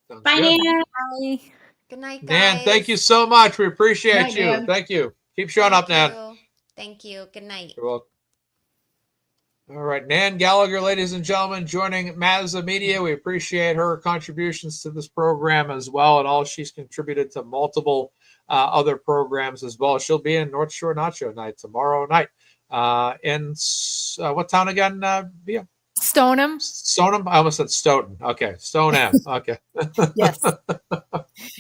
Bye, Nan. Bye. Good night, guys. Nan, thank you so much. We appreciate Night, you. Nan. Thank you. Keep showing up, Nan. Thank you. Good night. You're welcome. All right, Nan Gallagher, ladies and gentlemen, joining MazzaMedia. We appreciate her contributions to this program as well, and all she's contributed to multiple other programs as well. She'll be in North Shore Nacho Night tomorrow night. In what town again, Bia? Stoneham. Stoneham? I almost said Stoughton. Okay, Stoneham. Okay. Yes.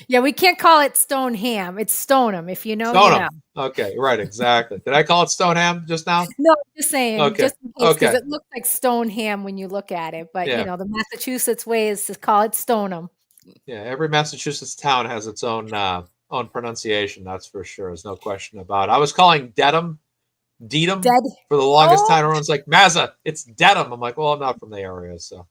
Yeah, we can't call it Stoneham. It's Stoneham. If you know, Stoneham. you know. Okay, right, exactly. Did I call it Stoneham just now? No, just saying. Okay. Just in because Okay. it looks like Stoneham when you look at it, but Yeah. the Massachusetts way is to call it Stoneham. Yeah, every Massachusetts town has its own pronunciation. That's for sure. There's no question about it. I was calling Dedham Dedham Dead. for the longest Oh, time. Everyone's like, Mazza, it's Dedham. I'm like, well, I'm not from the area, so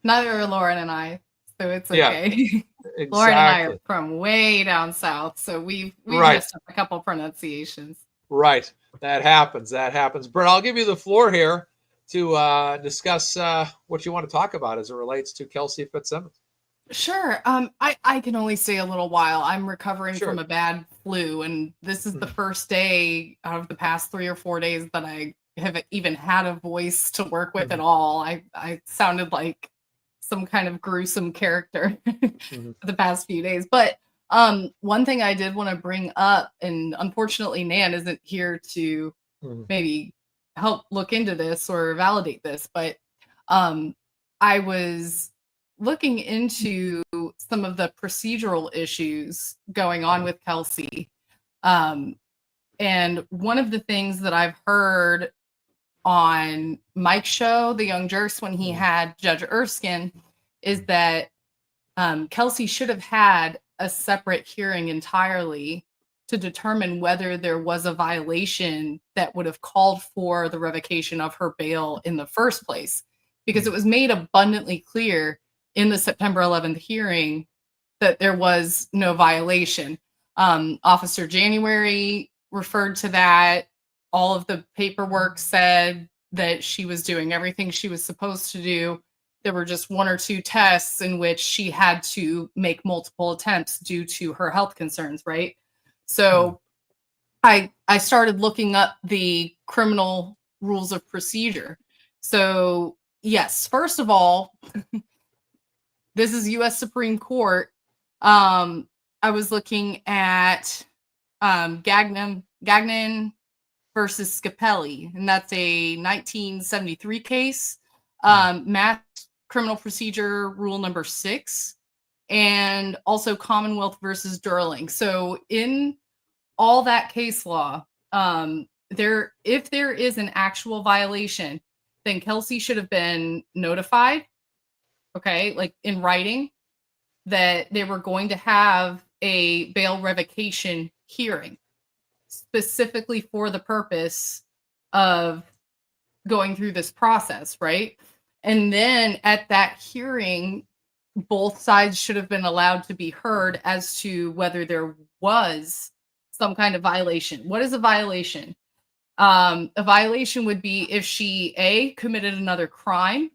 Neither are Lauren and I, so it's yeah, okay. Lauren and I are exactly. from way down south, so we've Right, messed up a couple pronunciations. right. That happens. That happens. Brett, I'll give you the floor here to discuss what you want to talk about as it relates to Kelsey Fitzsimmons. Sure. I can only stay a little while. I'm recovering Sure. from a bad flu, and this is the Mhm. first day out of the past 3 or 4 days that I have even had a voice to work with at Mhm. all. I sounded like some kind of gruesome character Mhm. for the past few days. But one thing I did want to bring up, and unfortunately Nan isn't here to Mhm. maybe help look into this or validate this, but um I was looking into some of the procedural issues going on with Kelsey. Um, and one of the things that I've heard on Mike's show, The Young Jerks, when he had Judge Erskine, is that Kelsey should have had a separate hearing entirely to determine whether there was a violation that would have called for the revocation of her bail in the first place. Because it was made abundantly clear in the September 11th hearing that there was no violation. Officer January referred to that. All of the paperwork said that she was doing everything she was supposed to do. There were just 1 or 2 tests in which she had to make multiple attempts due to her health concerns, right? So I started looking up the criminal rules of procedure. So, yes, first of all, this is US Supreme Court. I was looking at Gagnon versus Scapelli, and that's a 1973 case. Mass Criminal Procedure Rule number 6, and also Commonwealth versus Durling. So in all that case law, if there is an actual violation, then Kelsey should have been notified, okay, like in writing, that they were going to have a bail revocation hearing specifically for the purpose of going through this process, right? And then at that hearing, both sides should have been allowed to be heard as to whether there was some kind of violation. What is a violation? A violation would be if she A, committed another crime,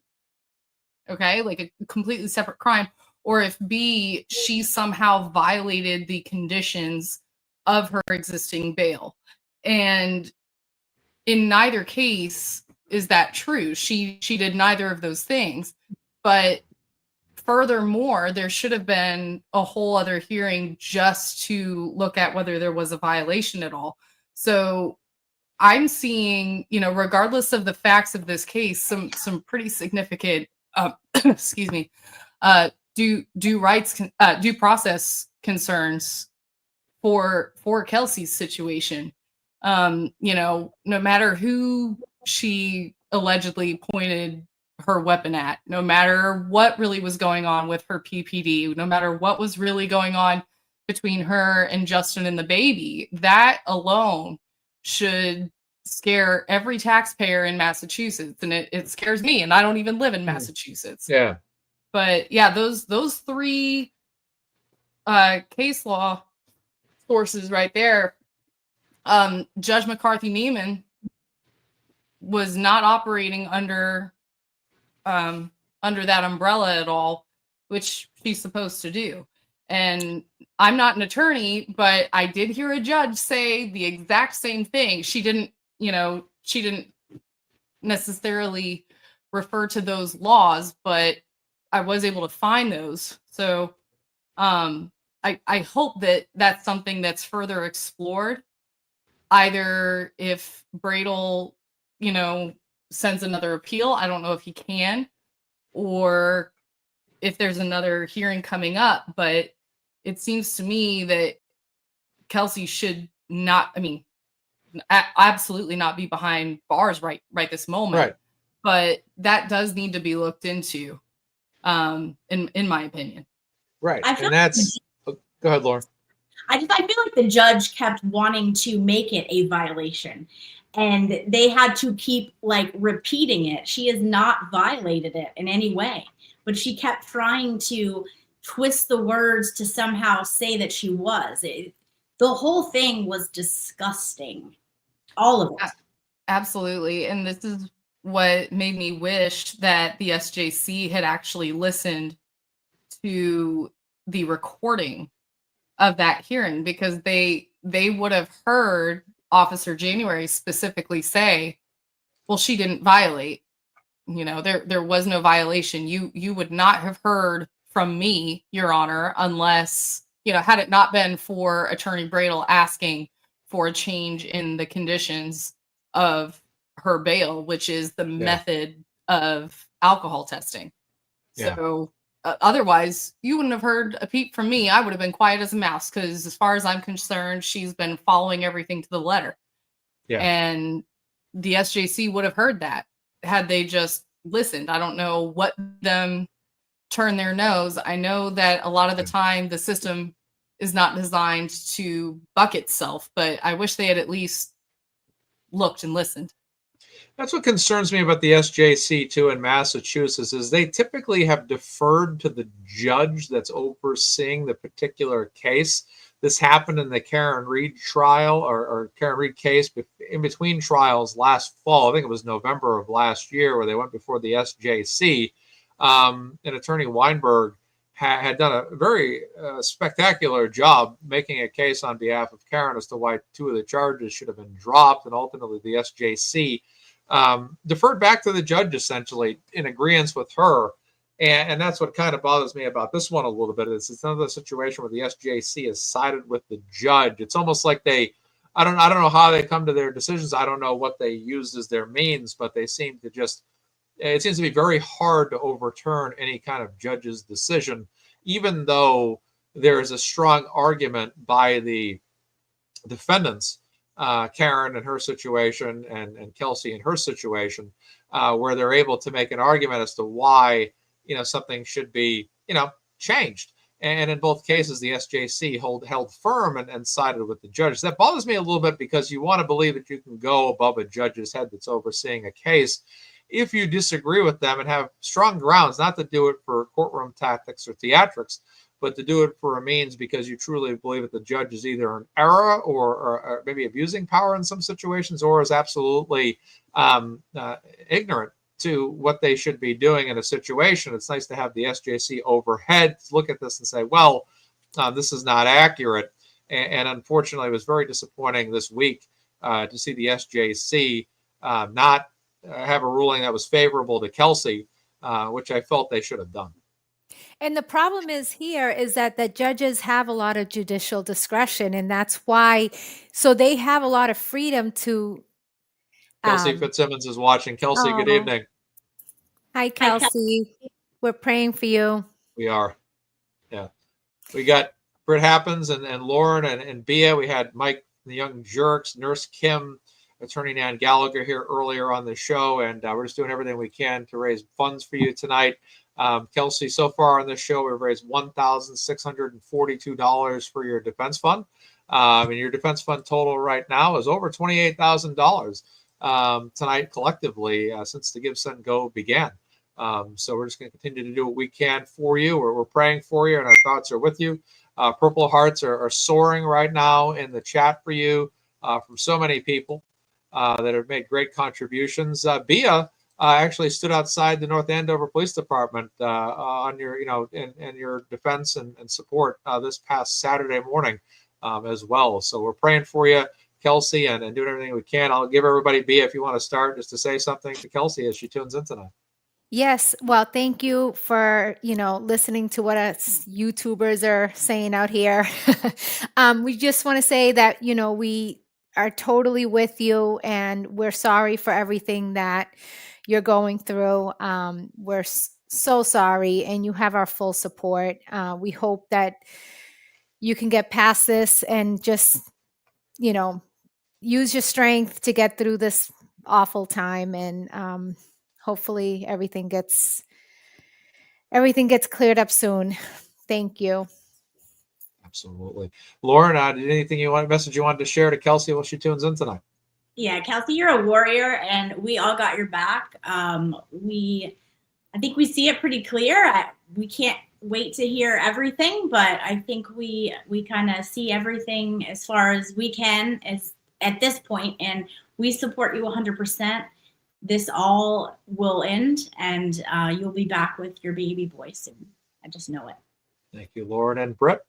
okay, like a completely separate crime, or if B, she somehow violated the conditions of her existing bail. And in neither case is that true. She did neither of those things. But furthermore, there should have been a whole other hearing just to look at whether there was a violation at all. So I'm seeing, regardless of the facts of this case, some pretty significant, excuse me, due process concerns for Kelsey's situation. No matter who she allegedly pointed her weapon at, no matter what really was going on with her PPD, no matter what was really going on between her and Justin and the baby, that alone should scare every taxpayer in Massachusetts. And it scares me, and I don't even live in Massachusetts. Yeah. But yeah, those 3 case law sources right there. Judge McCarthy Neiman was not operating under that umbrella at all, which she's supposed to do. And I'm not an attorney, but I did hear a judge say the exact same thing. She didn't necessarily refer to those laws, but I was able to find those. So I hope that that's something that's further explored, either if Bradel, sends another appeal. I don't know if he can, or if there's another hearing coming up, but it seems to me that Kelsey should not, absolutely not be behind bars right this moment. Right. But that does need to be looked into, in my opinion. Right. I feel And that's go ahead, Lauren. I feel like the judge kept wanting to make it a violation, and they had to keep like repeating it. She has not violated it in any way, but she kept trying to twist the words to somehow say that she was. The whole thing was disgusting. All of it. Absolutely. And this is what made me wish that the SJC had actually listened to the recording of that hearing, because they would have heard Officer January specifically say, well, she didn't violate. There was no violation. You would not have heard from me, Your Honor, unless, had it not been for Attorney Bradel asking for a change in the conditions of her bail, which is the method of alcohol testing. Yeah. So otherwise, you wouldn't have heard a peep from me. I would have been quiet as a mouse, because as far as I'm concerned, she's been following everything to the letter. Yeah. And the SJC would have heard that had they just listened. I don't know what them turn their nose. I know that a lot of the time the system is not designed to buck itself, but I wish they had at least looked and listened. That's what concerns me about the SJC too in Massachusetts, is they typically have deferred to the judge that's overseeing the particular case. This happened in the Karen Reed trial or Karen Reed case in between trials last fall. I think it was November of last year, where they went before the SJC. And Attorney Weinberg had done a very spectacular job making a case on behalf of Karen as to why two of the charges should have been dropped. And ultimately the SJC deferred back to the judge, essentially in agreement with her. And that's what kind of bothers me about this one a little bit. It's another situation where the SJC has sided with the judge. It's almost like I don't know how they come to their decisions. I don't know what they use as their means, but they seem to it seems to be very hard to overturn any kind of judge's decision, even though there is a strong argument by the defendants, Karen and her situation and Kelsey and her situation, where they're able to make an argument as to why something should be changed. And in both cases, the SJC held firm and sided with the judge. That bothers me a little bit, because you want to believe that you can go above a judge's head that's overseeing a case if you disagree with them and have strong grounds, not to do it for courtroom tactics or theatrics, but to do it for a means because you truly believe that the judge is either in error or maybe abusing power in some situations, or is absolutely ignorant to what they should be doing in a situation. It's nice to have the SJC overhead to look at this and say, well, this is not accurate. And unfortunately, it was very disappointing this week to see the SJC not have a ruling that was favorable to Kelsey, which I felt they should have done. And the problem is that the judges have a lot of judicial discretion, and that's why, so they have a lot of freedom to. Kelsey Fitzsimmons is watching. Kelsey, good evening. Hi, Kelsey. We're praying for you. We are. Yeah. We got Britt Happens and Lauren and Bia. We had Mike, the Young Jerks, Nurse Kim, Attorney Nan Gallagher here earlier on the show, and we're just doing everything we can to raise funds for you tonight. Kelsey, so far on this show, we've raised $1,642 for your defense fund. And your defense fund total right now is over $28,000 tonight collectively since the GiveSendGo began. So we're just going to continue to do what we can for you. We're praying for you, and our thoughts are with you. Purple hearts are soaring right now in the chat for you from so many people that have made great contributions. Bia actually stood outside the North Andover Police Department on your, in your defense and support this past Saturday morning as well. So we're praying for you, Kelsey, and doing everything we can. I'll give everybody, Bia, if you want to start, just to say something to Kelsey as she tunes in tonight. Yes. Well, thank you for, listening to what us YouTubers are saying out here. We just want to say that, we are totally with you, and we're sorry for everything that you're going through. We're so sorry, and you have our full support. We hope that you can get past this and just, use your strength to get through this awful time, and hopefully everything gets cleared up soon. Thank you. Absolutely. Lauren, did anything message you wanted to share to Kelsey while she tunes in tonight? Yeah, Kelsey, you're a warrior, and we all got your back. I think we see it pretty clear. We can't wait to hear everything, but I think we kind of see everything as far as we can as at this point, and we support you 100%. This all will end, and you'll be back with your baby boy soon. I just know it. Thank you, Lauren. And Britt?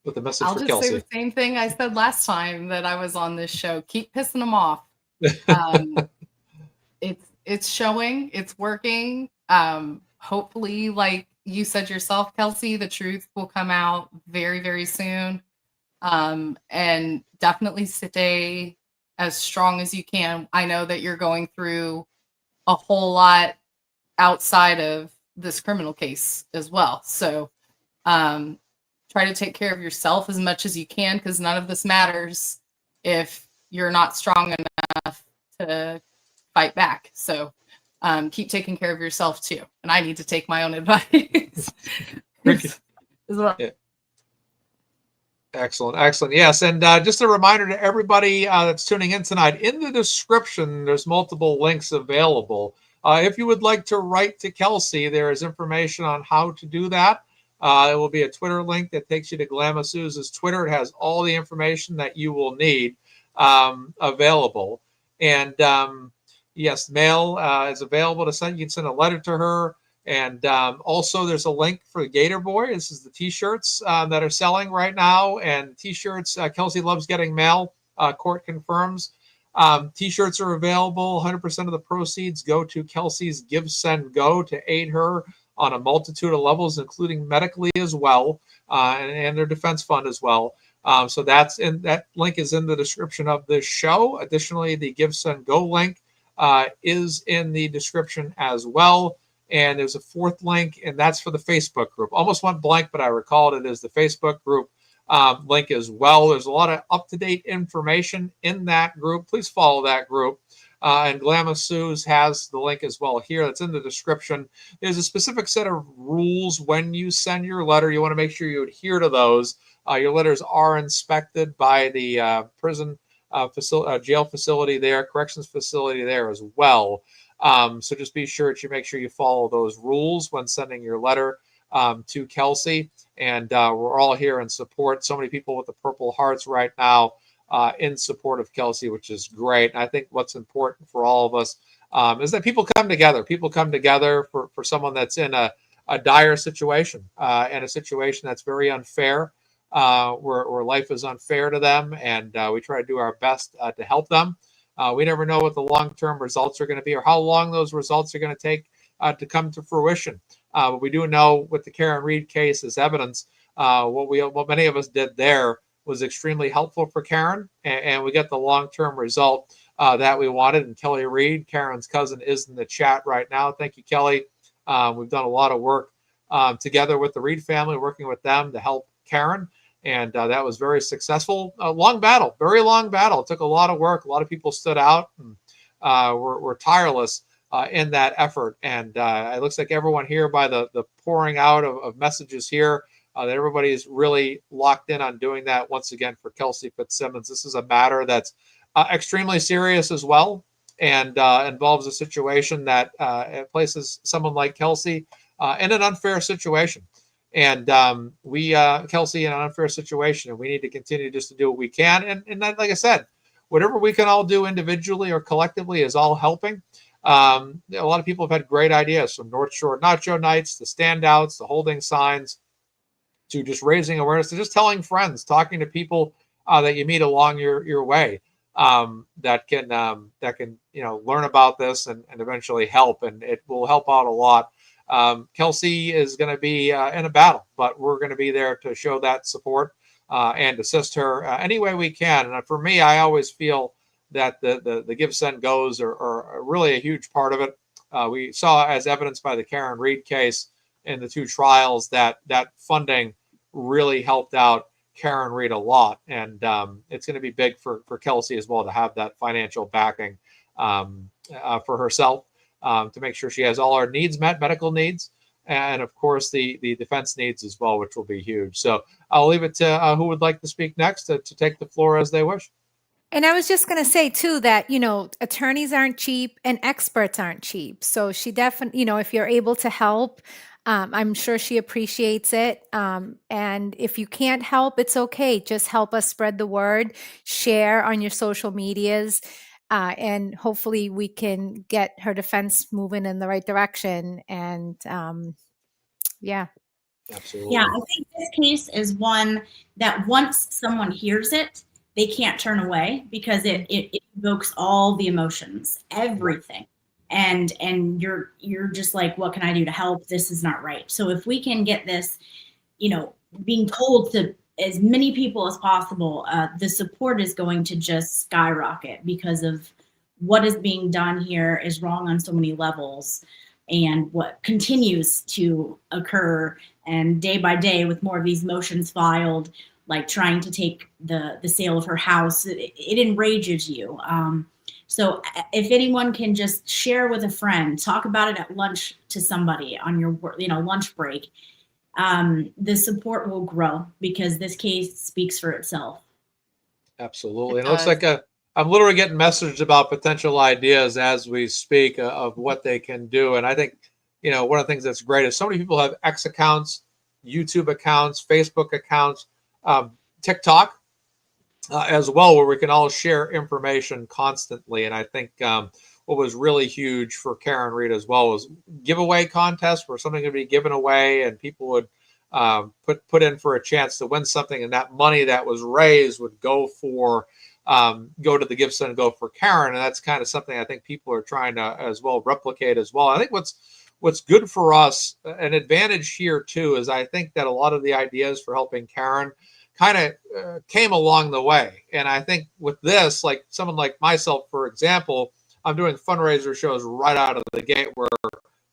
With the message I'll for just Kelsey. say the same thing I said last time that I was on this show. Keep pissing them off. It's showing, it's working. Hopefully, like you said yourself, Kelsey, the truth will come out very, very soon. And definitely stay as strong as you can. I know that you're going through a whole lot outside of this criminal case as well. So try to take care of yourself as much as you can, because none of this matters if you're not strong enough to fight back. So keep taking care of yourself too. And I need to take my own advice as well. Yeah. Excellent. Yes, and just a reminder to everybody that's tuning in tonight, in the description, there's multiple links available. If you would like to write to Kelsey, there is information on how to do that. It will be a Twitter link that takes you to Glamma Suze's Twitter. It has all the information that you will need available. And yes, mail is available to send. You can send a letter to her. And also there's a link for the Gator Boy. This is the t-shirts that are selling right now. And t-shirts, Kelsey loves getting mail, court confirms. T-shirts are available. 100% of the proceeds go to Kelsey's GiveSendGo to aid her on a multitude of levels, including medically as well, and their defense fund as well. So that link is in the description of this show. Additionally, the GiveSendGo link is in the description as well. And there's a fourth link, and that's for the Facebook group. Almost went blank, but I recalled it is the Facebook group link as well. There's a lot of up-to-date information in that group. Please follow that group. And Glamma Suze has the link as well here. That's in the description. There's a specific set of rules when you send your letter. You want to make sure you adhere to those. Your letters are inspected by the prison jail facility there, corrections facility there as well. So just be sure that you make sure you follow those rules when sending your letter to Kelsey. And we're all here in support. So many people with the Purple Hearts right now in support of Kelsey, which is great. And I think what's important for all of us is that people come together. People come together for someone that's in a dire situation and a situation that's very unfair, where life is unfair to them. And we try to do our best to help them. We never know what the long-term results are going to be or how long those results are going to take to come to fruition. But we do know with the Karen Reed case as evidence, what many of us did there was extremely helpful for Karen, and we got the long-term result that we wanted. And Kelly Reed, Karen's cousin, is in the chat right now. Thank you, Kelly. We've done a lot of work together with the Reed family, working with them to help Karen. And that was very successful. A long battle, very long battle. It took a lot of work. A lot of people stood out and were tireless in that effort. And it looks like everyone here, by the pouring out of messages here, that everybody is really locked in on doing that once again for Kelsey Fitzsimmons. This is a matter that's extremely serious as well, and involves a situation that places someone like Kelsey in an unfair situation. And Kelsey, in an unfair situation, and we need to continue just to do what we can. And that, like I said, whatever we can all do individually or collectively is all helping. A lot of people have had great ideas, from North Shore Nacho Nights, the standouts, the holding signs, to just raising awareness, to just telling friends, talking to people that you meet along your way that can learn about this and eventually help. And it will help out a lot. Kelsey is going to be in a battle, but we're going to be there to show that support and assist her any way we can. And for me, I always feel that the GiveSendGos are really a huge part of it. We saw, as evidenced by the Karen Reed case in the two trials, that funding really helped out Karen Reed a lot, and it's going to be big for Kelsey as well to have that financial backing for herself, to make sure she has all her needs met, medical needs, and of course the defense needs as well, which will be huge. So I'll leave it to who would like to speak next to take the floor as they wish. And I was just going to say too that, attorneys aren't cheap and experts aren't cheap. So she definitely, if you're able to help, I'm sure she appreciates it. And if you can't help, it's okay. Just help us spread the word, share on your social medias, and hopefully we can get her defense moving in the right direction. And yeah. Absolutely. Yeah, I think this case is one that once someone hears it, they can't turn away, because it evokes all the emotions, everything. And you're just like, what can I do to help? This is not right. So if we can get this, being told to as many people as possible, the support is going to just skyrocket, because of what is being done here is wrong on so many levels, and what continues to occur, and day by day with more of these motions filed, like trying to take the sale of her house, it enrages you. So if anyone can just share with a friend, talk about it at lunch to somebody on your lunch break, the support will grow, because this case speaks for itself. Absolutely. And it looks like I'm literally getting messages about potential ideas as we speak of what they can do. And I think, one of the things that's great is so many people have X accounts, YouTube accounts, Facebook accounts, TikTok as well, where we can all share information constantly. And I think what was really huge for Karen Reed as well was giveaway contests where something could be given away and people would put in for a chance to win something, and that money that was raised would go to the GiveSendGo for Karen. And that's kind of something I think people are trying to as well replicate as well. I think what's good for us, an advantage here too, is I think that a lot of the ideas for helping Karen kind of came along the way. And I think with this, like someone like myself, for example, I'm doing fundraiser shows right out of the gate, where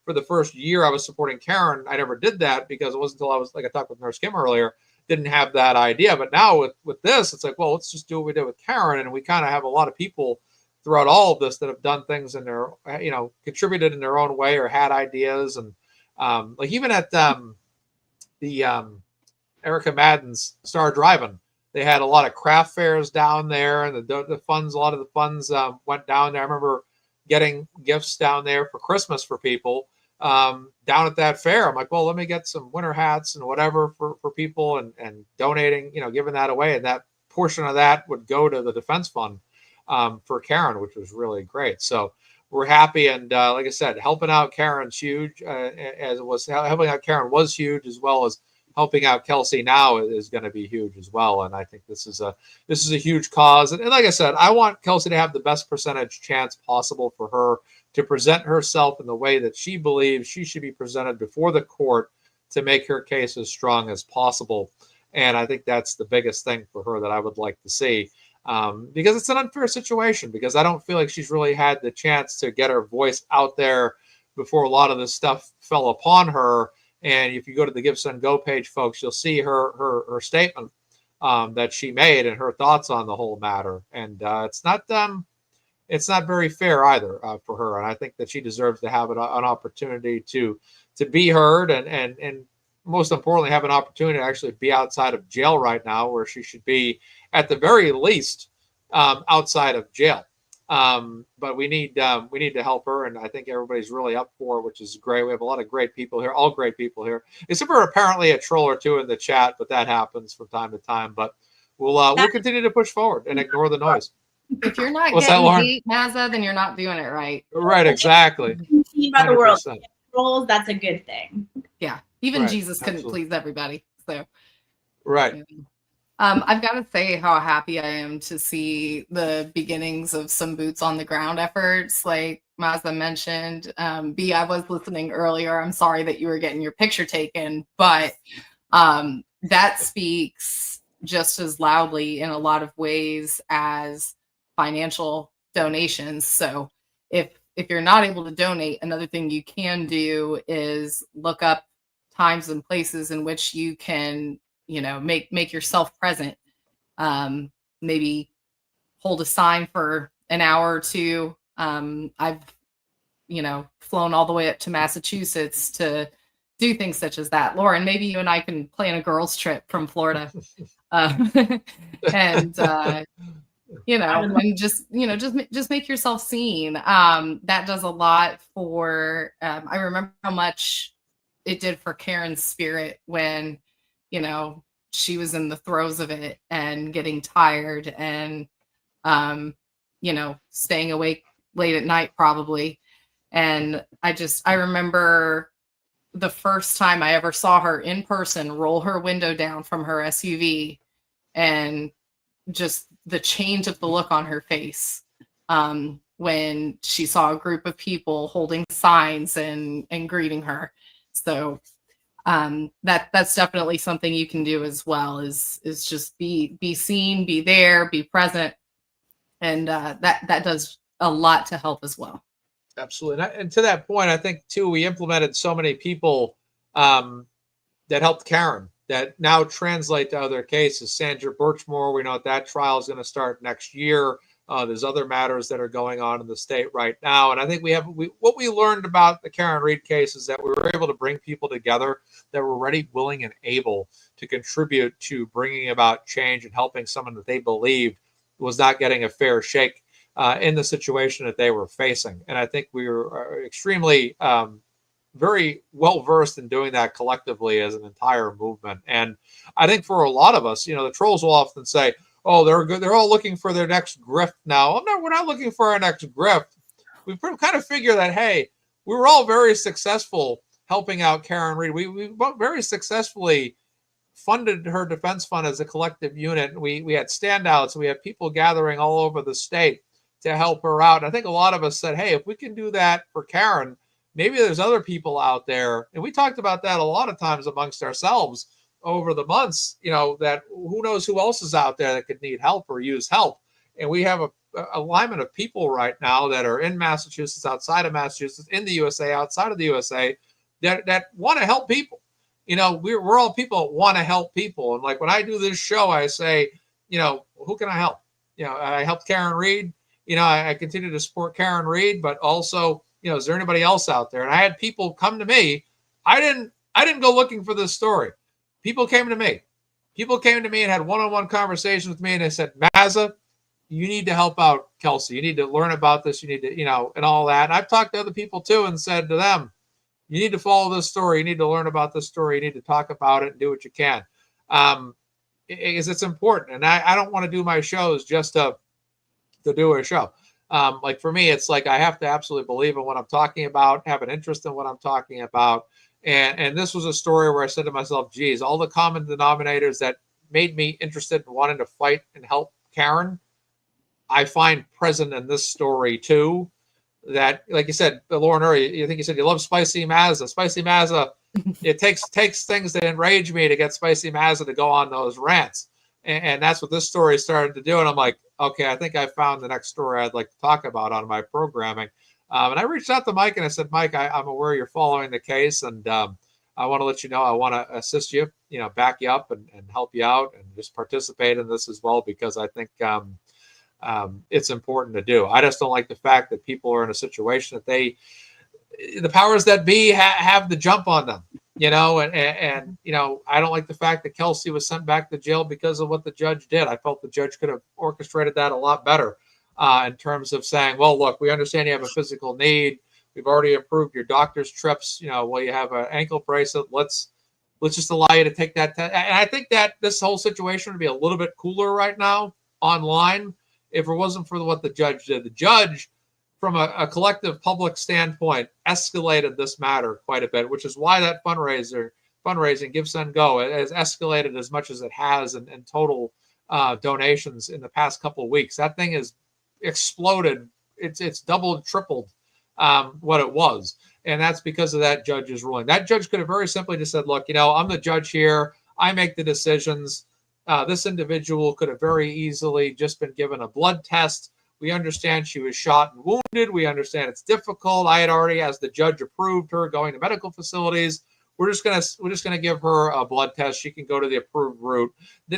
for the first year I was supporting Karen, I never did that because it wasn't until I was, like I talked with Nurse Kim earlier, didn't have that idea. But now with this, it's like, well, let's just do what we did with Karen. And we kind of have a lot of people throughout all of this that have done things in their, contributed in their own way or had ideas. And like even at the Erica Madden's Star Driving, they had a lot of craft fairs down there, and the funds, a lot of the funds went down there. I remember getting gifts down there for Christmas for people down at that fair. I'm like, well, let me get some winter hats and whatever for people, and donating, giving that away. And that portion of that would go to the defense fund for Karen, which was really great. So we're happy. And like I said, helping out Karen's huge, as it was helping out Karen was huge, as well as helping out Kelsey now is going to be huge as well. And I think this is a huge cause. And like I said, I want Kelsey to have the best percentage chance possible for her to present herself in the way that she believes she should be presented before the court to make her case as strong as possible. And I think that's the biggest thing for her that I would like to see, because it's an unfair situation, because I don't feel like she's really had the chance to get her voice out there before a lot of this stuff fell upon her. And if you go to the GiveSendGo page, folks, you'll see her statement that she made and her thoughts on the whole matter. And it's not very fair either for her. And I think that she deserves to have an opportunity to be heard, and most importantly, have an opportunity to actually be outside of jail right now, where she should be at the very least outside of jail. But we need to help her, and I think everybody's really up for it, which is great. We have a lot of great people here, all great people here, except for apparently a troll or two in the chat, but that happens from time to time. But we'll continue to push forward and ignore the noise. If you're not What's that, getting Lauren? hate, Mazza, then you're not doing it right. Right, exactly. Seen by the world, 100%. trolls, that's a good thing. Yeah, even Right, Jesus couldn't absolutely. please everybody. So Right. I've got to say how happy I am to see the beginnings of some boots on the ground efforts, like Mazza mentioned. B, I was listening earlier. I'm sorry that you were getting your picture taken, but that speaks just as loudly in a lot of ways as financial donations. So if you're not able to donate, another thing you can do is look up times and places in which you can make yourself present. Maybe hold a sign for an hour or two. I've flown all the way up to Massachusetts to do things such as that. Lauren, maybe you and I can plan a girls trip from Florida. And and just make yourself seen. That does a lot for I remember how much it did for Karen's spirit when she was in the throes of it and getting tired and staying awake late at night probably. And I remember the first time I ever saw her in person roll her window down from her SUV, and just the change of the look on her face when she saw a group of people holding signs and greeting her. So that's definitely something you can do as well, is just be seen, be there, be present. And that does a lot to help as well. Absolutely. And to that point, I think too, we implemented so many people that helped Karen that now translate to other cases. Sandra Birchmore, we know that trial is going to start next year. There's other matters that are going on in the state right now. And I think what we learned about the Karen Read case is that we were able to bring people together that were ready, willing, and able to contribute to bringing about change and helping someone that they believed was not getting a fair shake in the situation that they were facing. And I think we were extremely very well versed in doing that collectively as an entire kind. And I think for a lot of us, the trolls will often say, "Oh, they're good. They're all looking for their next grift now." No, we're not looking for our next grift. We kind of figure that, hey, we were all very successful helping out Karen Read. We very successfully funded her defense fund as a collective unit. We had standouts. We had people gathering all over the state to help her out. And I think a lot of us said, hey, if we can do that for Karen, maybe there's other people out there. And we talked about that a lot of times amongst ourselves over the months, that who knows who else is out there that could need help or use help. And we have a alignment of people right now that are in Massachusetts, outside of Massachusetts, in the USA, outside of the USA, that want to help people. We're all people that want to help people. And like when I do this show, I say, who can I help? I helped Karen Read. I continue to support Karen Read, but also, is there anybody else out there? And I had people come to me. I didn't go looking for this story. People came to me. People came to me and had one-on-one conversations with me, and they said, Mazza, you need to help out Kelsey. You need to learn about this. You need to, and all that. And I've talked to other people too and said to them, you need to follow this story. You need to learn about this story. You need to talk about it and do what you can. Because it's important. And I don't want to do my shows just to do a show. Like for me, it's like I have to absolutely believe in what I'm talking about, have an interest in what I'm talking about. And this was a story where I said to myself, geez, all the common denominators that made me interested in wanting to fight and help Karen, I find present in this story too. That, like you said, Lauren, you think you said you love Spicy Mazza. Spicy Mazza, it takes things that enrage me to get Spicy Mazza to go on those rants. And that's what this story started to do. And I'm like, okay, I think I found the next story I'd like to talk about on my programming. And I reached out to Mike and I said, Mike, I'm aware you're following the case. And I want to let you know I want to assist you, back you up and help you out and just participate in this as well, because I think it's important to do. I just don't like the fact that people are in a situation that the powers that be have the jump on them, and I don't like the fact that Kelsey was sent back to jail because of what the judge did. I felt the judge could have orchestrated that a lot better in terms of saying, well, look, we understand you have a physical need. We've already approved your doctor's trips. Well, you have an ankle bracelet. Let's just allow you to take that test. And I think that this whole situation would be a little bit cooler right now online if it wasn't for what the judge did. The judge, from a collective public standpoint, escalated this matter quite a bit, which is why that fundraising, GiveSendGo, has escalated as much as it has in total donations in the past couple of weeks. That thing has exploded. It's doubled, tripled what it was. And that's because of that judge's ruling. That judge could have very simply just said, look, I'm the judge here. I make the decisions. This individual could have very easily just been given a blood test. We understand she was shot and wounded. We understand it's difficult. I had already, as the judge, approved her going to medical facilities. we're just gonna give her a blood test. She can go to the approved route.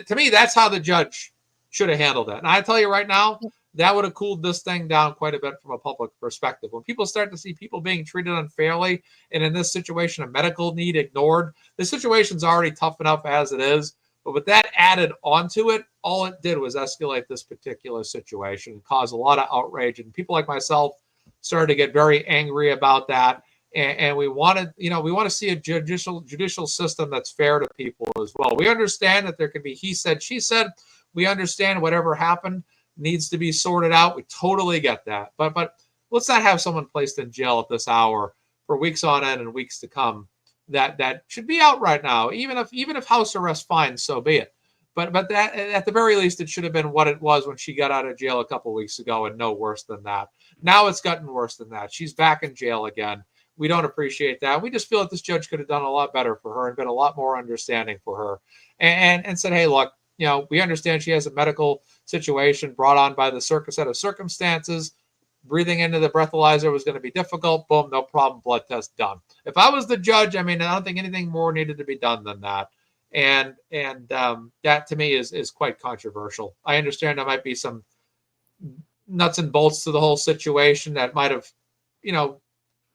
To me, that's how the judge should have handled that. And I tell you right now, that would have cooled this thing down quite a bit from a public perspective. When people start to see people being treated unfairly, and in this situation, a medical need ignored, the situation's already tough enough as it is. But with that added onto it, all it did was escalate this particular situation and cause a lot of outrage. And people like myself started to get very angry about that. And we wanted, we want to see a judicial system that's fair to people as well. We understand that there can be he said, she said. We understand whatever happened needs to be sorted out. We totally get that. But let's not have someone placed in jail at this hour for weeks on end and weeks to come. That should be out right now. Even if house arrest, fine, so be it. But that, at the very least, it should have been what it was when she got out of jail a couple weeks ago, and no worse than that. Now it's gotten worse than that. She's back in jail again. We don't appreciate that. We just feel that this judge could have done a lot better for her and been a lot more understanding for her, and said, hey, look, we understand she has a medical situation brought on by the set of circumstances. Breathing into the breathalyzer was going to be difficult. Boom, no problem. Blood test done. If I was the judge, I don't think anything more needed to be done than that. And that to me is quite controversial. I understand there might be some nuts and bolts to the whole situation that might have,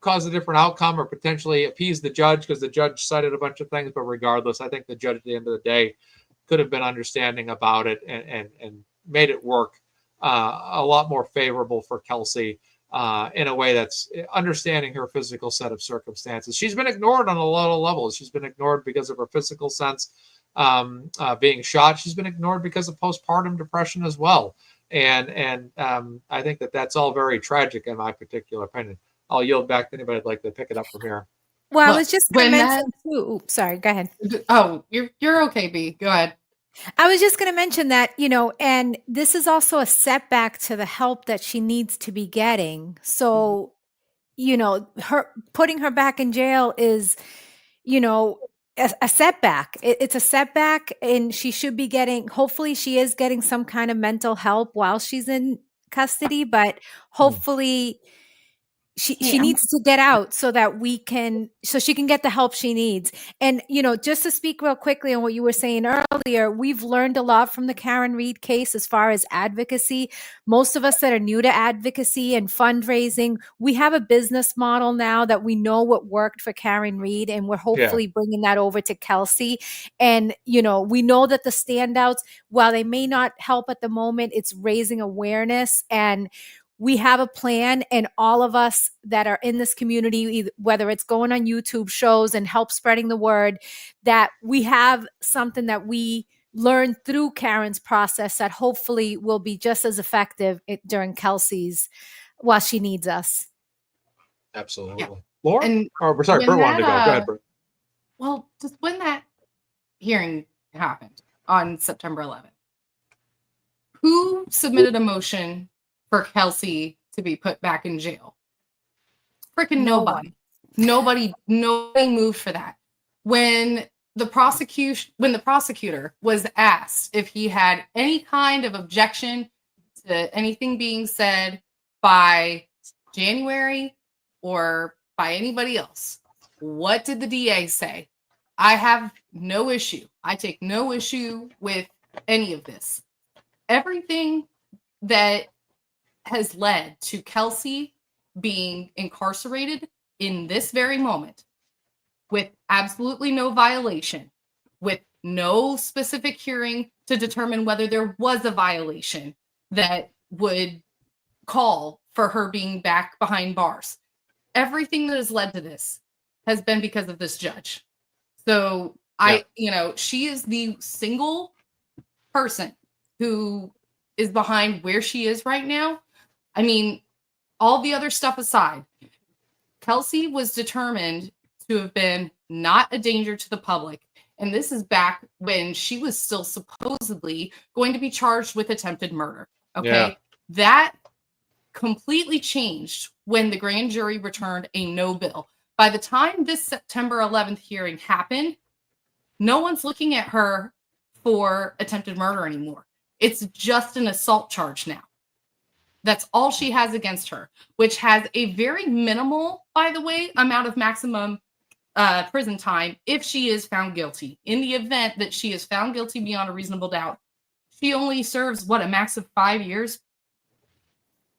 caused a different outcome or potentially appeased the judge because the judge cited a bunch of things. But regardless, I think the judge at the end of the day could have been understanding about it and made it work a lot more favorable for Kelsey in a way that's understanding her physical set of circumstances. She's been ignored on a lot of levels. She's been ignored because of her physical sense being shot. She's been ignored because of postpartum depression as well. And I think that's all very tragic in my particular opinion. I'll yield back to anybody who'd like to pick it up from here. Well, I was just going to mention too. Oops, sorry, go ahead. Oh, you're okay, B. Go ahead. I was just going to mention that, and this is also a setback to the help that she needs to be getting. So, her putting her back in jail is, a setback. It's a setback, and she should be hopefully she is getting some kind of mental help while she's in custody, but hopefully she needs to get out so that she can get the help she needs. And, just to speak real quickly on what you were saying earlier, we've learned a lot from the Karen Reed case as far as advocacy. Most of us that are new to advocacy and fundraising, we have a business model now that we know what worked for Karen Reed, and we're hopefully bringing that over to Kelsey. And, we know that the standouts, while they may not help at the moment, it's raising awareness, and we have a plan, and all of us that are in this community, whether it's going on YouTube shows and help spreading the word, that we have something that we learned through Karen's process that hopefully will be just as effective during Kelsey's while she needs us. Absolutely. Yeah. Laura? Bert wanted to go. Go ahead, Bert. Well, just when that hearing happened on September 11th, who submitted a motion for Kelsey to be put back in jail? Freaking nobody. Nobody moved for that. When the prosecutor was asked if he had any kind of objection to anything being said by January or by anybody else, what did the DA say? I have no issue. I take no issue with any of this. Everything that has led to Kelsey being incarcerated in this very moment with absolutely no violation, with no specific hearing to determine whether there was a violation that would call for her being back behind bars. Everything that has led to this has been because of this judge. So she is the single person who is behind where she is right now. I mean, all the other stuff aside, Kelsey was determined to have been not a danger to the public. And this is back when she was still supposedly going to be charged with attempted murder. Okay. Yeah. That completely changed when the grand jury returned a no bill. By the time this September 11th hearing happened, no one's looking at her for attempted murder anymore. It's just an assault charge now. That's all she has against her, which has a very minimal, by the way, amount of maximum prison time if she is found guilty. In the event that she is found guilty beyond a reasonable doubt, she only serves, what, a max of 5 years?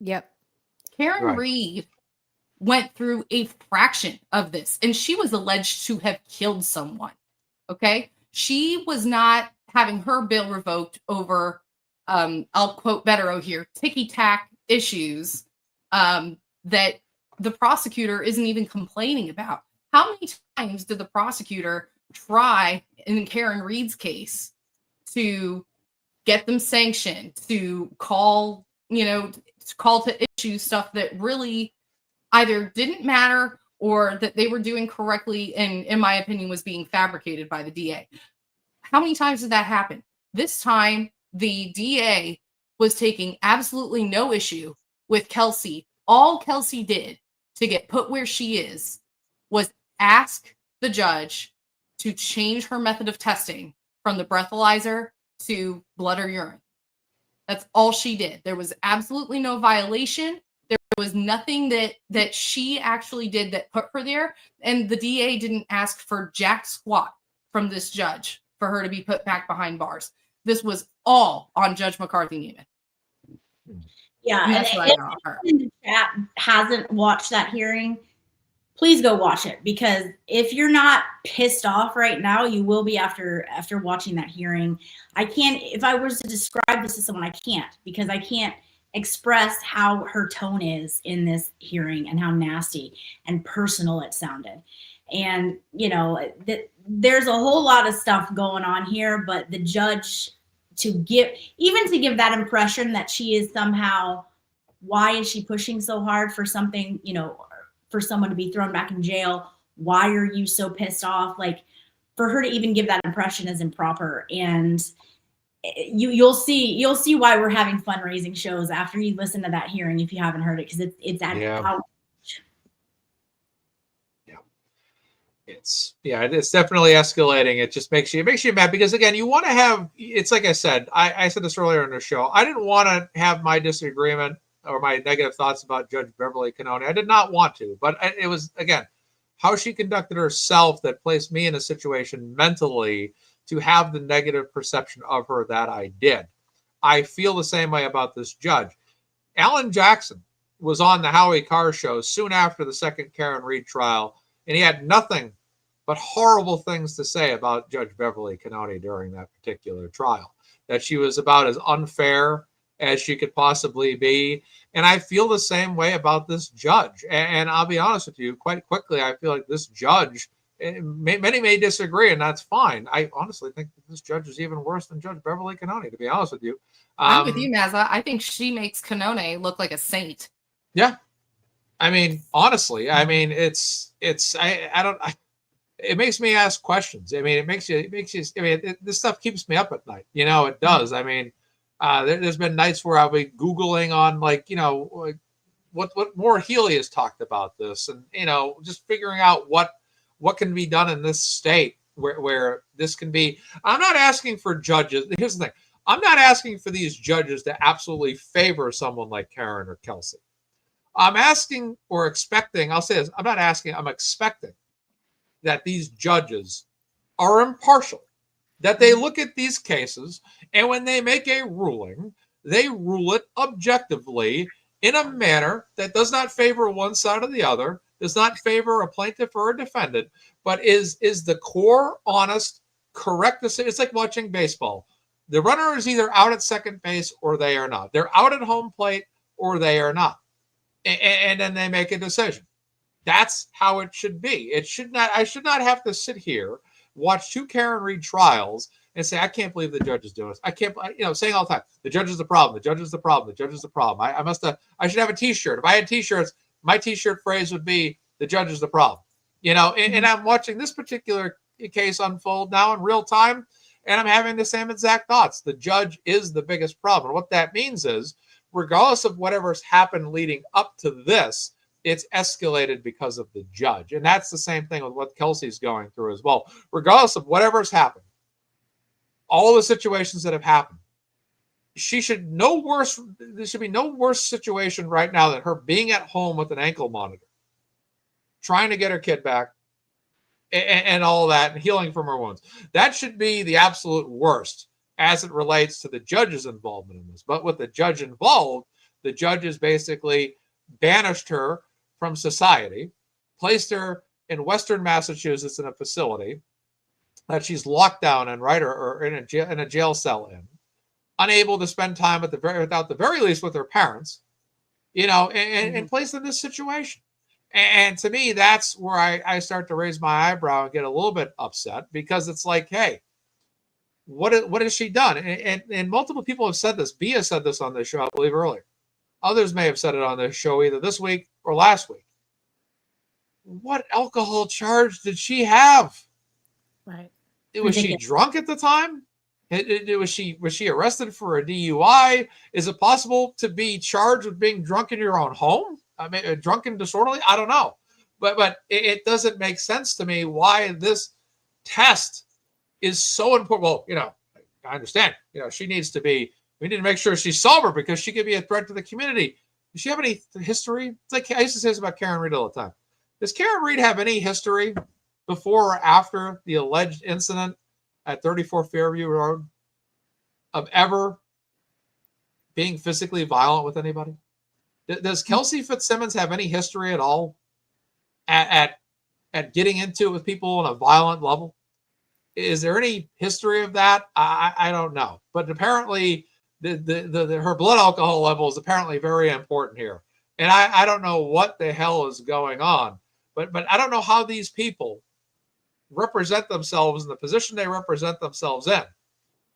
Yep. Karen Right. Reed went through a fraction of this, and she was alleged to have killed someone. Okay? She was not having her bail revoked over, I'll quote Bettero here, ticky-tack issues that the prosecutor isn't even complaining about. How many times did the prosecutor try, in Karen Reed's case, to get them sanctioned, to call, to issue stuff that really either didn't matter or that they were doing correctly and, in my opinion, was being fabricated by the DA? How many times did that happen? This time, the DA was taking absolutely no issue with Kelsey. All Kelsey did to get put where she is was ask the judge to change her method of testing from the breathalyzer to blood or urine. That's all she did. There was absolutely no violation. There was nothing that she actually did that put her there. And the DA didn't ask for jack squat from this judge for her to be put back behind bars. This was all on Judge McCarthy Neiman. Yeah, And and that's what I if got on her. anyone in the chat hasn't watched that hearing, please go watch it, because if you're not pissed off right now, you will be after watching that hearing. I can't, if I was to describe this to someone, I can't, because I can't express how her tone is in this hearing and how nasty and personal it sounded. And there's a whole lot of stuff going on here, but the judge to give that impression that she is somehow, why is she pushing so hard for something, for someone to be thrown back in jail? Why are you so pissed off? Like, for her to even give that impression is improper. And you'll see why we're having fundraising shows after you listen to that hearing, if you haven't heard it, because it's at It's definitely escalating. It just makes you mad, because again, you want to have, it's like I said, I said this earlier in the show, I didn't want to have my disagreement or my negative thoughts about Judge Beverly Cannone. I did not want to, but it was, again, how she conducted herself that placed me in a situation mentally to have the negative perception of her that I did. I feel the same way about this judge. Alan Jackson was on the Howie Carr show soon after the second Karen Reed trial, and he had nothing but horrible things to say about Judge Beverly Cannone during that particular trial, that she was about as unfair as she could possibly be. And I feel the same way about this judge. And I'll be honest with you, quite quickly, I feel like this judge, many may disagree, and that's fine. I honestly think that this judge is even worse than Judge Beverly Cannone, to be honest with you. I'm with you, Mazza. I think she makes Cannone look like a saint. Yeah. I mean, honestly, I mean, it makes me ask questions. I mean, it makes you, this stuff keeps me up at night. It does. I mean, there's been nights where I'll be Googling on, what Maura Healey has talked about this, and, just figuring out what can be done in this state where this can be. I'm not asking for judges. Here's the thing. I'm not asking for these judges to absolutely favor someone like Karen or Kelsey. I'm asking or expecting, I'll say this, I'm not asking, I'm expecting that these judges are impartial, that they look at these cases, and when they make a ruling, they rule it objectively in a manner that does not favor one side or the other, does not favor a plaintiff or a defendant, but is the core, honest, correct decision. It's like watching baseball. The runner is either out at second base or they are not. They're out at home plate or they are not. And then they make a decision. That's how it should be. I should not have to sit here, watch two Karen Reed trials, and say, I can't believe the judge is doing this. I can't, saying all the time, the judge is the problem, the judge is the problem, the judge is the problem. I should have a t-shirt. If I had t-shirts, my t-shirt phrase would be, the judge is the problem. And I'm watching this particular case unfold now in real time, and I'm having the same exact thoughts. The judge is the biggest problem. And what that means is, regardless of whatever's happened leading up to this, it's escalated because of the judge. And that's the same thing with what Kelsey's going through as well. Regardless of whatever's happened, all the situations that have happened, there should be no worse situation right now than her being at home with an ankle monitor, trying to get her kid back, and all that, and healing from her wounds. That should be the absolute worst as it relates to the judge's involvement in this. But with the judge involved, the judges basically banished her from society, placed her in Western Massachusetts in a facility that she's locked down in, right, or in a jail cell in, unable to spend time without the very least with her parents, and placed in this situation. And to me, that's where I start to raise my eyebrow and get a little bit upset, because it's like, hey, what has she done? And multiple people have said this. Bia said this on this show, I believe, earlier. Others may have said it on this show either this week or last week. What alcohol charge did she have? Right. Was she drunk at the time? Was she arrested for a DUI? Is it possible to be charged with being drunk in your own home? I mean, drunk and disorderly? I don't know. But it doesn't make sense to me why this test is so important. Well, I understand. We need to make sure she's sober, because she could be a threat to the community. Does she have any history? It's like I used to say this about Karen Reed all the time. Does Karen Reed have any history before or after the alleged incident at 34 Fairview Road of ever being physically violent with anybody? Does Kelsey Fitzsimmons have any history at all at getting into it with people on a violent level? Is there any history of that? I don't know. But apparently her blood alcohol level is apparently very important here. And I don't know what the hell is going on. But I don't know how these people represent themselves in the position they represent themselves in,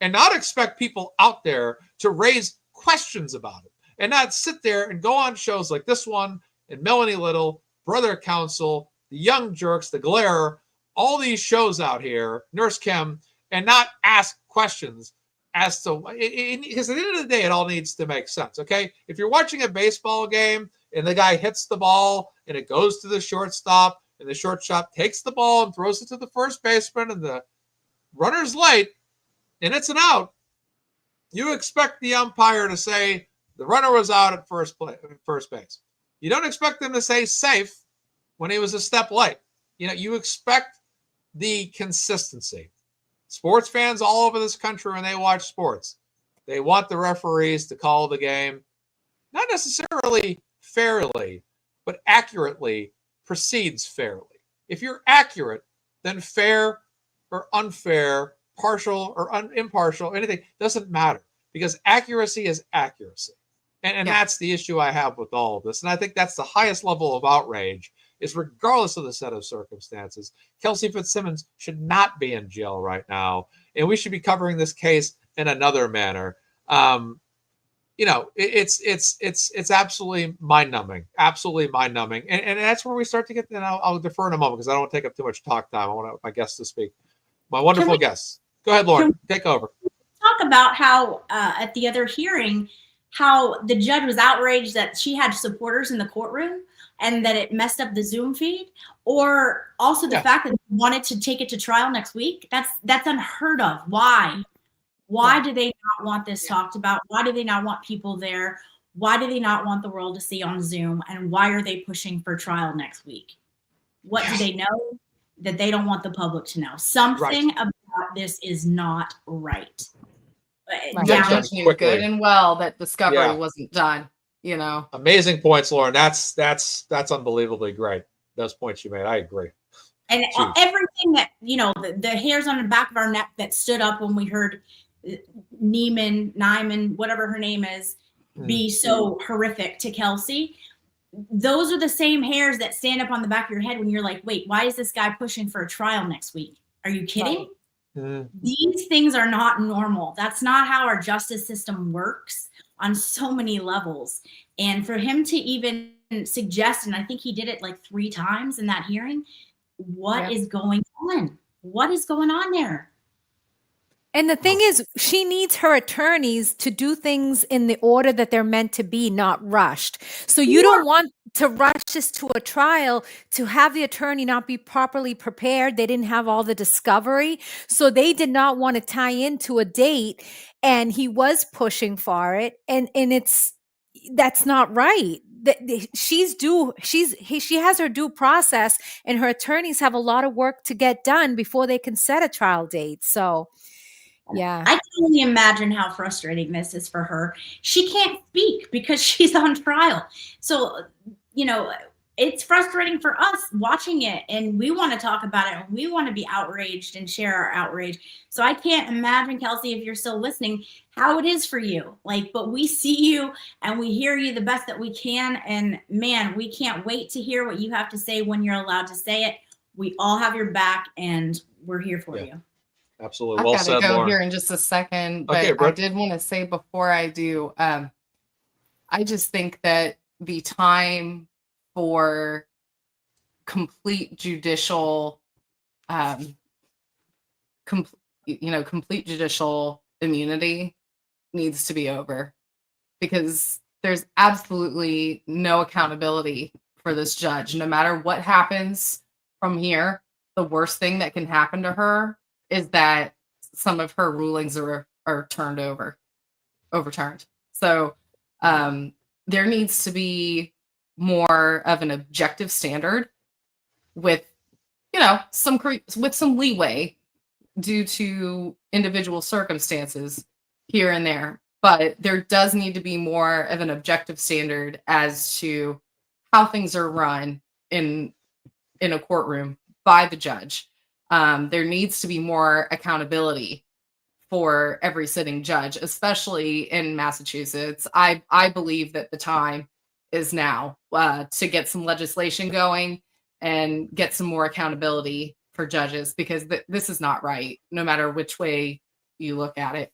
and not expect people out there to raise questions about it, and not sit there and go on shows like this one and Melanie Little, Brother Counsel, The Young Jerks, The Glare, all these shows out here, Nurse Kim, and not ask questions as to, because at the end of the day, it all needs to make sense. Okay. If you're watching a baseball game and the guy hits the ball and it goes to the shortstop, and the shortstop takes the ball and throws it to the first baseman, and the runner's late, and it's an out, you expect the umpire to say the runner was out at first base. You don't expect them to say safe when he was a step late. You expect the consistency. Sports fans all over this country, when they watch sports, they want the referees to call the game, not necessarily fairly, but accurately precedes fairly. If you're accurate, then fair or unfair, partial or impartial, anything doesn't matter, because accuracy is accuracy. And that's the issue I have with all of this. And I think that's the highest level of outrage, is regardless of the set of circumstances, Kelsey Fitzsimmons should not be in jail right now. And we should be covering this case in another manner. It's absolutely mind-numbing, and that's where we start to get. And I'll defer in a moment, because I don't want to take up too much talk time. I want my guests to speak. My wonderful guests. Go ahead, Lauren. Take over. Talk about how at the other hearing, how the judge was outraged that she had supporters in the courtroom and that it messed up the Zoom feed, or also the fact that they wanted to take it to trial next week. That's unheard of. Why? Why do they not want this talked about? Why do they not want people there? Why do they not want the world to see on Zoom? And why are they pushing for trial next week? What do they know that they don't want the public to know? Something about this is not right. The judge knew good and well that discovery wasn't done. Amazing points, Lauren. That's unbelievably great. Those points you made, I agree. And everything that, the hairs on the back of our neck that stood up when we heard Nyman, whatever her name is, be so horrific to Kelsey. Those are the same hairs that stand up on the back of your head when you're like, wait, why is this guy pushing for a trial next week? Are you kidding? These things are not normal. That's not how our justice system works on so many levels. And for him to even suggest, and I think he did it like 3 times in that hearing, what is going on? What is going on there? And the thing is, she needs her attorneys to do things in the order that they're meant to be, not rushed. So you don't want to rush this to a trial, to have the attorney not be properly prepared. They didn't have all the discovery. So they did not want to tie into a date, and he was pushing for it. And that's not right. She has her due process, and her attorneys have a lot of work to get done before they can set a trial date. So, yeah. I can only imagine how frustrating this is for her. She can't speak because she's on trial. So, it's frustrating for us watching it, and we want to talk about it, and we want to be outraged and share our outrage. So I can't imagine, Kelsey, if you're still listening, how it is for you. But we see you and we hear you the best that we can. And man, we can't wait to hear what you have to say when you're allowed to say it. We all have your back, and we're here for you. Absolutely. I've Well got to said, go Lauren. here in just a second, but Okay, I Brett. did want to say before I do, I just think that the time for complete judicial, complete judicial immunity needs to be over, because there's absolutely no accountability for this judge. No matter what happens from here, the worst thing that can happen to her is that some of her rulings are overturned. So there needs to be more of an objective standard with some leeway due to individual circumstances here and there. But there does need to be more of an objective standard as to how things are run in a courtroom by the judge. There needs to be more accountability for every sitting judge, especially in Massachusetts. I believe that the time is now to get some legislation going and get some more accountability for judges, because this is not right, no matter which way you look at it.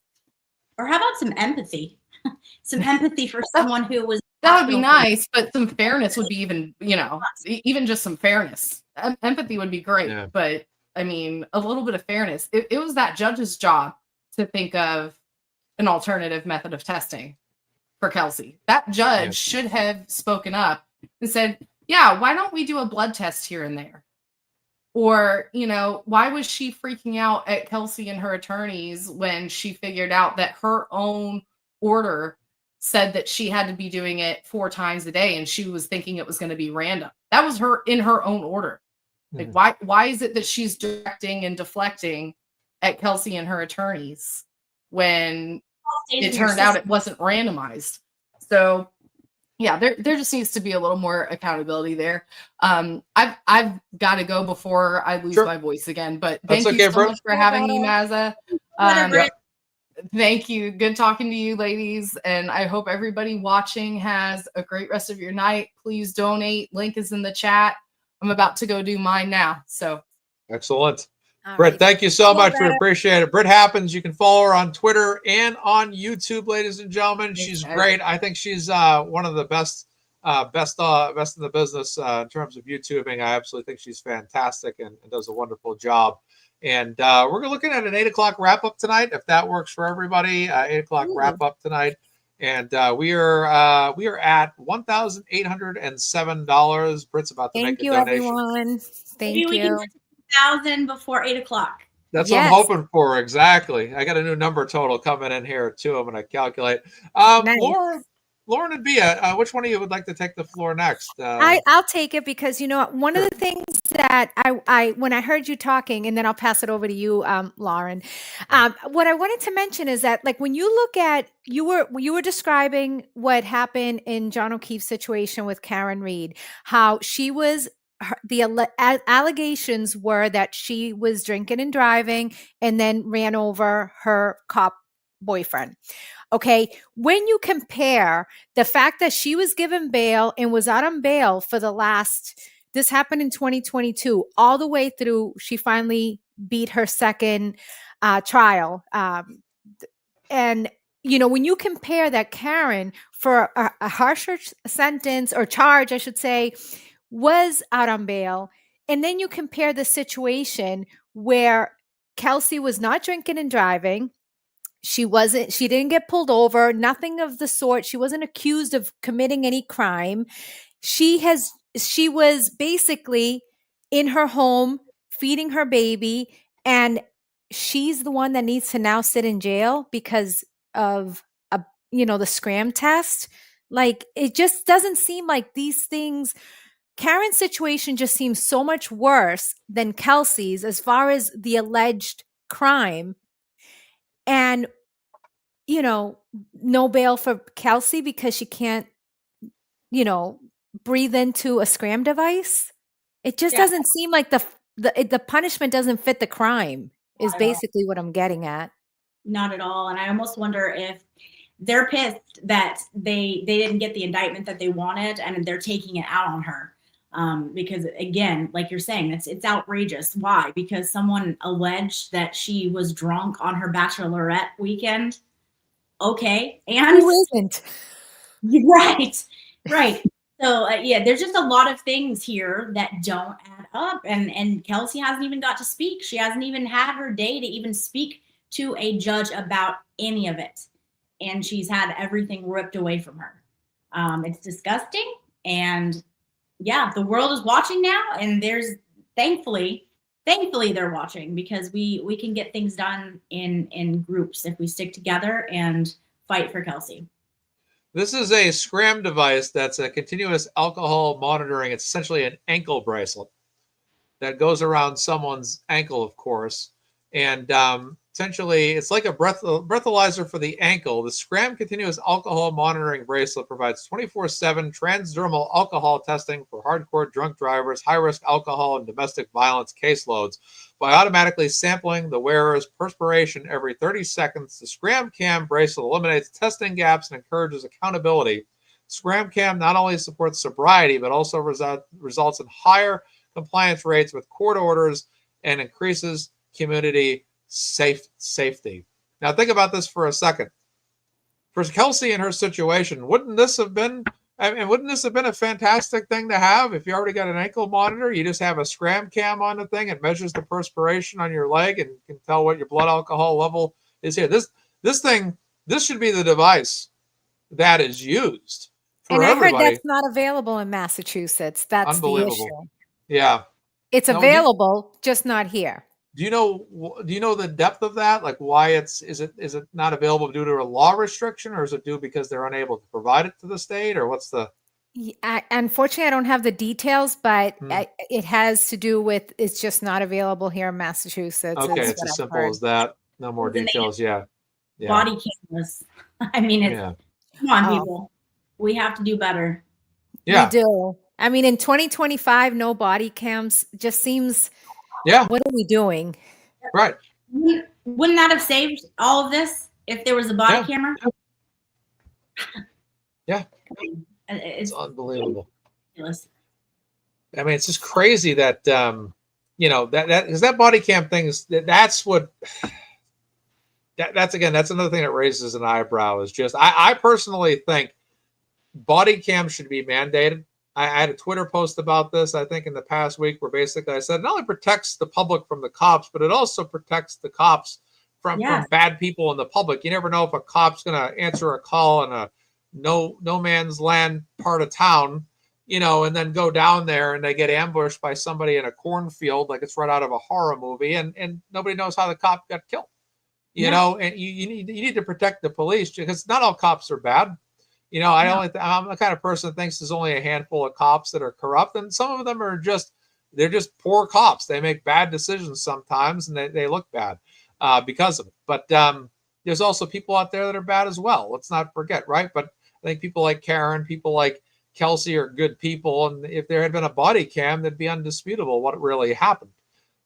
Or how about some empathy? Some empathy for someone who was. That would be nice, but some fairness would be even just some fairness. Empathy would be great, Yeah. but I mean, a little bit of fairness. It was that judge's job to think of an alternative method of testing for Kelsey. That judge should have spoken up and said, yeah, why don't we do a blood test here and there? Or, why was she freaking out at Kelsey and her attorneys when she figured out that her own order said that she had to be doing it 4 times a day, and she was thinking it was going to be random? That was in her own order. Why is it that she's directing and deflecting at Kelsey and her attorneys when it turned out it wasn't randomized? So yeah, there just needs to be a little more accountability there. I've got to go before I lose my voice again, but thank you so much for having me, Mazza. Thank you. Good talking to you, ladies. And I hope everybody watching has a great rest of your night. Please donate. Link is in the chat. I'm about to go do mine now. So excellent. All Britt, right. thank you so much. We appreciate it. Britt Happens. You can follow her on Twitter and on YouTube, ladies and gentlemen. She's great. I think she's one of the best in the business in terms of YouTubing. I absolutely think she's fantastic and does a wonderful job. And we're looking at an 8 o'clock wrap up tonight, if that works for everybody. 8 o'clock wrap up tonight. And we are at $1,807. Britt's about to make a donation. Thank you, everyone. Thank Maybe we can you. get to 2,000 before 8 o'clock. That's what I'm hoping for. Exactly. I got a new number total coming in here too. I'm going to calculate. Nice. Lauren and Bia, which one of you would like to take the floor next? I'll take it, because one of the things that I when I heard you talking, and then I'll pass it over to you, Lauren. What I wanted to mention is that, like, when you look at you were describing what happened in John O'Keefe's situation with Karen Reed, how she was. The allegations were that she was drinking and driving and then ran over her cop boyfriend. Okay, when you compare the fact that she was given bail and was out on bail for this happened in 2022, all the way through, she finally beat her second trial. And, when you compare that, Karen, for a harsher sentence or charge, I should say, was out on bail. And then you compare the situation where Kelsey was not drinking and driving. She didn't get pulled over, nothing of the sort. She wasn't accused of committing any crime. She was basically in her home feeding her baby, and she's the one that needs to now sit in jail because of the scram test. Like, it just doesn't seem like these things. Karen's situation just seems so much worse than Kelsey's as far as the alleged crime. And, you know, no bail for Kelsey because she can't, you know, breathe into a scram device. It just Yeah. doesn't seem like the punishment doesn't fit the crime, is Not at all. basically what I'm getting at. Not at all. And I almost wonder if they're pissed that they didn't get the indictment that they wanted, and they're taking it out on her. Because again, like you're saying, it's outrageous. Why? Because someone alleged that she was drunk on her bachelorette weekend. Okay, and Who isn't? right. So yeah, there's just a lot of things here that don't add up, and Kelsey hasn't even got to speak. She hasn't even had her day to even speak to a judge about any of it, and she's had everything ripped away from her. It's disgusting, and yeah, the world is watching now, and there's thankfully they're watching, because we can get things done in groups if we stick together and fight for Kelsey. This is a scram device that's a continuous alcohol monitoring. It's essentially an ankle bracelet that goes around someone's ankle, of course. And essentially, it's like a breathalyzer for the ankle. The Scram Continuous Alcohol Monitoring Bracelet provides 24/7 transdermal alcohol testing for hardcore drunk drivers, high-risk alcohol, and domestic violence caseloads. By automatically sampling the wearer's perspiration every 30 seconds, the Scram Cam bracelet eliminates testing gaps and encourages accountability. Scram Cam not only supports sobriety, but also results in higher compliance rates with court orders and increases community safety. Now think about this for a second. For Kelsey in her situation, wouldn't this have been a fantastic thing to have? If you already got an ankle monitor, you just have a Scram Cam on the thing. It measures the perspiration on your leg and can tell what your blood alcohol level is here. This should be the device that is used for And I everybody. heard that's not available in Massachusetts. That's the issue. Yeah. It's available, just not here. Do you know the depth of that? Like, why is it not available due to a law restriction, or is it due because they're unable to provide it to the state, or what's the? Unfortunately, I don't have the details, but it has to do with it's just not available here in Massachusetts. Okay, it's as simple as that. No more details. Yeah. Body cameras. I mean, come on, people. We have to do better. Yeah, we do. I mean, in 2025, no body cams just seems. Yeah. What are we doing? Right. Wouldn't that have saved all of this if there was a body camera? Yeah. It's unbelievable. Ridiculous. I mean, it's just crazy that because that body cam thing is that's another thing that raises an eyebrow. Is just I personally think body cam should be mandated. I had a Twitter post about this, I think, in the past week, where basically I said it not only protects the public from the cops, but it also protects the cops from bad people in the public. You never know if a cop's going to answer a call in a no man's land part of town, and then go down there and they get ambushed by somebody in a cornfield like it's right out of a horror movie, and nobody knows how the cop got killed. And you need to protect the police, because not all cops are bad. I'm the kind of person that thinks there's only a handful of cops that are corrupt, and some of them are they're just poor cops. They make bad decisions sometimes, and they look bad because of it. But there's also people out there that are bad as well. Let's not forget, right? But I think people like Karen, people like Kelsey are good people, and if there had been a body cam, that'd be undisputable what really happened.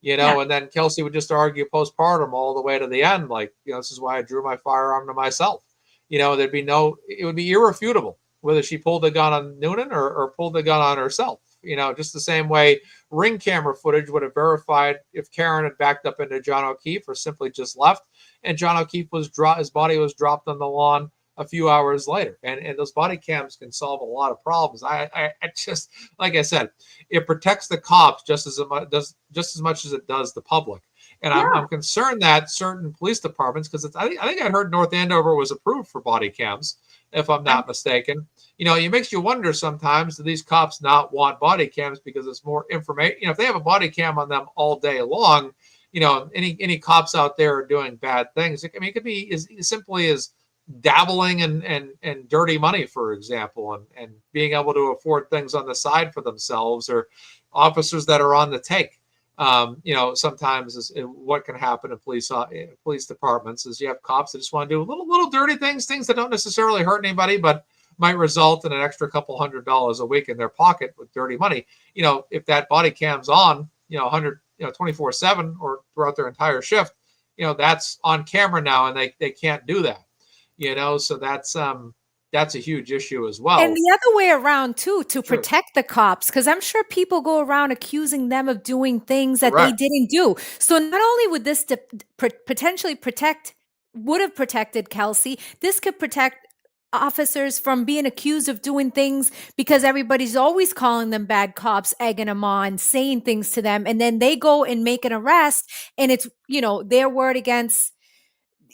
And then Kelsey would just argue postpartum all the way to the end, like, this is why I drew my firearm to myself. It would be irrefutable whether she pulled the gun on Noonan or pulled the gun on herself. Just the same way ring camera footage would have verified if Karen had backed up into John O'Keefe or simply just left, and John O'Keefe his body was dropped on the lawn a few hours later. And those body cams can solve a lot of problems. I just, like I said, it protects the cops just as much as it does the public. And I'm concerned that certain police departments, because I think I heard North Andover was approved for body cams, if I'm not mistaken. It makes you wonder sometimes, do these cops not want body cams because it's more information? If they have a body cam on them all day long, any cops out there are doing bad things. It could be as simply as dabbling in dirty money, for example, and being able to afford things on the side for themselves, or officers that are on the take. Sometimes what can happen in police departments is you have cops that just want to do little dirty things that don't necessarily hurt anybody, but might result in an extra couple $100 a week in their pocket with dirty money. If that body cam's on, 24/7 or throughout their entire shift, that's on camera now, and they can't do that. So that's a huge issue as well. And the other way around too, to Sure. protect the cops, because I'm sure people go around accusing them of doing things that Correct. they didn't do. So not only would this potentially would have protected Kelsey, this could protect officers from being accused of doing things because everybody's always calling them bad cops, egging them on, saying things to them, and then they go and make an arrest, and it's their word against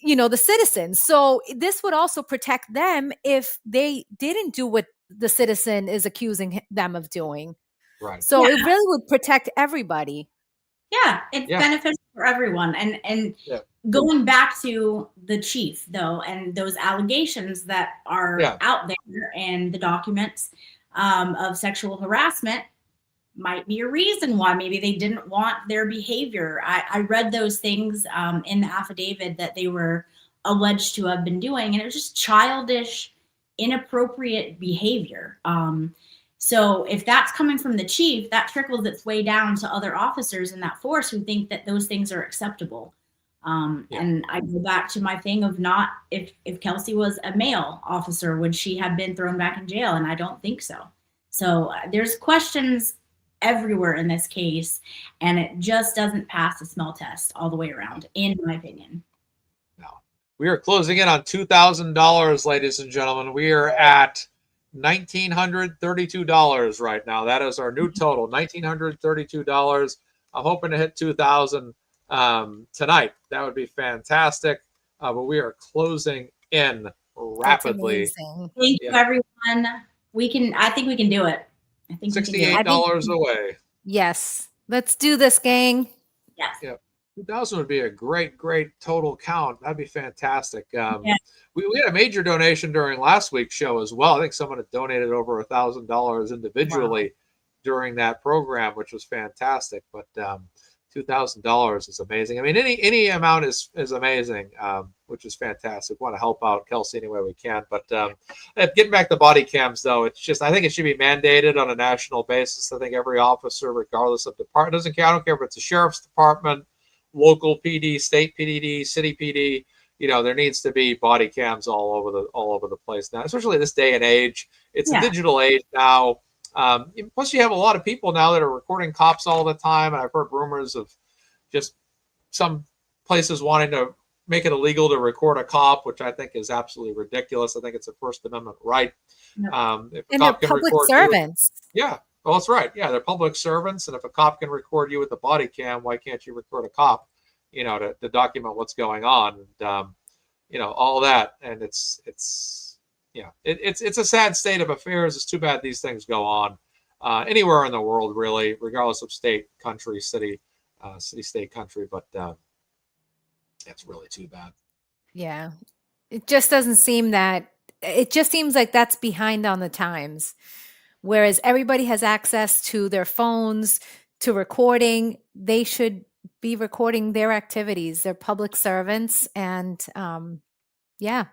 the citizens. So this would also protect them if they didn't do what the citizen is accusing them of doing. Right. So it really would protect everybody. Yeah, it's beneficial for everyone. And going back to the chief, though, and those allegations that are out there and the documents of sexual harassment might be a reason why maybe they didn't want their behavior. I read those things in the affidavit that they were alleged to have been doing, and it was just childish, inappropriate behavior. So if that's coming from the chief, that trickles its way down to other officers in that force who think that those things are acceptable. And I go back to my thing of not, if Kelsey was a male officer, would she have been thrown back in jail? And I don't think so. So there's questions everywhere in this case, and it just doesn't pass the smell test all the way around, in my opinion. No. We are closing in on $2,000, ladies and gentlemen. We are at $1,932 right now. That is our new total, $1,932. I'm hoping to hit 2,000 tonight. That would be fantastic. But we are closing in rapidly. Thank you, everyone. I think we can do it. I think $68 away. Yes. Let's do this, gang. Yes. Yeah. 2,000 would be a great total count. That'd be fantastic. We had a major donation during last week's show as well. I think someone had donated over $1,000 individually during that program, which was fantastic. But $2,000 is amazing. I mean, any amount is amazing, which is fantastic. We want to help out Kelsey any way we can. But getting back to body cams, though, it's just, I think it should be mandated on a national basis. I think every officer, regardless of department, doesn't care. I don't care if it's a sheriff's department, local PD, state PD, city PD. There needs to be body cams all over the place now, especially this day and age. It's a digital age now. Plus, you have a lot of people now that are recording cops all the time. And I've heard rumors of just some places wanting to make it illegal to record a cop, which I think is absolutely ridiculous. I think it's a First Amendment right. If a and cop they're can public record servants. well, that's right. Yeah, they're public servants. And if a cop can record you with a body cam, why can't you record a cop, to document what's going on? And, all that. And it's a sad state of affairs. It's too bad these things go on anywhere in the world, really, regardless of state, country, city, state, country. But it's really too bad. Yeah. It just doesn't seem that, it just seems like that's behind on the times. Whereas everybody has access to their phones, to recording, they should be recording their activities. They're public servants. And Bia,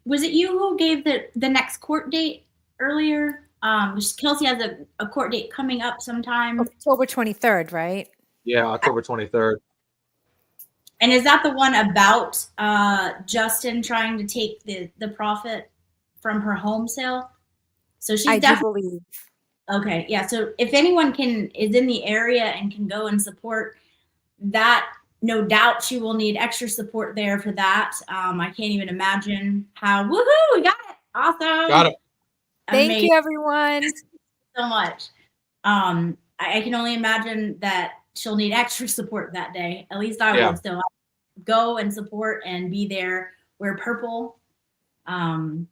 was it you who gave the next court date earlier? Kelsey has a court date coming up sometime. October 23rd, right? Yeah, October 23rd. And is that the one about Justin trying to take the profit from her home sale? So she's definitely believe. Okay. Yeah. So if anyone is in the area and can go and support that, no doubt she will need extra support there for that. I can't even imagine how. Woohoo! We got it. Awesome. Got it. Thank you, everyone. Thank you so much. I can only imagine that she'll need extra support that day. At least I will still go and support and be there, wear purple, and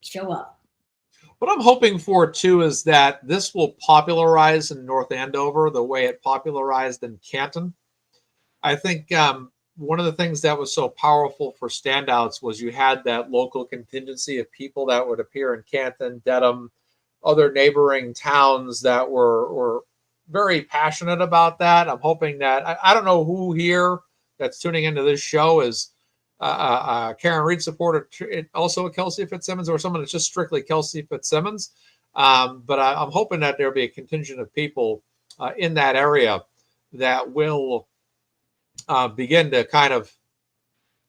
show up. What I'm hoping for, too, is that this will popularize in North Andover the way it popularized in Canton. I think one of the things that was so powerful for standouts was you had that local contingency of people that would appear in Canton, Dedham, other neighboring towns that were very passionate about that. I'm hoping that I don't know who here that's tuning into this show is Karen Reed supporter, also a Kelsey Fitzsimmons, or someone that's just strictly Kelsey Fitzsimmons. But I'm hoping that there'll be a contingent of people in that area that will begin to kind of,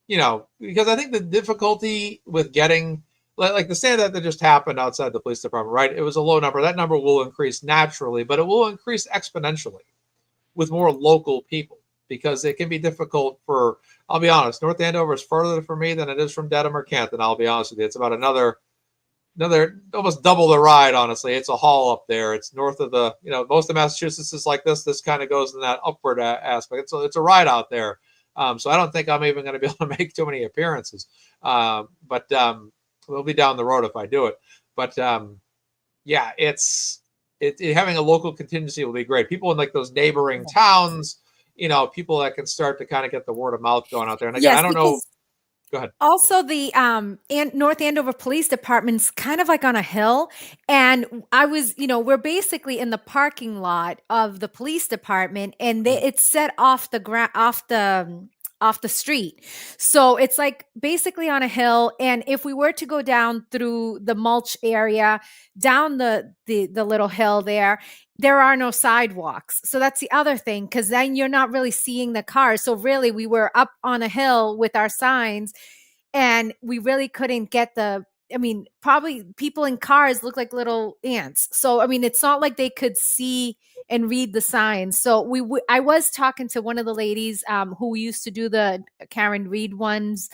because I think the difficulty with getting, like the stand that just happened outside the police department, right? It was a low number. That number will increase naturally, but it will increase exponentially with more local people, because it can be difficult for, I'll be honest, North Andover is further for me than it is from Dedham or Canton. I'll be honest with you. It's about another almost double the ride, honestly. It's a haul up there. It's north of the, most of Massachusetts is like this. This kind of goes in that upward aspect. It's a ride out there. So I don't think I'm even going to be able to make too many appearances. But we'll be down the road if I do it. But yeah, having a local contingency will be great. People in like those neighboring towns, people that can start to kind of get the word of mouth going out there. And again, Yes, I don't know. Go ahead. Also, the North Andover Police Department's kind of like on a hill, and I was, we're basically in the parking lot of the police department, and it's set off off the street, so it's like basically on a hill. And if we were to go down through the mulch area, down the little hill there are no sidewalks. So that's the other thing, because then you're not really seeing the cars. So really, we were up on a hill with our signs, and we really couldn't get probably people in cars look like little ants. So, it's not like they could see and read the signs. So I was talking to one of the ladies who used to do the Karen Reed ones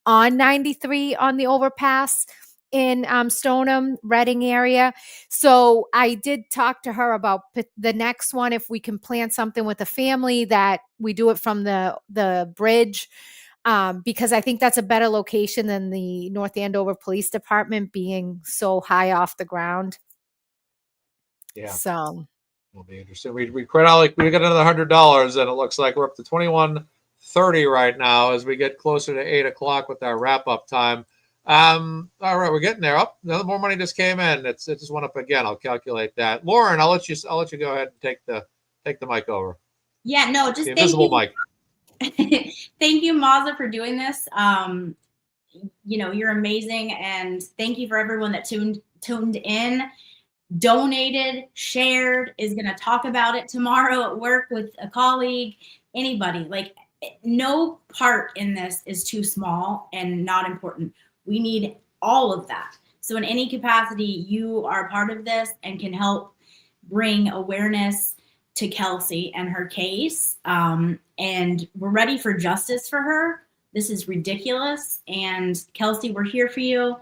on 93 on the overpass in Stoneham, Reading area. So I did talk to her about the next one, if we can plan something with a family, that we do it from the bridge, because I think that's a better location than the North Andover Police Department being so high off the ground. Yeah. So it'll be interesting. We quite out like we got another $100, and it looks like we're up to 21:30 right now as we get closer to 8 o'clock with our wrap up time. All right, we're getting there. Up, more money just came in. It just went up again. I'll calculate that. Lauren, I'll let you go ahead and take the mic over. Yeah, no, just the invisible mic. Thank you, Mazza, for doing this. You're amazing, and thank you for everyone that tuned in, donated, shared, is going to talk about it tomorrow at work with a colleague, anybody. Like, no part in this is too small and not important. We need all of that. So in any capacity, you are a part of this and can help bring awareness to Kelsey and her case. And we're ready for justice for her. This is ridiculous. And Kelsey, we're here for you.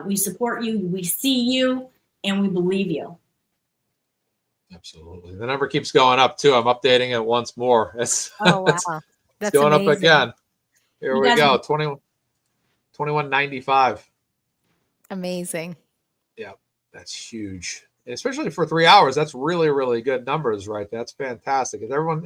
We support you. We see you, and we believe you. Absolutely. The number keeps going up too. I'm updating it once more. It's wow, it's going amazing. Up again. Here we go. 2195. Amazing. Yeah, that's huge. Especially for 3 hours. That's really, really good numbers, right? That's fantastic. Because everyone,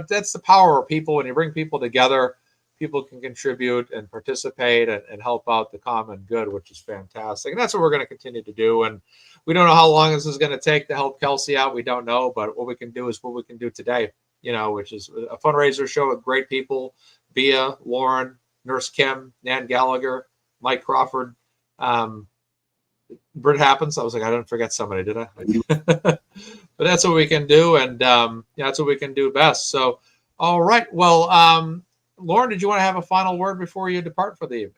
that's the power of people. When you bring people together, people can contribute and participate and help out the common good, which is fantastic. And that's what we're going to continue to do. And we don't know how long this is going to take to help Kelsey out. We don't know, but what we can do is what we can do today, which is a fundraiser show with great people: Bia, Lauren, Nurse Kim, Nan Gallagher, Mike Crawford, Britt Happens. I was like, I didn't forget somebody, did I? But that's what we can do, and that's what we can do best. So, all right. Well, Lauren, did you want to have a final word before you depart for the evening?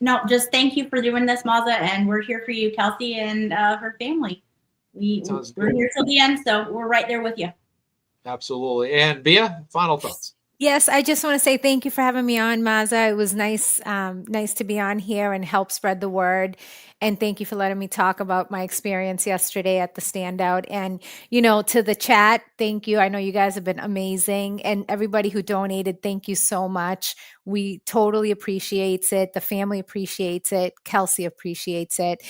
No, just thank you for doing this, Mazza, and we're here for you, Kelsey, and her family. We're here till the end, so we're right there with you. Absolutely. And Bia, final thoughts. Yes, I just want to say thank you for having me on, Mazza. It was nice to be on here and help spread the word. And thank you for letting me talk about my experience yesterday at the standout. And, to the chat, thank you. I know you guys have been amazing. And everybody who donated, thank you so much. We totally appreciate it. The family appreciates it. Kelsey appreciates it.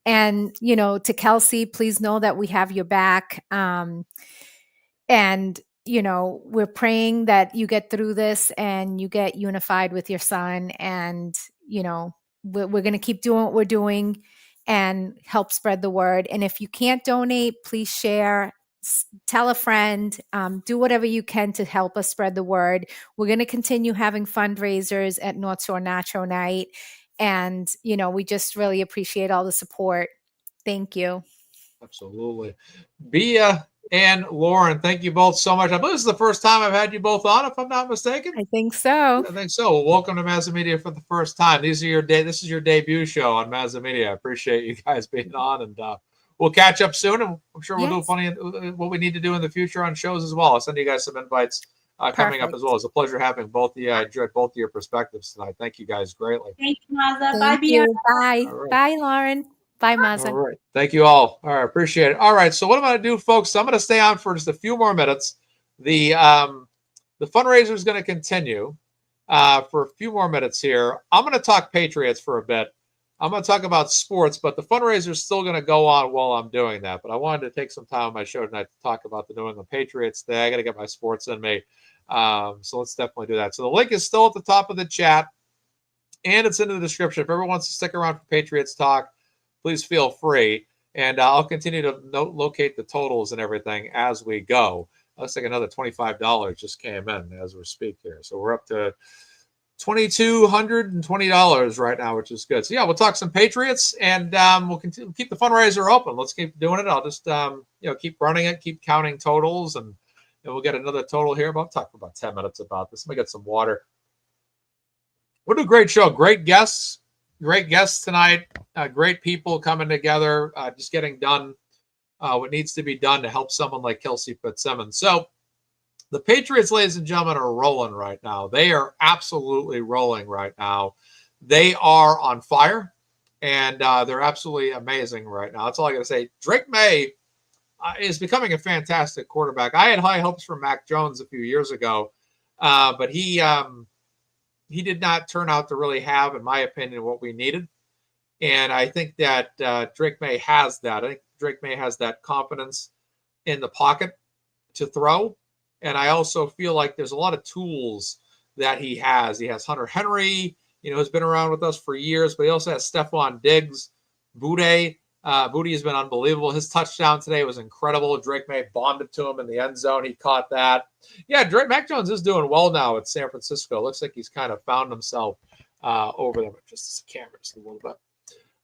And, to Kelsey, please know that we have your back. And we're praying that you get through this and you get unified with your son. And, we're going to keep doing what we're doing and help spread the word. And if you can't donate, please share, tell a friend, do whatever you can to help us spread the word. We're going to continue having fundraisers at North Shore Nacho Night. And, we just really appreciate all the support. Thank you. Absolutely. Bia and Lauren, thank you both so much. I believe this is the first time I've had you both on, if I'm not mistaken. I think so. I think so. Well, welcome to MazzaMedia for the first time. This is your debut show on MazzaMedia. I appreciate you guys being on, and we'll catch up soon. And I'm sure we'll do plenty of what we need to do in the future on shows as well. I'll send you guys some invites coming up as well. It's a pleasure having both of you. I enjoyed both of your perspectives tonight. Thank you guys greatly. Thank you, Mazza. Bye, Bia. Bye. Right. Bye, Lauren. Bye, Mazza. All right. Thank you all. All right. Appreciate it. All right. So what I'm going to do, folks, so I'm going to stay on for just a few more minutes. The fundraiser is going to continue for a few more minutes here. I'm going to talk Patriots for a bit. I'm going to talk about sports, but the fundraiser is still going to go on while I'm doing that. But I wanted to take some time on my show tonight to talk about the New England Patriots today. I got to get my sports in me. So let's definitely do that. So the link is still at the top of the chat, and it's in the description. If everyone wants to stick around for Patriots talk, please feel free. And I'll continue to locate the totals and everything as we go. Looks like another $25 just came in as we speak here. So we're up to $2,220 right now, which is good. So yeah, we'll talk some Patriots, and we'll continue keep the fundraiser open. Let's keep doing it. I'll just keep running it, keep counting totals, and we'll get another total here. I'll talk for about 10 minutes about this. Let me get some water. What a great show. Great guests tonight. Great people coming together, just getting done what needs to be done to help someone like Kelsey Fitzsimmons. So the Patriots, ladies and gentlemen, are rolling right now. They are absolutely rolling right now. They are on fire, and they're absolutely amazing right now. That's all I got to say. Drake May is becoming a fantastic quarterback. I had high hopes for Mac Jones a few years ago, but he did not turn out to really have, in my opinion, what we needed. And I think that Drake May has that. I think Drake May has that confidence in the pocket to throw. And I also feel like there's a lot of tools that he has. He has Hunter Henry, who's been around with us for years, but he also has Stephon Diggs, Boutte. Boutte has been unbelievable. His touchdown today was incredible. Drake May bombed it to him in the end zone. He caught that. Yeah, Mac Jones is doing well now at San Francisco. Looks like he's kind of found himself over there. Just the camera just a little bit.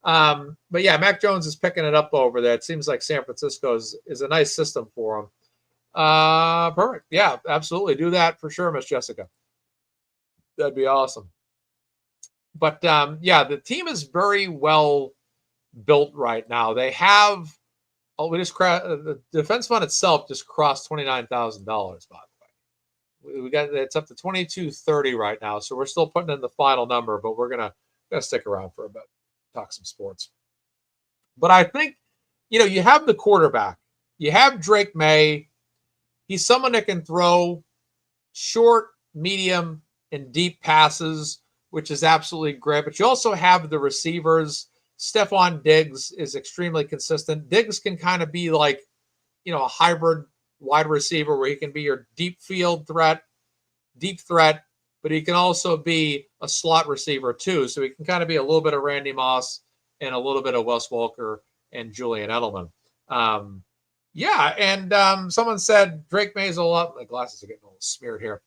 But yeah, Mac Jones is picking it up over there. It seems like San Francisco is a nice system for him. Perfect. Yeah, absolutely. Do that for sure, Miss Jessica. That'd be awesome. But yeah, the team is very well built right now. They have the defense fund itself just crossed $29,000, by the way. We got it's up to 2230 right now, so we're still putting in the final number, but we're gonna stick around for a bit, talk some sports. But I think you have the quarterback, you have Drake May. He's someone that can throw short, medium, and deep passes, which is absolutely great. But you also have the receivers. Stephon Diggs is extremely consistent. Diggs can kind of be like, a hybrid wide receiver where he can be your deep threat, but he can also be a slot receiver too. So he can kind of be a little bit of Randy Moss and a little bit of Wes Welker and Julian Edelman. Yeah, and someone said Drake May's a lot. My glasses are getting a little smeared here.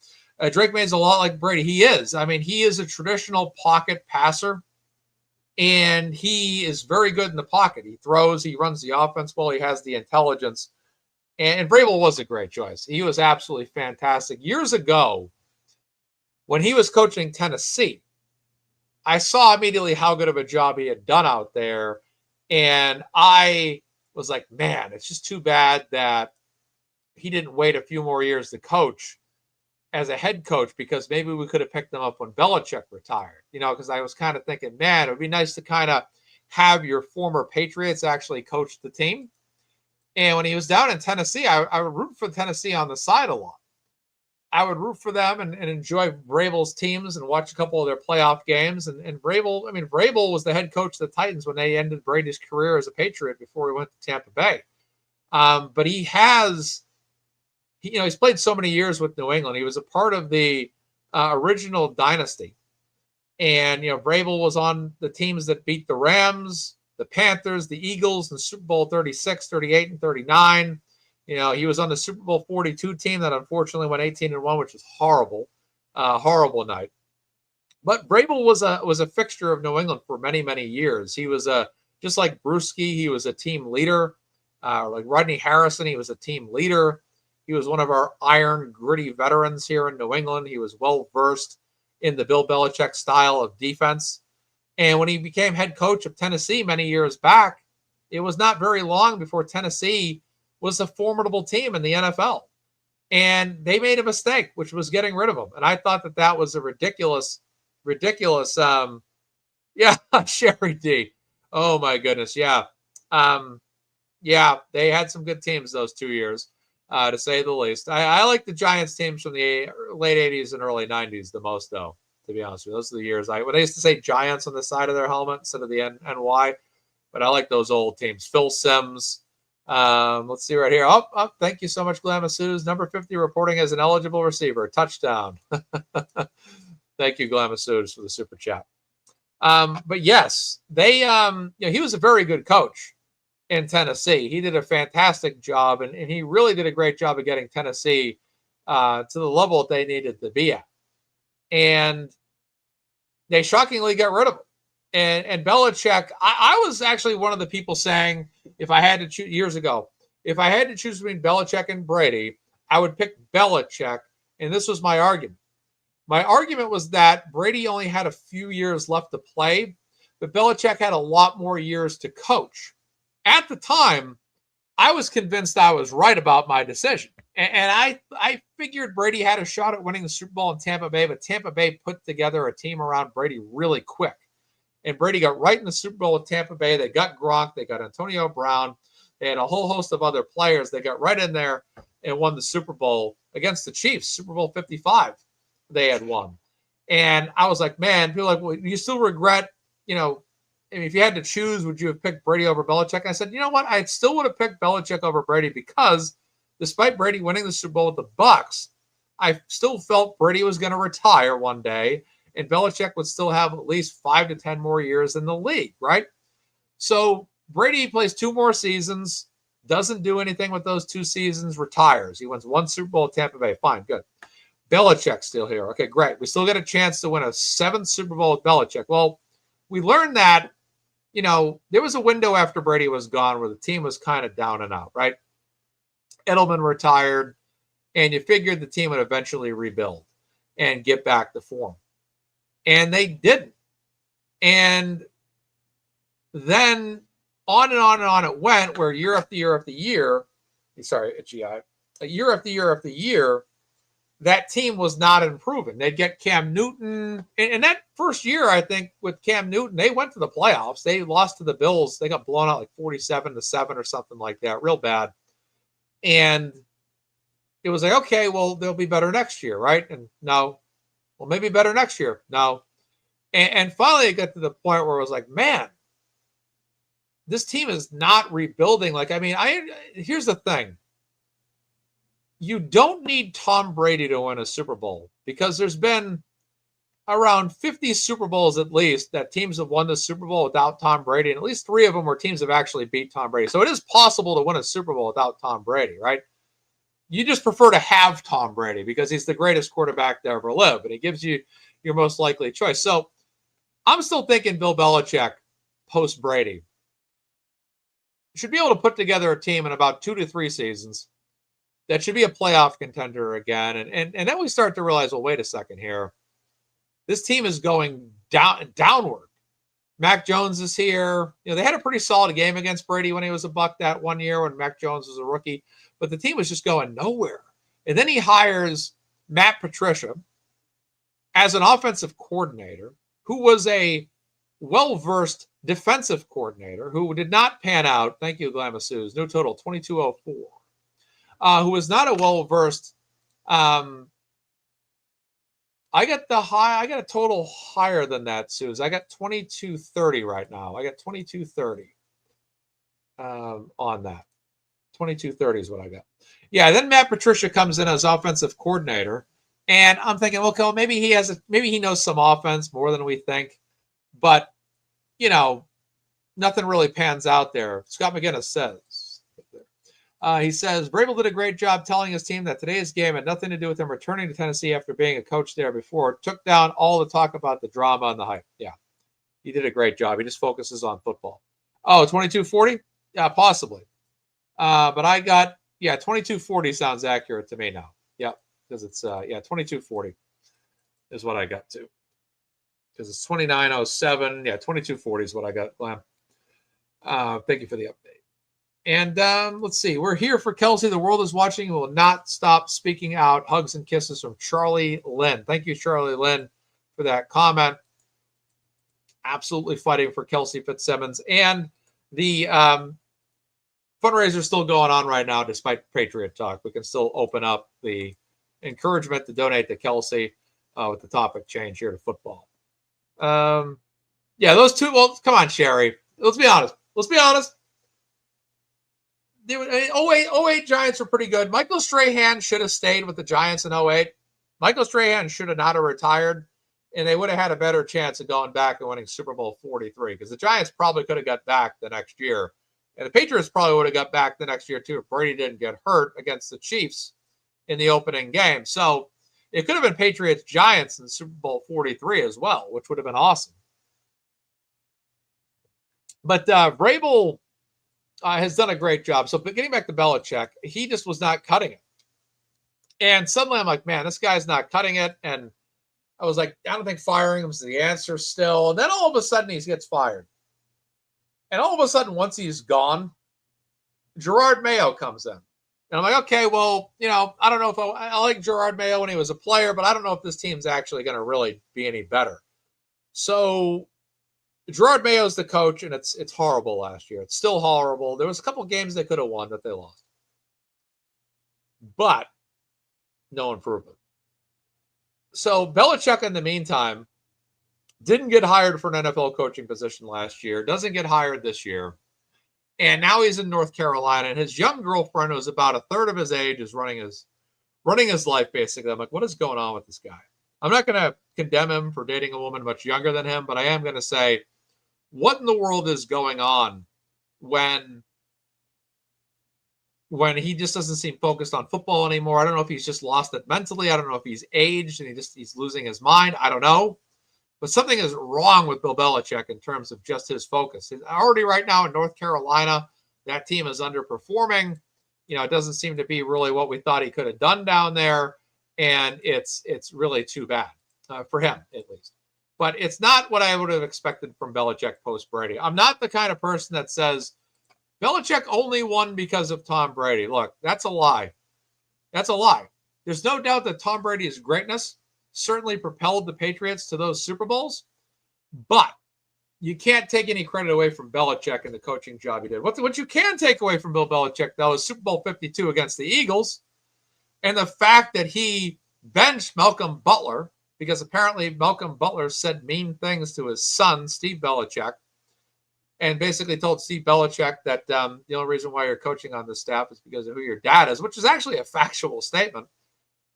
Drake May's a lot like Brady. He is. I mean, he is a traditional pocket passer, and he is very good in the pocket. He throws, he runs the offense well, he has the intelligence. And Vrabel was a great choice. He was absolutely fantastic. Years ago, when he was coaching Tennessee, I saw immediately how good of a job he had done out there, and I was like, man, it's just too bad that he didn't wait a few more years to coach as a head coach, because maybe we could have picked him up when Belichick retired, because I was kind of thinking, man, it would be nice to kind of have your former Patriots actually coach the team. And when he was down in Tennessee, I would root for Tennessee on the side a lot. I would root for them and enjoy Vrabel's teams and watch a couple of their playoff games. And Vrabel was the head coach of the Titans when they ended Brady's career as a Patriot before he went to Tampa Bay. But he has he's played so many years with New England. He was a part of the original dynasty. And, Vrabel was on the teams that beat the Rams, the Panthers, the Eagles in Super Bowl 36, 38, and 39. He was on the Super Bowl 42 team that unfortunately went 18-1, which was horrible, horrible night. But Vrabel was a fixture of New England for many, many years. He was just like Bruschi, he was a team leader. Like Rodney Harrison, he was a team leader. He was one of our iron, gritty veterans here in New England. He was well-versed in the Bill Belichick style of defense. And when he became head coach of Tennessee many years back, it was not very long before Tennessee was a formidable team in the NFL. And they made a mistake, which was getting rid of him. And I thought that was a ridiculous, yeah, Sherry D. Oh, my goodness, yeah. Yeah, they had some good teams those 2 years, to say the least. I like the Giants teams from the late 80s and early 90s the most, though, to be honest with you. Those are the years when they used to say Giants on the side of their helmet instead of the NY. But I like those old teams. Phil Simms. Let's see right here. Oh, thank you so much, Glenn Massouz. Number 50 reporting as an eligible receiver. Touchdown. Thank you, Glenn Massouz, for the super chat. But yes, they he was a very good coach in Tennessee. He did a fantastic job, and he really did a great job of getting Tennessee to the level that they needed to be at. And they shockingly got rid of him. And Belichick, I was actually one of the people saying, if I had to choose years ago, if I had to choose between Belichick and Brady, I would pick Belichick. And this was my argument. My argument was that Brady only had a few years left to play, but Belichick had a lot more years to coach. At the time, I was convinced I was right about my decision. And I figured Brady had a shot at winning the Super Bowl in Tampa Bay, but Tampa Bay put together a team around Brady really quick. And Brady got right in the Super Bowl with Tampa Bay. They got Gronk. They got Antonio Brown. They had a whole host of other players. They got right in there and won the Super Bowl against the Chiefs, Super Bowl 55. They had won. And I was like, man, people are like, well, you still regret, if you had to choose, would you have picked Brady over Belichick? And I said, you know what? I still would have picked Belichick over Brady because despite Brady winning the Super Bowl with the Bucs, I still felt Brady was going to retire one day, and Belichick would still have at least 5 to 10 more years in the league, right? So Brady plays 2 more seasons, doesn't do anything with those 2 seasons, retires. He wins 1 Super Bowl at Tampa Bay. Fine, good. Belichick's still here. Okay, great. We still get a chance to win a 7th Super Bowl with Belichick. Well, we learned that, there was a window after Brady was gone where the team was kind of down and out, right? Edelman retired, and you figured the team would eventually rebuild and get back to form. And they didn't. And then on and on and on it went, where year after year after year, year after year, that team was not improving. They'd get Cam Newton. And that first year, I think, with Cam Newton, they went to the playoffs. They lost to the Bills. They got blown out like 47-7 or something like that, real bad. And it was like, okay, well, they'll be better next year, right? And no. Well, maybe better next year. No. And finally, it got to the point where it was like, man, this team is not rebuilding. Here's the thing. You don't need Tom Brady to win a Super Bowl because there's been around 50 Super Bowls at least that teams have won the Super Bowl without Tom Brady. And at least 3 of them where teams have actually beat Tom Brady. So it is possible to win a Super Bowl without Tom Brady, right? You just prefer to have Tom Brady because he's the greatest quarterback to ever live, and he gives you your most likely choice. So I'm still thinking Bill Belichick post Brady should be able to put together a team in about 2 to 3 seasons that should be a playoff contender again. And then we start to realize, well, wait a second here. This team is going downward. Mac Jones is here. They had a pretty solid game against Brady when he was a Buck that one year when Mac Jones was a rookie, but the team was just going nowhere. And then he hires Matt Patricia as an offensive coordinator who was a well-versed defensive coordinator who did not pan out. Thank you, Glenn Massouz. No total, 2204. Who was not a well-versed. I got a total higher than that, Suze. I got 2230 right now. I got 2230 on that. 2230 is what I got. Yeah, then Matt Patricia comes in as offensive coordinator, and I'm thinking, okay, maybe he knows some offense more than we think, but nothing really pans out there. Scott McGinnis says. He says, Vrabel did a great job telling his team that today's game had nothing to do with him returning to Tennessee after being a coach there before. It took down all the talk about the drama and the hype. Yeah, he did a great job. He just focuses on football. Oh, 2240? Yeah, possibly. But I got, 2240 sounds accurate to me now. Yep, because it's, 2240 is what I got to. Because it's 2907. Yeah, 2240 is what I got, Glenn. Thank you for the update. And let's see. We're here for Kelsey. The world is watching. We will not stop speaking out. Hugs and kisses from Charlie Lynn. Thank you, Charlie Lynn, for that comment. Absolutely fighting for Kelsey Fitzsimmons. And the fundraiser is still going on right now, despite Patriot Talk. We can still open up the encouragement to donate to Kelsey with the topic change here to football. Those two. Well, come on, Sherry. Let's be honest. The 08 Giants were pretty good. Michael Strahan should have stayed with the Giants in 08. Michael Strahan should have not have retired, and they would have had a better chance of going back and winning Super Bowl 43, because the Giants probably could have got back the next year. And the Patriots probably would have got back the next year, too, if Brady didn't get hurt against the Chiefs in the opening game. So it could have been Patriots-Giants in Super Bowl 43 as well, which would have been awesome. But Vrabel has done a great job. So getting back to Belichick, he just was not cutting it. And suddenly I'm like, man, this guy's not cutting it. And I was like, I don't think firing him is the answer still. And then all of a sudden he gets fired. And all of a sudden, once he's gone, Gerard Mayo comes in. And I'm like, okay, well, I don't know if I like Gerard Mayo when he was a player, but I don't know if this team's actually going to really be any better. So Gerard Mayo's the coach, and it's horrible last year. It's still horrible. There was a couple games they could have won that they lost. But no improvement. So Belichick, in the meantime, didn't get hired for an NFL coaching position last year, doesn't get hired this year. And now he's in North Carolina, and his young girlfriend, who's about a third of his age, is running his life, basically. I'm like, what is going on with this guy? I'm not going to condemn him for dating a woman much younger than him, but I am going to say, what in the world is going on when he just doesn't seem focused on football anymore? I don't know if he's just lost it mentally. I don't know if he's aged and he's losing his mind. I don't know. But something is wrong with Bill Belichick in terms of just his focus. He's already right now in North Carolina, that team is underperforming. It doesn't seem to be really what we thought he could have done down there. And it's really too bad for him, at least. But it's not what I would have expected from Belichick post-Brady. I'm not the kind of person that says, Belichick only won because of Tom Brady. Look, that's a lie. That's a lie. There's no doubt that Tom Brady's greatness certainly propelled the Patriots to those Super Bowls, but you can't take any credit away from Belichick and the coaching job he did. What you can take away from Bill Belichick, though, is Super Bowl 52 against the Eagles, and the fact that he benched Malcolm Butler, because apparently Malcolm Butler said mean things to his son, Steve Belichick, and basically told Steve Belichick that the only reason why you're coaching on this staff is because of who your dad is, which is actually a factual statement,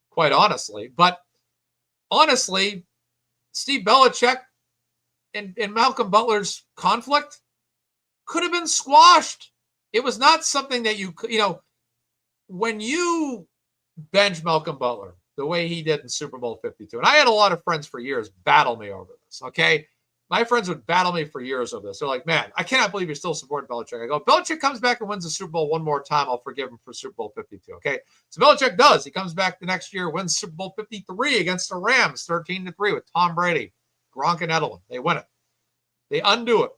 quite honestly. But honestly, Steve Belichick and Malcolm Butler's conflict could have been squashed. It was not something that when you bench Malcolm Butler the way he did in Super Bowl 52, and I had a lot of friends for years battle me over this, okay? My friends would battle me for years over this. They're like, man, I cannot believe you're still supporting Belichick. I go, Belichick comes back and wins the Super Bowl one more time, I'll forgive him for Super Bowl 52, okay? So Belichick does. He comes back the next year, wins Super Bowl 53 against the Rams, 13-3 with Tom Brady, Gronk, and Edelman. They win it. They undo it.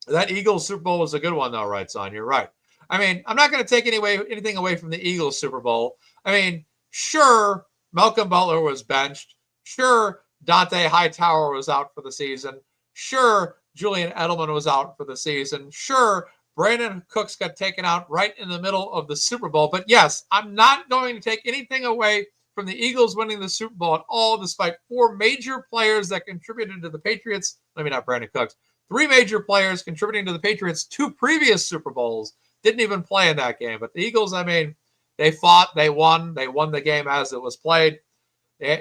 That Eagles Super Bowl was a good one, though, right, son? You're right. I mean, I'm not going to take anything away from the Eagles Super Bowl. I mean, sure, Malcolm Butler was benched. Sure, Dante Hightower was out for the season. Sure, Julian Edelman was out for the season. Sure, Brandon Cooks got taken out right in the middle of the Super Bowl. But yes, I'm not going to take anything away from the Eagles winning the Super Bowl at all, despite four major players that contributed to the Patriots. Maybe not Brandon Cooks. Three major players contributing to the Patriots' two previous Super Bowls didn't even play in that game. But the Eagles, I mean, They fought, they won the game as it was played.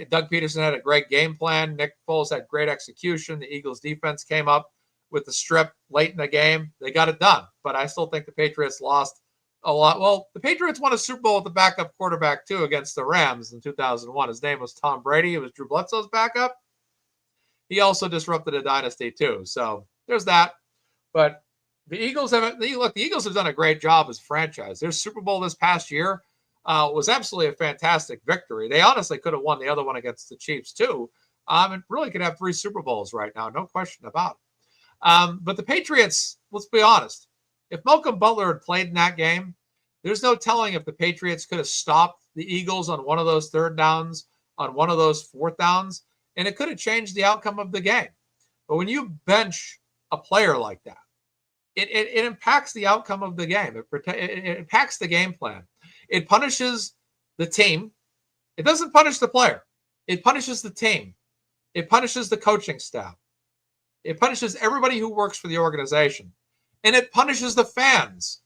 Doug Peterson had a great game plan. Nick Foles had great execution. The Eagles defense came up with the strip late in the game. They got it done, but I still think the Patriots lost a lot. Well, the Patriots won a Super Bowl with the backup quarterback too against the Rams in 2001. His name was Tom Brady. It was Drew Bledsoe's backup. He also disrupted a dynasty too. So there's that. But the Eagles have done a great job as a franchise. Their Super Bowl this past year was absolutely a fantastic victory. They honestly could have won the other one against the Chiefs too. And really could have 3 Super Bowls right now, no question about it. But the Patriots, let's be honest, if Malcolm Butler had played in that game, there's no telling if the Patriots could have stopped the Eagles on one of those 3rd downs, on one of those 4th downs, and it could have changed the outcome of the game. But when you bench a player like that, it impacts the outcome of the game. It impacts the game plan. It punishes the team. It doesn't punish the player. It punishes the team. It punishes the coaching staff. It punishes everybody who works for the organization. And it punishes the fans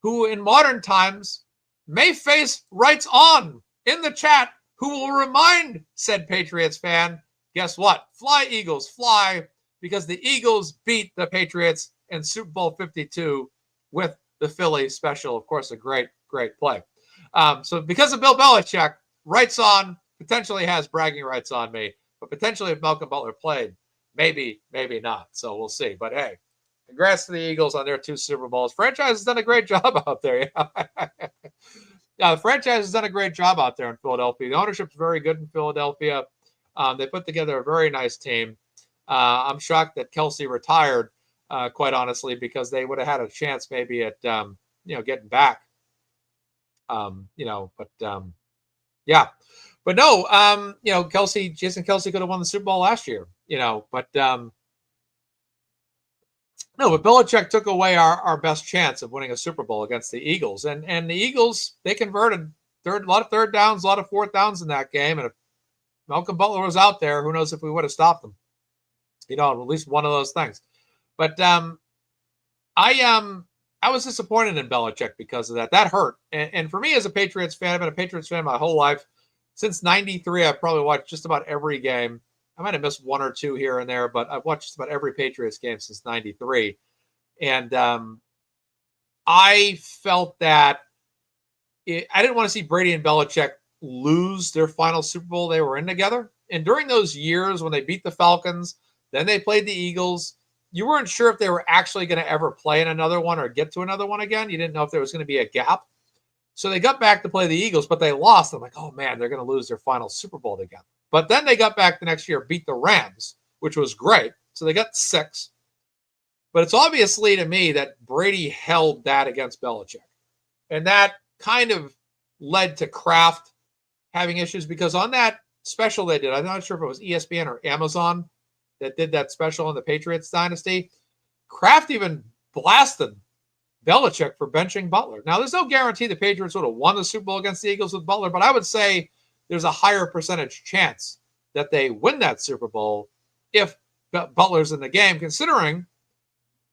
who in modern times may face rights on in the chat who will remind said Patriots fan, guess what? Fly, Eagles, fly, because the Eagles beat the Patriots in Super Bowl 52 with the Philly special. Of course, a great, great play. So because of Bill Belichick, rights on, potentially has bragging rights on me, but potentially if Malcolm Butler played, maybe, maybe not. So we'll see. But hey, congrats to the Eagles on their 2 Super Bowls. Franchise has done a great job out there. Yeah, the franchise has done a great job out there in Philadelphia. The ownership's very good in Philadelphia. They put together a very nice team. I'm shocked that Kelsey retired, quite honestly, because they would have had a chance maybe at getting back. Yeah. But no, Jason Kelsey could have won the Super Bowl last year, but Belichick took away our best chance of winning a Super Bowl against the Eagles. And the Eagles, they converted a lot of 3rd downs, a lot of 4th downs in that game. And if Malcolm Butler was out there, who knows if we would have stopped them, at least one of those things. But I was disappointed in Belichick because of that. That hurt. And for me as a Patriots fan, I've been a Patriots fan my whole life. Since 93, I've probably watched just about every game. I might have missed 1 or 2 here and there, but I've watched just about every Patriots game since 93. And I felt that I didn't want to see Brady and Belichick lose their final Super Bowl they were in together. And during those years when they beat the Falcons, then they played the Eagles, you weren't sure if they were actually going to ever play in another one or get to another one again. You didn't know if there was going to be a gap. So they got back to play the Eagles, but they lost. I'm like, oh, man, they're going to lose their final Super Bowl together. But then they got back the next year, beat the Rams, which was great. So they got 6. But it's obviously to me that Brady held that against Belichick. And that kind of led to Kraft having issues because on that special they did, I'm not sure if it was ESPN or Amazon that did that special on the Patriots dynasty, Kraft even blasted Belichick for benching Butler. Now, there's no guarantee the Patriots would have won the Super Bowl against the Eagles with Butler, but I would say there's a higher percentage chance that they win that Super Bowl if Butler's in the game, considering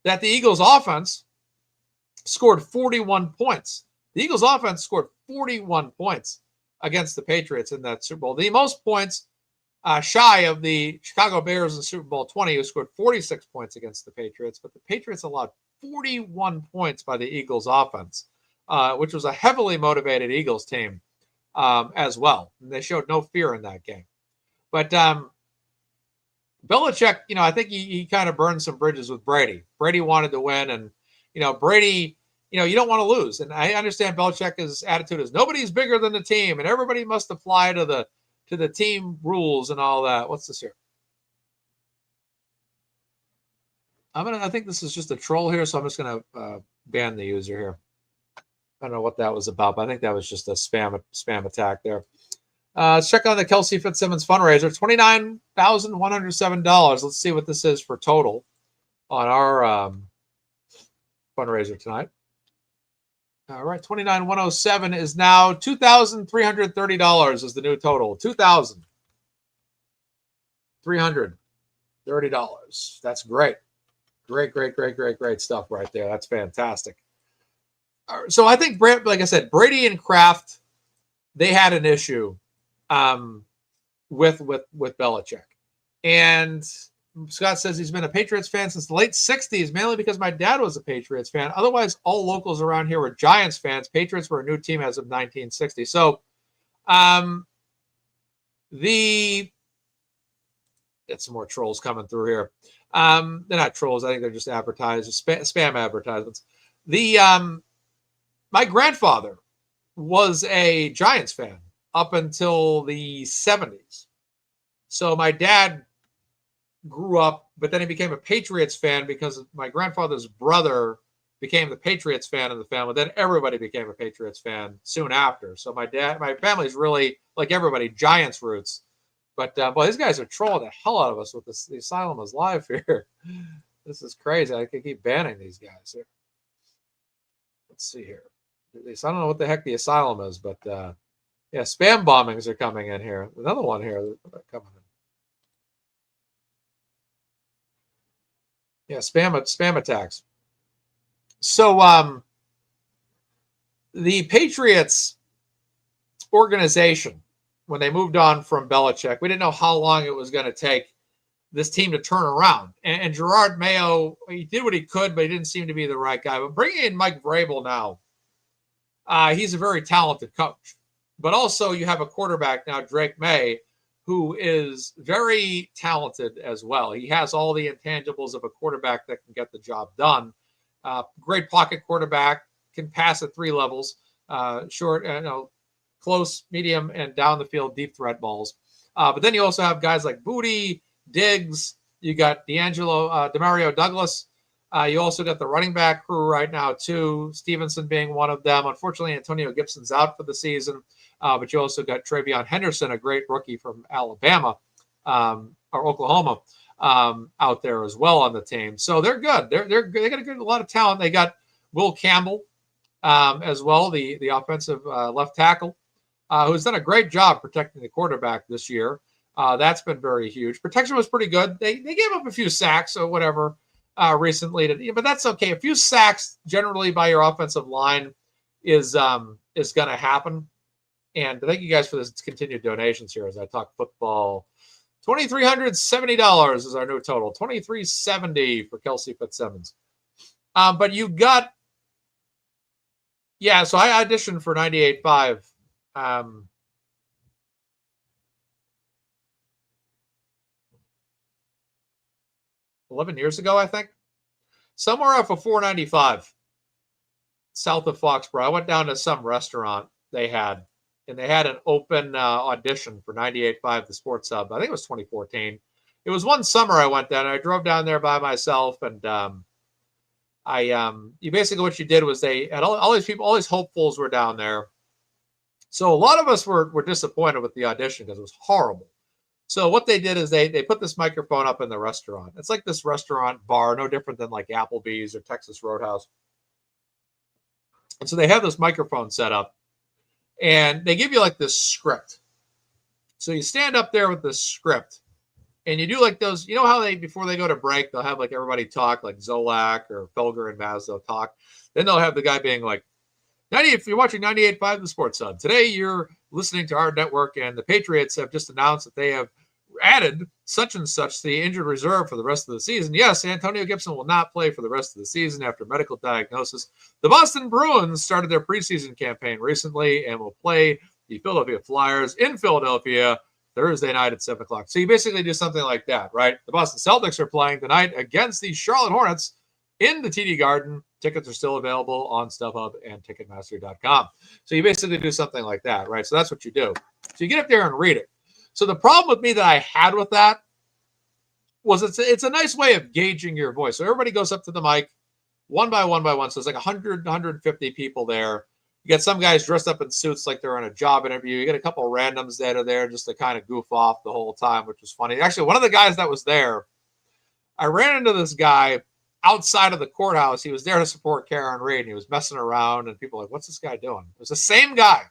that the Eagles offense scored 41 points. The Eagles offense scored 41 points against the Patriots in that Super Bowl. The most points shy of the Chicago Bears in Super Bowl 20, who scored 46 points against the Patriots, but the Patriots allowed 41 points by the Eagles offense, which was a heavily motivated Eagles team as well. And they showed no fear in that game. But Belichick, I think he kind of burned some bridges with Brady. Brady wanted to win, and, Brady, you don't want to lose. And I understand Belichick's attitude is nobody's bigger than the team, and everybody must apply to the team rules and all that. What's this here? I think this is just a troll here, so I'm just going to ban the user here. I don't know what that was about, but I think that was just a spam attack there. Let's check on the Kelsey Fitzsimmons fundraiser. $29,107. Let's see what this is for total on our fundraiser tonight. All right, $29,107 is now $2,330 is the new total. $2,330. That's great. Great stuff right there. That's fantastic. So I think, like I said, Brady and Kraft, they had an issue with Belichick. And Scott says he's been a Patriots fan since the late 60s, mainly because my dad was a Patriots fan. Otherwise, all locals around here were Giants fans. Patriots were a new team as of 1960. So get some more trolls coming through here. They're not trolls. I think they're just advertisers, spam advertisements. My grandfather was a Giants fan up until the 70s. So my dad grew up, but then he became a Patriots fan because my grandfather's brother became the Patriots fan in the family. Then everybody became a Patriots fan soon after. So my family's really, like everybody, Giants roots. But boy, these guys are trolling the hell out of us with this. The asylum is live here. This is crazy. I could keep banning these guys here. Let's see here. I don't know what the heck the asylum is, but yeah, spam bombings are coming in here. Another one here coming in. Yeah, spam attacks. So the Patriots organization, when they moved on from Belichick, we didn't know how long it was going to take this team to turn around. And Gerard Mayo, he did what he could, but he didn't seem to be the right guy. But bringing in Mike Vrabel now, he's a very talented coach. But also you have a quarterback now, Drake May, who is very talented as well. He has all the intangibles of a quarterback that can get the job done. Great pocket quarterback, can pass at 3 levels, short, close, medium, and down the field, deep threat balls. But then you also have guys like Booty, Diggs. You got Demario Douglas. You also got the running back crew right now, too. Stevenson being one of them. Unfortunately, Antonio Gibson's out for the season. But you also got Travion Henderson, a great rookie from Alabama or Oklahoma, out there as well on the team. So they're good. They got a lot of talent. They got Will Campbell as well, the offensive left tackle, who's done a great job protecting the quarterback this year. That's been very huge. Protection was pretty good. They gave up a few sacks or whatever recently, but that's okay. A few sacks generally by your offensive line is going to happen. And thank you guys for this continued donations here as I talk football. $2,370 is our new total. $2,370 for Kelsey Fitzsimmons. But you got, yeah. So I auditioned for 98.5. 11 years ago, I think. Somewhere off of 495 south of Foxborough. I went down to some restaurant they had, and they had an open audition for 98.5, the Sports Hub. I think it was 2014. It was one summer I went down. I drove down there by myself, and you basically what you did was they had all these people, all these hopefuls were down there. So a lot of us were disappointed with the audition because it was horrible. So what they did is they put this microphone up in the restaurant. It's like this restaurant bar, no different than like Applebee's or Texas Roadhouse. And so they have this microphone set up, and they give you like this script. So you stand up there with this script, and you do like those, you know how before they go to break, they'll have like everybody talk, like Zolak or Felger and Maz, they'll talk. Then they'll have the guy being like, if you're watching 98.5 The Sports Hub, today you're listening to our network, and the Patriots have just announced that they have added such and such to the injured reserve for the rest of the season. Yes, Antonio Gibson will not play for the rest of the season after medical diagnosis. The Boston Bruins started their preseason campaign recently and will play the Philadelphia Flyers in Philadelphia Thursday night at 7 o'clock. So you basically do something like that, right? The Boston Celtics are playing tonight against the Charlotte Hornets in the TD Garden. Tickets are still available on StubHub and Ticketmaster.com. So you basically do something like that, right? So that's what you do. So you get up there and read it. So the problem with me that I had with that was it's a nice way of gauging your voice. So everybody goes up to the mic one by one. So there's like 100, 150 people there. You got some guys dressed up in suits like they're on a job interview. You get a couple of randoms that are there just to kind of goof off the whole time, which was funny. Actually, one of the guys that was there, I ran into this guy outside of the courthouse. He was there to support Karen Reed, and he was messing around, and people were like, what's this guy doing? It was the same guy.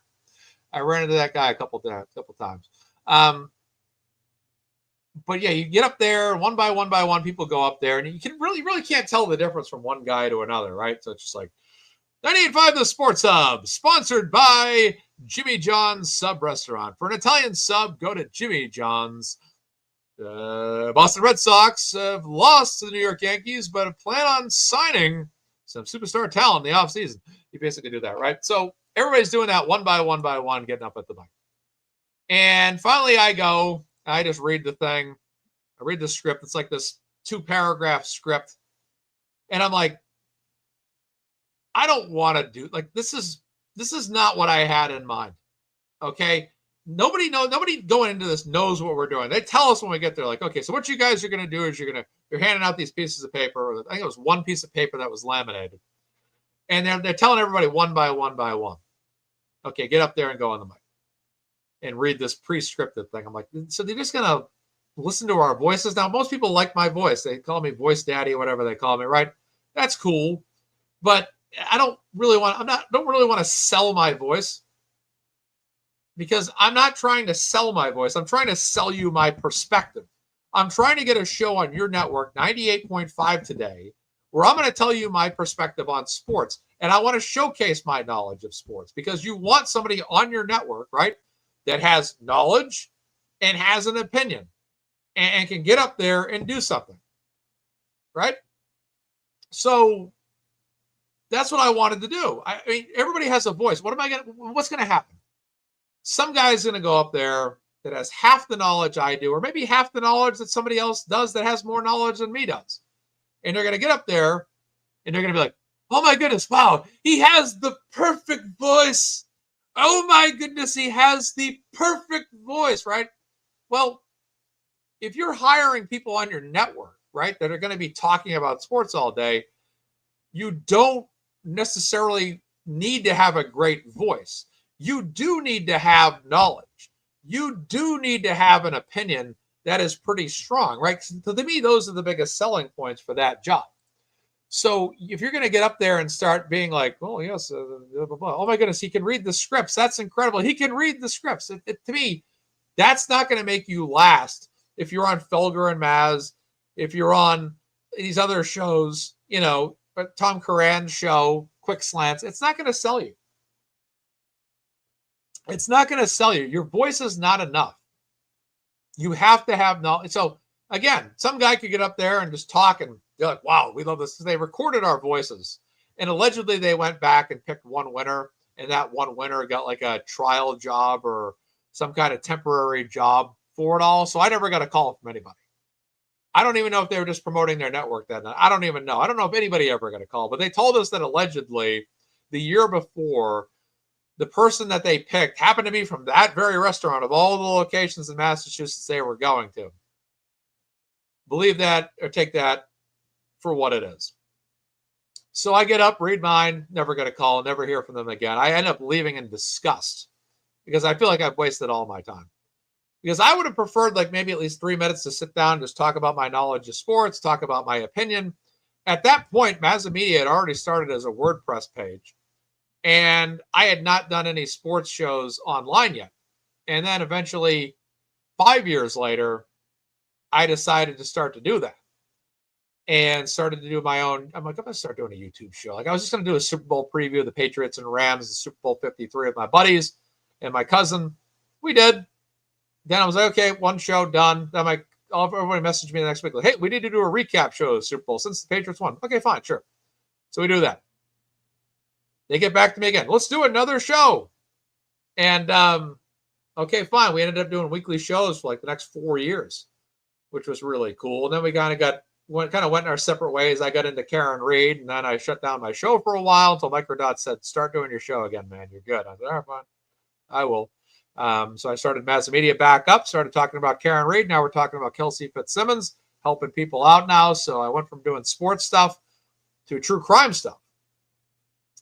I ran into that guy a couple times. But yeah, you get up there one by one, people go up there, and you can really can't tell the difference from one guy to another, right? So it's just like, 98.5 The Sports Hub, sponsored by Jimmy John's Sub Restaurant. For an Italian sub, go to Jimmy John's. Boston Red Sox have lost to the New York Yankees, but plan on signing some superstar talent in the offseason. You basically do that, right? So everybody's doing that one by one, getting up at the mic. And finally I just read the thing. I read the script. It's like this 2-paragraph script. And I'm like, I don't want to do, like, this is not what I had in mind. Okay. Nobody going into this knows what we're doing. They tell us when we get there, like, okay, so what you guys are going to do is you're handing out these pieces of paper. I think it was one piece of paper that was laminated. And they're telling everybody one by one. Okay, get up there and go on the mic and read this pre-scripted thing. I'm like, so they're just going to listen to our voices? Now, most people like my voice. They call me voice daddy or whatever they call me, right? That's cool. But I don't really want to sell my voice, because I'm not trying to sell my voice. I'm trying to sell you my perspective. I'm trying to get a show on your network, 98.5 today, where I'm going to tell you my perspective on sports. And I want to showcase my knowledge of sports, because you want somebody on your network, right, that has knowledge and has an opinion and can get up there and do something, right? So that's what I wanted to do. I mean, everybody has a voice. What's going to happen? Some guy's going to go up there that has half the knowledge I do, or maybe half the knowledge that somebody else does that has more knowledge than me does. And they're going to get up there and they're going to be like, oh my goodness, wow, he has the perfect voice. Oh my goodness, he has the perfect voice, right? Well, if you're hiring people on your network, right, that are going to be talking about sports all day, you don't necessarily need to have a great voice. You do need to have knowledge. You do need to have an opinion that is pretty strong, right? So to me, those are the biggest selling points for that job. So if you're going to get up there and start being like, oh, yes, blah, blah, blah. Oh, my goodness, he can read the scripts. That's incredible. He can read the scripts. To me, that's not going to make you last if you're on Felger and Maz, if you're on these other shows, Tom Curran's show, Quick Slants. It's not going to sell you. It's not going to sell you. Your voice is not enough. You have to have knowledge. So again, some guy could get up there and just talk and be like, wow, we love this. They recorded our voices. And allegedly they went back and picked one winner. And that one winner got like a trial job or some kind of temporary job for it all. So I never got a call from anybody. I don't even know if they were just promoting their network that night. I don't even know. I don't know if anybody ever got a call. But they told us that allegedly the year before, the person that they picked happened to be from that very restaurant of all the locations in Massachusetts they were going to. Believe that or take that for what it is. So I get up, read mine, never get a call, never hear from them again. I end up leaving in disgust because I feel like I've wasted all my time. Because I would have preferred like maybe at least 3 minutes to sit down, just talk about my knowledge of sports, talk about my opinion. At that point, MazzaMedia had already started as a WordPress page. And I had not done any sports shows online yet. And then eventually, 5 years later, I decided to start to do that. And started to do my own. I'm like, I'm going to start doing a YouTube show. Like I was just going to do a Super Bowl preview of the Patriots and Rams, the Super Bowl 53 with my buddies and my cousin. We did. Then I was like, okay, one show done. Then everybody messaged me the next week. Like, hey, we need to do a recap show of the Super Bowl since the Patriots won. Okay, fine, sure. So we do that. They get back to me again. Let's do another show. And, okay, fine. We ended up doing weekly shows for like the next 4 years, which was really cool. And then we kind of went in our separate ways. I got into Karen Reed, and then I shut down my show for a while until Microdot said, start doing your show again, man. You're good. I said, all right, fine. I will. So I started MazzaMedia back up, started talking about Karen Reed. Now we're talking about Kelsey Fitzsimmons, helping people out now. So I went from doing sports stuff to true crime stuff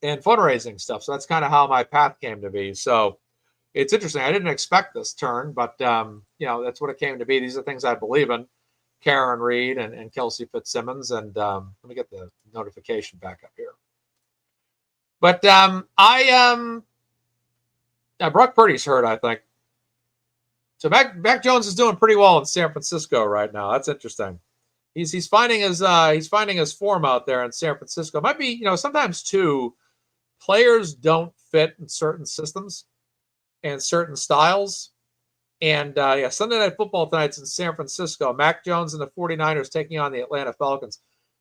and fundraising stuff. So that's kind of how my path came to be. So it's interesting. I didn't expect this turn, but, that's what it came to be. These are things I believe in. Karen Reed and Kelsey Fitzsimmons. And let me get the notification back up here. But Brock Purdy's hurt, I think. So Mac Jones is doing pretty well in San Francisco right now. That's interesting. He's finding his form out there in San Francisco. It might be, sometimes too, players don't fit in certain systems and certain styles. And Sunday Night Football tonight's in San Francisco. Mac Jones and the 49ers taking on the Atlanta Falcons.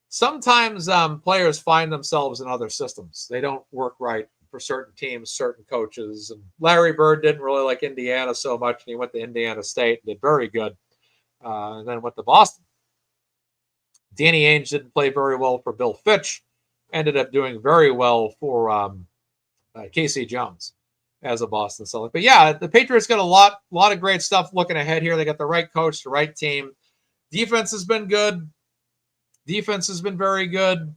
Sometimes players find themselves in other systems. They don't work right for certain teams, certain coaches. And Larry Bird didn't really like Indiana so much, and he went to Indiana State and did very good. And then went to Boston. Danny Ainge didn't play very well for Bill Fitch. Ended up doing very well for Casey Jones as a Boston Celtic. But yeah, the Patriots got a lot of great stuff looking ahead here. They got the right coach, the right team. Defense has been good. Defense has been very good,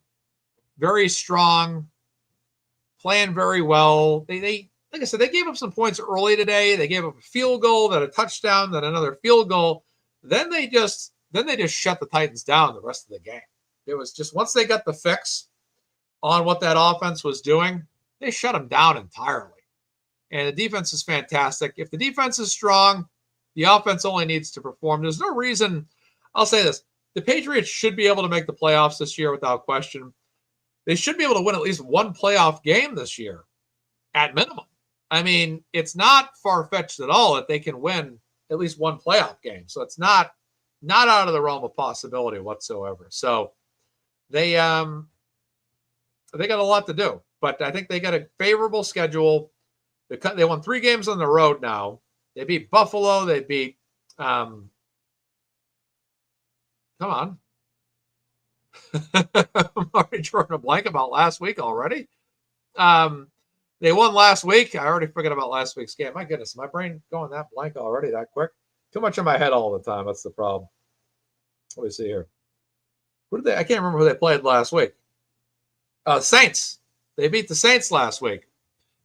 very strong, playing very well. They like I said, they gave up some points early today. They gave up a field goal, then a touchdown, then another field goal. Then they just shut the Titans down the rest of the game. It was just once they got the fix on what that offense was doing, they shut them down entirely. And the defense is fantastic. If the defense is strong, the offense only needs to perform. There's no reason. I'll say this. The Patriots should be able to make the playoffs this year without question. They should be able to win at least one playoff game this year at minimum. I mean, it's not far-fetched at all that they can win at least one playoff game. So it's not out of the realm of possibility whatsoever. So they got a lot to do. But I think they got a favorable schedule. They won 3 games on the road now. They beat Buffalo. They beat come on. I'm already drawing a blank about last week already. They won last week. I already forgot about last week's game. My goodness, my brain going that blank already that quick. Too much in my head all the time. That's the problem. Let me see here. Who did they? I can't remember who they played last week. Saints. They beat the Saints last week.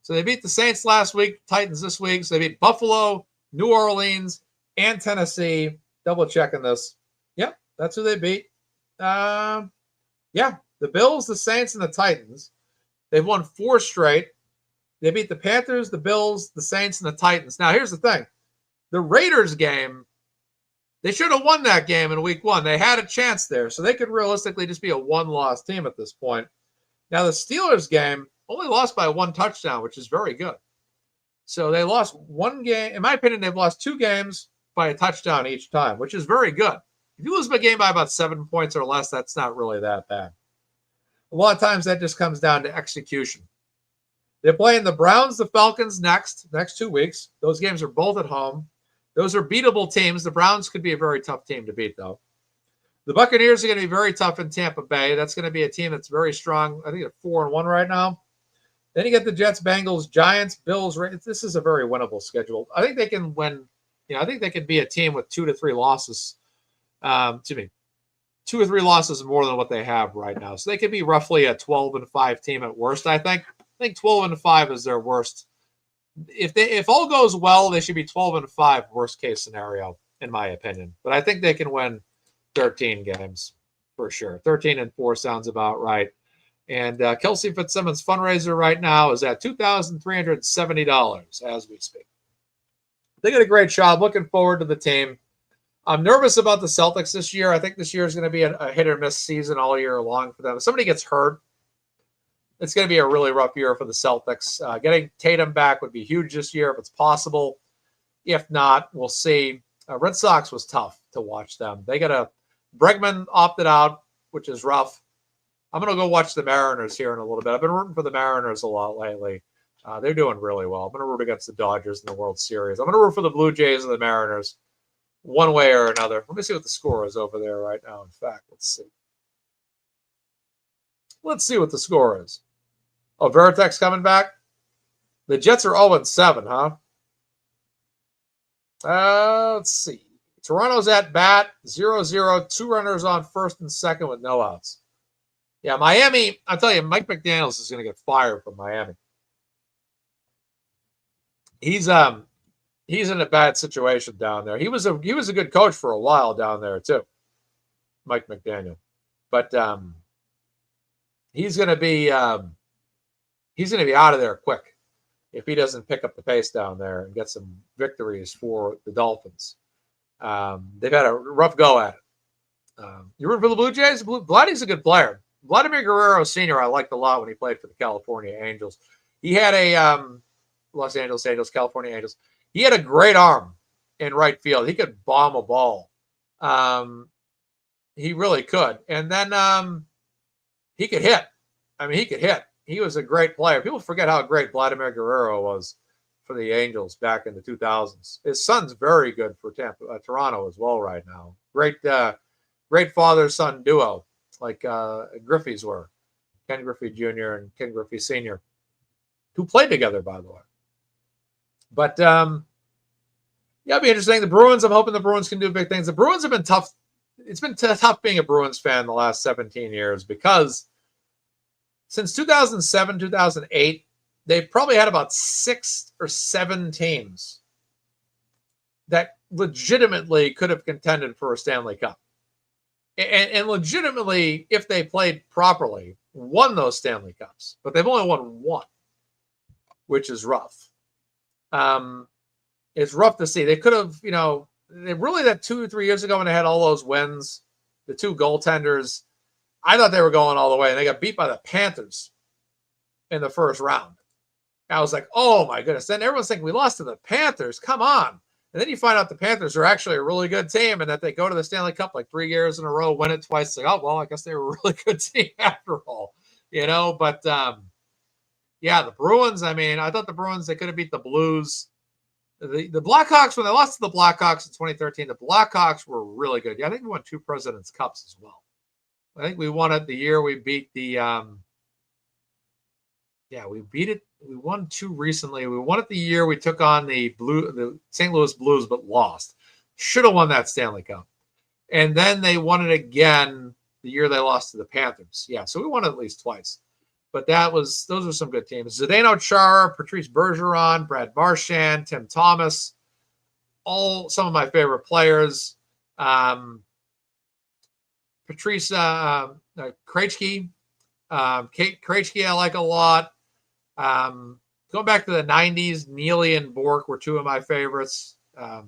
So they beat the Saints last week, Titans this week. So they beat Buffalo, New Orleans, and Tennessee. Double checking this. Yep, that's who they beat. The Bills, the Saints, and the Titans. They've won 4 straight. They beat the Panthers, the Bills, the Saints, and the Titans. Now, here's the thing. The Raiders game, they should have won that game in week 1. They had a chance there, so they could realistically just be a one-loss team at this point. Now, the Steelers game only lost by 1 touchdown, which is very good. So they lost 1 game. In my opinion, they've lost 2 games by a touchdown each time, which is very good. If you lose a game by about 7 points or less, that's not really that bad. A lot of times that just comes down to execution. They're playing the Browns, the Falcons next 2 weeks. Those games are both at home. Those are beatable teams. The Browns could be a very tough team to beat, though. The Buccaneers are going to be very tough in Tampa Bay. That's going to be a team that's very strong. I think they're 4-1 right now. Then you get the Jets, Bengals, Giants, Bills. This is a very winnable schedule. I think they can win. I think they could be a team with 2 to 3 losses. 2 or 3 losses more than what they have right now. So they could be roughly a 12-5 team at worst, I think. I think 12-5 is their worst. If all goes well, they should be 12-5 worst case scenario, in my opinion. But I think they can win 13 games for sure. 13-4 sounds about right. And Kelsey Fitzsimmons fundraiser right now is at $2,370 as we speak. They did a great job. Looking forward to the team. I'm nervous about the Celtics this year. I think this year is going to be a hit or miss season all year long for them. If somebody gets hurt, it's going to be a really rough year for the Celtics. Getting Tatum back would be huge this year if it's possible. If not, we'll see. Red Sox was tough to watch them. They got Bregman opted out, which is rough. I'm going to go watch the Mariners here in a little bit. I've been rooting for the Mariners a lot lately. They're doing really well. I'm going to root against the Dodgers in the World Series. I'm going to root for the Blue Jays and the Mariners one way or another. Let me see what the score is over there right now. In fact, let's see. Let's see what the score is. Oh, Veritek's coming back? The Jets are 0-7, huh? Let's see. Toronto's at bat, 0-0, 2 runners on first and second with no outs. Yeah, Miami, I'll tell you, Mike McDaniels is going to get fired from Miami. He's in a bad situation down there. He was a good coach for a while down there too, Mike McDaniel. But he's going to be out of there quick if he doesn't pick up the pace down there and get some victories for the Dolphins. They've had a rough go at it. You root for the Blue Jays? Vladdy's a good player. Vladimir Guerrero Sr. I liked a lot when he played for the California Angels. He had a Los Angeles Angels, California Angels. He had a great arm in right field. He could bomb a ball. He really could. And then he could hit. I mean, he could hit. He was a great player. People forget how great Vladimir Guerrero was for the Angels back in the 2000s. His son's very good for Toronto as well right now. Great father-son duo, like Griffey's were. Ken Griffey Jr. and Ken Griffey Sr., who played together, by the way. But, yeah, it'll be interesting. The Bruins, I'm hoping the Bruins can do big things. The Bruins have been tough. It's been tough being a Bruins fan the last 17 years because since 2007, 2008, they've probably had about 6 or 7 teams that legitimately could have contended for a Stanley Cup. And legitimately, if they played properly, won those Stanley Cups. But they've only won 1, which is rough. It's rough to see. They could have, they really, that 2 or 3 years ago when they had all those wins, the 2 goaltenders, I thought they were going all the way, and they got beat by the Panthers in the first round. I was like, oh my goodness. Then everyone's thinking we lost to the Panthers. Come on. And then you find out the Panthers are actually a really good team and that they go to the Stanley Cup like 3 years in a row, win it twice. Like, oh, well, I guess they were a really good team after all, But, yeah, the Bruins, I mean, I thought the Bruins, they could have beat the Blues. The Blackhawks, when they lost to the Blackhawks in 2013, the Blackhawks were really good. Yeah, I think we won 2 President's Cups as well. I think we won it the year we beat the we beat it. We won 2 recently. We won it the year we took on the St. Louis Blues, but lost. Should have won that Stanley Cup. And then they won it again the year they lost to the Panthers. Yeah, so we won it at least twice. But those were some good teams. Zdeno Chara, Patrice Bergeron, Brad Marchand, Tim Thomas, all some of my favorite players. Patrice Krejci. Krejci I like a lot. Going back to the 90s, Neely and Bork were 2 of my favorites. I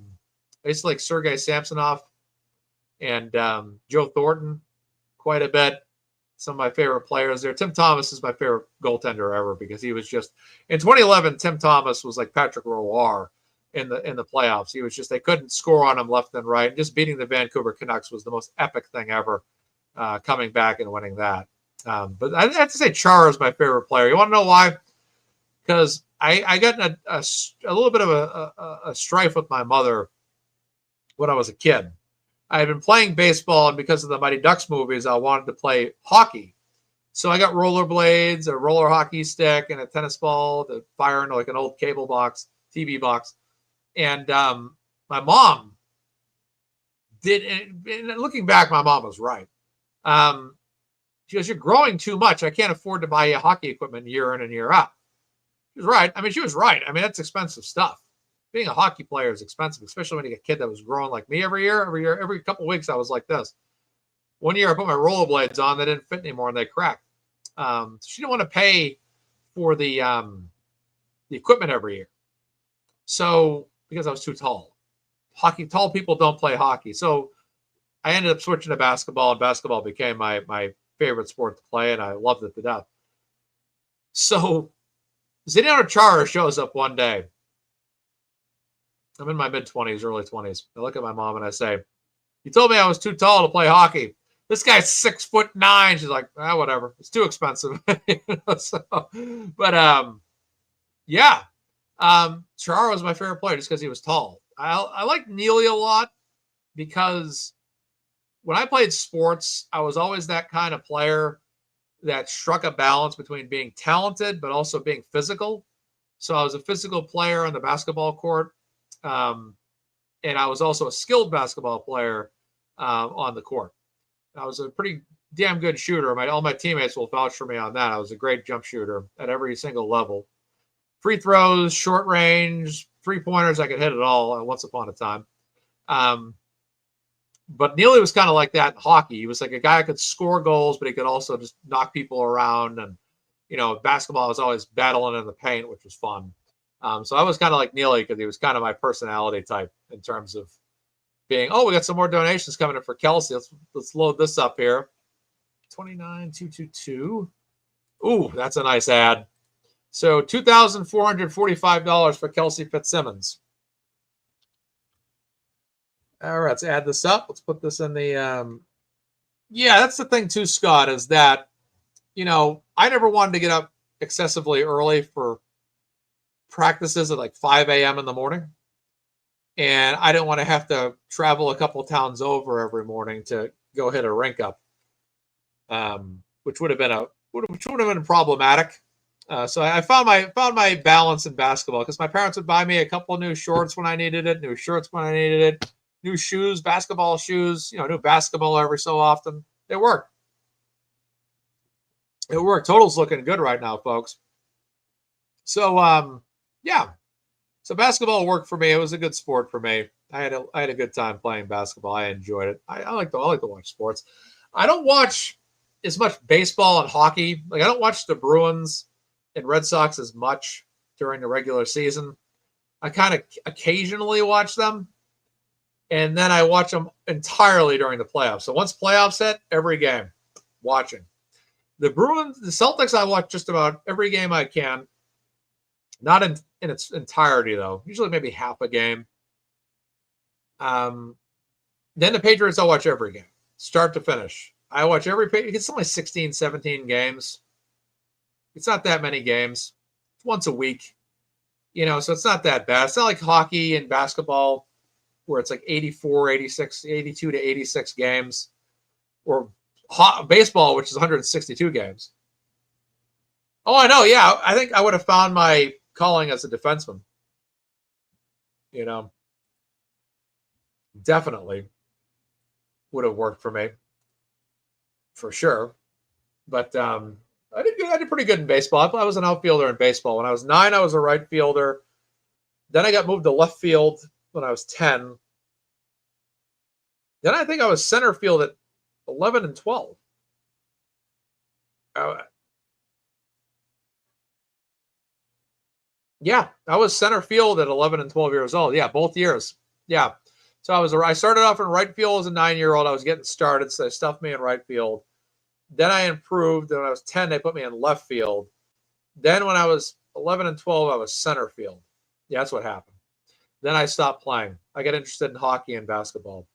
used to like Sergei Samsonov and Joe Thornton quite a bit. Some of my favorite players there. Tim Thomas is my favorite goaltender ever because he was just in 2011. Tim Thomas was like Patrick Roy in the playoffs. He was just, they couldn't score on him left and right. And just beating the Vancouver Canucks was the most epic thing ever. Coming back and winning that. But I have to say Chara is my favorite player. You want to know why? Because I got in a little bit of a strife with my mother when I was a kid. I had been playing baseball, and because of the Mighty Ducks movies, I wanted to play hockey. So I got rollerblades, a roller hockey stick, and a tennis ball to fire into like an old cable box, TV box. And my mom did, and looking back, my mom was right. She goes, "You're growing too much. I can't afford to buy you hockey equipment year in and year out." She was right. I mean, she was right. I mean, that's expensive stuff. Being a hockey player is expensive, especially when you get a kid that was growing like me every year. Every couple of weeks, I was like this. One year, I put my rollerblades on. They didn't fit anymore, and they cracked. She didn't want to pay for the equipment every year. So, because I was too tall. Tall people don't play hockey. So, I ended up switching to basketball, and basketball became my favorite sport to play, and I loved it to death. So, Zdeno Chara shows up one day. I'm in my mid-20s, early 20s. I look at my mom and I say, "You told me I was too tall to play hockey. This guy's 6'9". She's like, whatever. It's too expensive." Yeah. Chara was my favorite player just because he was tall. I like Neely a lot because when I played sports, I was always that kind of player that struck a balance between being talented but also being physical. So I was a physical player on the basketball court. And I was also a skilled basketball player on the court. I was a pretty damn good shooter. All my teammates will vouch for me on that. I was a great jump shooter at every single level. Free throws, short range, 3-pointers, I could hit it all once upon a time. But Neely was kind of like that in hockey. He was like a guy who could score goals, but he could also just knock people around. And, basketball was always battling in the paint, which was fun. So I was kind of like Neely because he was kind of my personality type in terms of being, we got some more donations coming in for Kelsey. Let's load this up here. 29222. Ooh, that's a nice ad. So $2,445 for Kelsey Fitzsimmons. All right, let's add this up. Let's put this in the yeah, that's the thing too, Scott, is that, you know, I never wanted to get up excessively early for practices at like 5 a.m. in the morning. And I didn't want to have to travel a couple towns over every morning to go hit a rink up, which would have been problematic. So I found my balance in basketball, because my parents would buy me a couple new shorts when I needed it, new shirts when I needed it, new shoes, basketball shoes, you know, new basketball every so often. It worked. It worked. Total's looking good right now, folks. So yeah. So basketball worked for me. It was a good sport for me. I had a good time playing basketball. I enjoyed it. I like to watch sports. I don't watch as much baseball and hockey. Like, I don't watch the Bruins and Red Sox as much during the regular season. I kind of occasionally watch them, and then I watch them entirely during the playoffs. So once playoffs hit, every game, watching. The Bruins, the Celtics, I watch just about every game I can. Not in its entirety, though. Usually maybe half a game. Then the Patriots, I'll watch every game, start to finish. I watch every – it's only 16, 17 games. It's not that many games. It's once a week. You know, so it's not that bad. It's not like hockey and basketball where it's like 84, 86, 82 to 86 games. Or baseball, which is 162 games. Oh, I know. Yeah, I think I would have found my calling as a defenseman. You know, definitely would have worked for me, for sure. But I did pretty good in baseball. I was an outfielder in baseball. When I was 9, I was a right fielder. Then I got moved to left field when I was 10. Then I think I was center field at 11 and 12. Yeah, I was center field at 11 and 12 years old. Yeah, both years. Yeah. So I started off in right field as a 9-year-old. I was getting started, so they stuffed me in right field. Then I improved. And when I was 10, they put me in left field. Then when I was 11 and 12, I was center field. Yeah, that's what happened. Then I stopped playing. I got interested in hockey and basketball.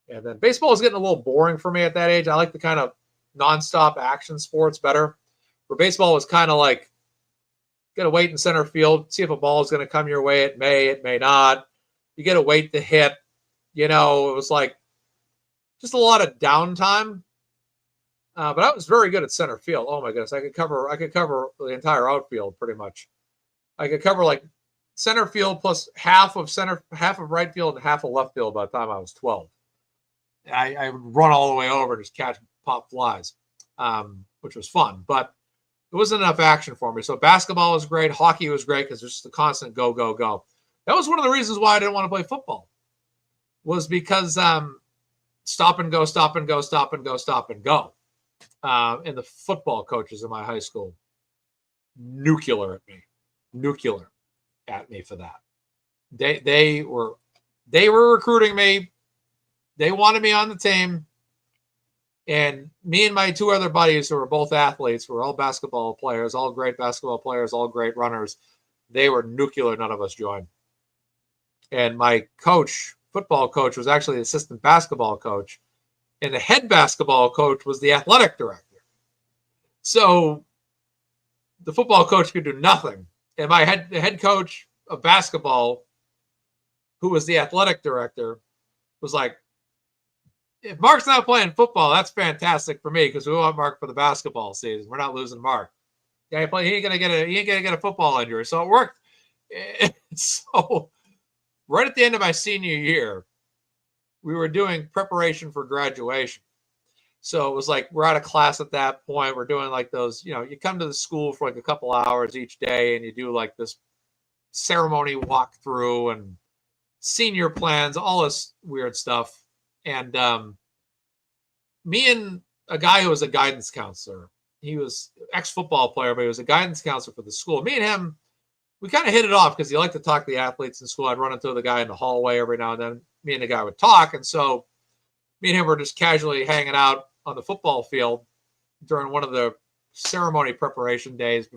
And then baseball was getting a little boring for me at that age. I like the kind of nonstop action sports better. Where baseball was kind of like, you got to wait in center field, see if a ball is going to come your way. It may not. You got to wait to hit. You know, it was like just a lot of downtime. But I was very good at center field. Oh my goodness, I could cover the entire outfield pretty much. I could cover like center field plus half of right field and half of left field by the time I was 12. I would run all the way over and just catch pop flies, which was fun. But it wasn't enough action for me. So basketball was great. Hockey was great because there's just a constant go, go, go. That was one of the reasons why I didn't want to play football, was because stop and go, stop and go, stop and go, stop and go. And the football coaches in my high school, nuclear at me for that. They were recruiting me. They wanted me on the team. And me and my 2 other buddies, who were both athletes, were all basketball players, all great basketball players, all great runners. They were nuclear. None of us joined. And my coach, football coach, was actually the assistant basketball coach. And the head basketball coach was the athletic director. So the football coach could do nothing. And the head coach of basketball, who was the athletic director, was like, if Mark's not playing football, that's fantastic for me, because we want Mark for the basketball season. We're not losing Mark. Yeah, he ain't gonna get a football injury. So it worked. So right at the end of my senior year, we were doing preparation for graduation. So it was like, we're out of class at that point. We're doing like those, you know, you come to the school for like a couple hours each day and you do like this ceremony walkthrough and senior plans, all this weird stuff. And me and a guy who was a guidance counselor, he was ex-football player, but he was a guidance counselor for the school. Me and him, we kind of hit it off because he liked to talk to the athletes in school. I'd run into the guy in the hallway every now and then. Me and the guy would talk. And so me and him were just casually hanging out on the football field. during one of the ceremony preparation days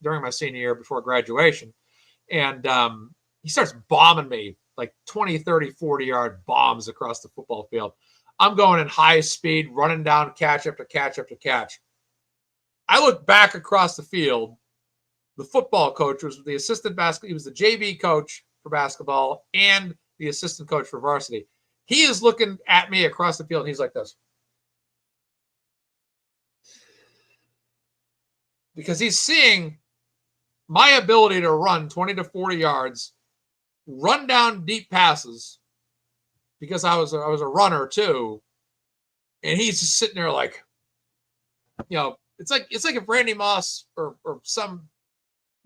during my senior year before graduation. And he starts bombing me like 20, 30, 40-yard bombs across the football field. I'm going in high speed, running down catch after catch after catch. I look back across the field. The football coach was the assistant basketball. He was the JV coach for basketball and the assistant coach for varsity. He is looking at me across the field, and he's like this. Because he's seeing my ability to run 20 to 40 yards, run down deep passes, because I was a runner too, and he's just sitting there like, it's like if Randy Moss or some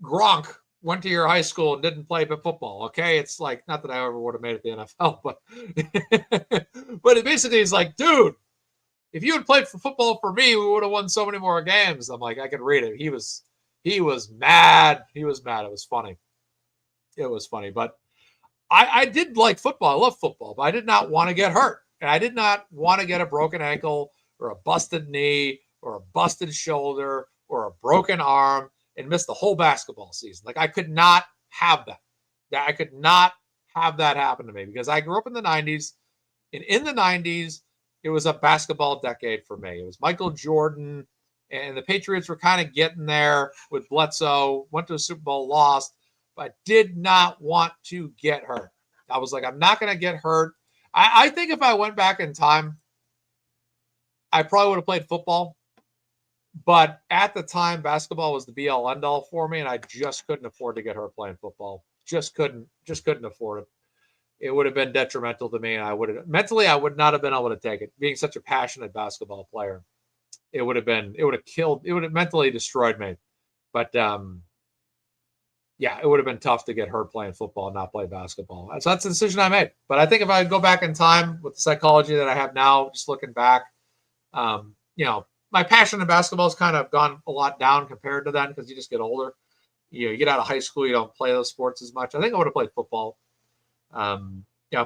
Gronk went to your high school and didn't play football. Okay, it's like, not that I ever would have made it to the NFL, but but it basically is like, dude, if you had played for football for me, we would have won so many more games. I'm like, I could read it. He was mad. He was mad. It was funny. It was funny. But I did like football. I love football, but I did not want to get hurt. And I did not want to get a broken ankle or a busted knee or a busted shoulder or a broken arm and miss the whole basketball season. Like, I could not have that. I could not have that happen to me because I grew up in the 90s. And in the 90s, it was a basketball decade for me. It was Michael Jordan, and the Patriots were kind of getting there with Bledsoe, went to a Super Bowl, lost, but did not want to get hurt. I was like, I'm not going to get hurt. I think if I went back in time, I probably would have played football. But at the time, basketball was the be-all, end-all for me, and I just couldn't afford to get hurt playing football. Just couldn't afford it. It would have been detrimental to me, and I would not have been able to take it. Being such a passionate basketball player, it would have mentally destroyed me. But yeah, it would have been tough to get hurt playing football and not play basketball. So that's the decision I made. But I think if I go back in time with the psychology that I have now, just looking back, my passion in basketball has kind of gone a lot down compared to then because you just get older. You get out of high school, you don't play those sports as much. I think I would have played football. I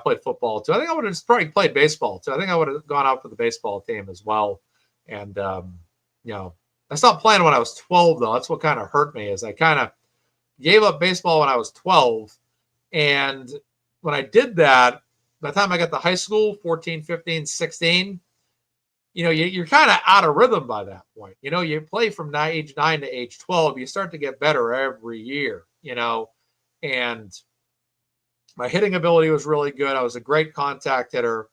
played football too. I think I would have probably played baseball too. I think I would have gone out for the baseball team as well. And, I stopped playing when I was 12 though. That's what kind of hurt me is I kind of gave up baseball when I was 12. And when I did that, by the time I got to high school, 14, 15, 16, you're kind of out of rhythm by that point. You play from age 9 to age 12. You start to get better every year, and my hitting ability was really good. I was a great contact hitter.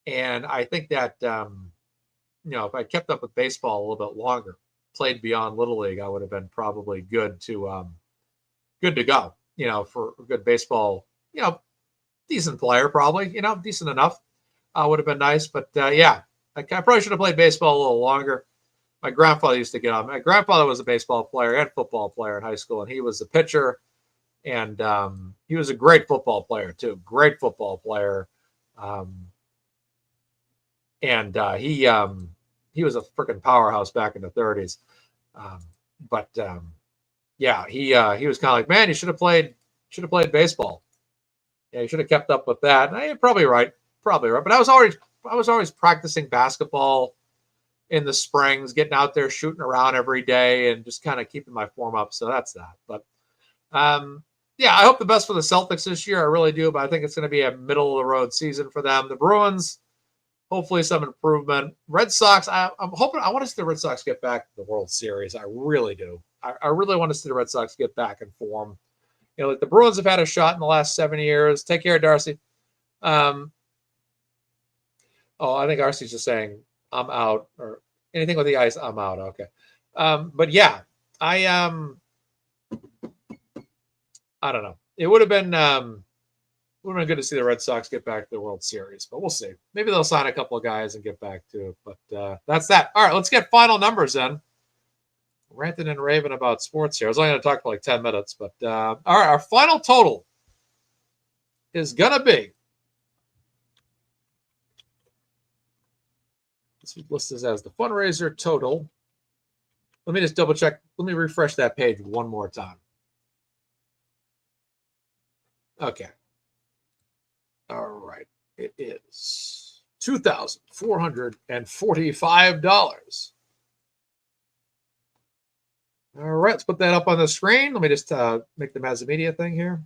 And I think that, if I kept up with baseball a little bit longer, played beyond Little League, I would have been probably good to go, for a good baseball, decent player, probably, decent enough. Would have been nice. But I probably should have played baseball a little longer. My grandfather used to get on. My grandfather was a baseball player and football player in high school, and he was a pitcher. And he was a great football player too. Great football player. He was a freaking powerhouse back in the 30s. He was kind of like, man, you should have played baseball. Yeah, you should have kept up with that. And you're probably right. But I was always practicing basketball in the springs, getting out there, shooting around every day, and just kind of keeping my form up. So that's that. But I hope the best for the Celtics this year. I really do, but I think it's going to be a middle of the road season for them. The Bruins, hopefully some improvement. Red Sox, I'm hoping. I want to see the Red Sox get back to the World Series. I really do. I really want to see the Red Sox get back in form. Like the Bruins have had a shot in the last 7 years. Take care, Darcy. I think Darcy's just saying I'm out, or anything with the ice, I'm out. Okay. But yeah, I don't know. It would have been good to see the Red Sox get back to the World Series, but we'll see. Maybe they'll sign a couple of guys and get back to it. But that's that. All right, let's get final numbers then. Ranting and raving about sports here. I was only going to talk for like 10 minutes, but all right, our final total is going to be. Let's list this as the fundraiser total. Let me just double check. Let me refresh that page one more time. Okay. All right. It is $2,445. All right, let's put that up on the screen. Let me just make the MazzaMedia thing here.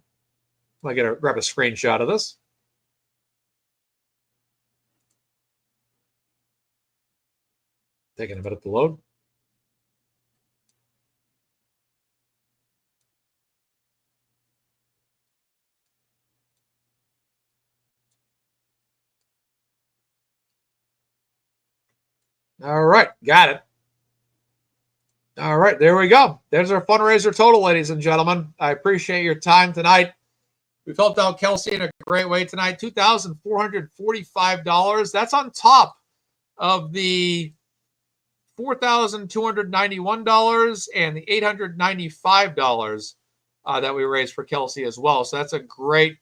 I'm going to grab a screenshot of this. Taking a minute to load. All right, got it. All right, there we go. There's our fundraiser total, ladies and gentlemen. I appreciate your time tonight. We've helped out Kelsey in a great way tonight. $2,445. That's on top of the $4,291 and the $895 that we raised for Kelsey as well. So that's a great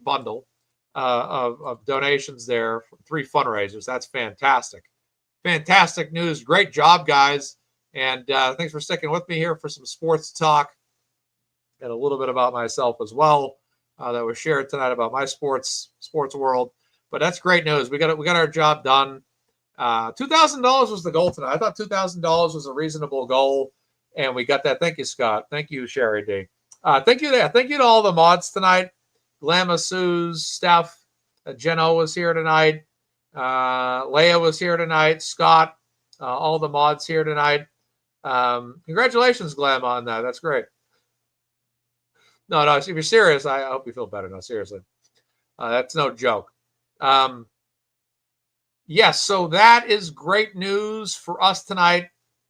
bundle of donations there from 3 fundraisers. That's fantastic. Fantastic news. Great job, guys. And thanks for sticking with me here for some sports talk and a little bit about myself as well that was shared tonight about my sports world. But that's great news. We got our job done. $2,000 was the goal tonight. I thought $2,000 was a reasonable goal, and we got that. Thank you, Scott. Thank you, Sherry D. Thank you to all the mods tonight. Glamma, Suze, Steph, Jenno was here tonight. Leah was here tonight. Scott, all the mods here tonight. Congratulations, Glam, on that. That's great. No, if you're serious, I hope you feel better. No, seriously. That's no joke. Yes, so that is great news for us tonight.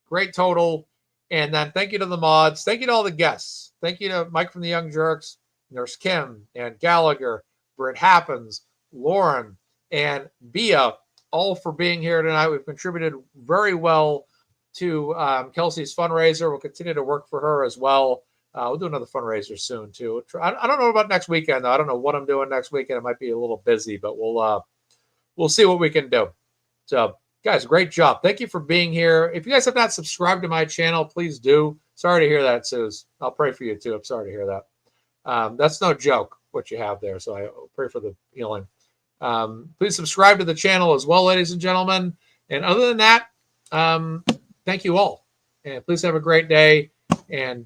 Great total. And then thank you to the mods. Thank you to all the guests. Thank you to Mike from the Young Jerks, Nurse Kim, and Gallagher, Britt Happens, Lauren, and Bia, all for being here tonight. We've contributed very well to Kelsey's fundraiser. We'll continue to work for her as well. We'll do another fundraiser soon, too. I don't know about next weekend, though. I don't know what I'm doing next weekend. It might be a little busy, but we'll see what we can do. So, guys, great job. Thank you for being here. If you guys have not subscribed to my channel, please do. Sorry to hear that, Suze. I'll pray for you, too. I'm sorry to hear that. That's no joke, what you have there. So I pray for the healing. Please subscribe to the channel as well, ladies and gentlemen. And other than that, thank you all. And please have a great day. And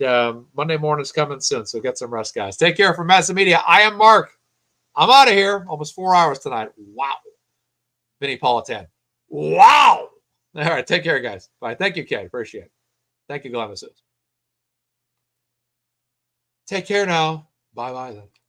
Monday morning is coming soon, so get some rest, guys. Take care from MazzaMedia. I am Mark. I'm out of here. Almost 4 hours tonight. Wow. Vinny Politan. Wow. All right, take care, guys. Bye. Thank you, Kay. Appreciate it. Thank you, Glamouses. Take care now. Bye-bye then.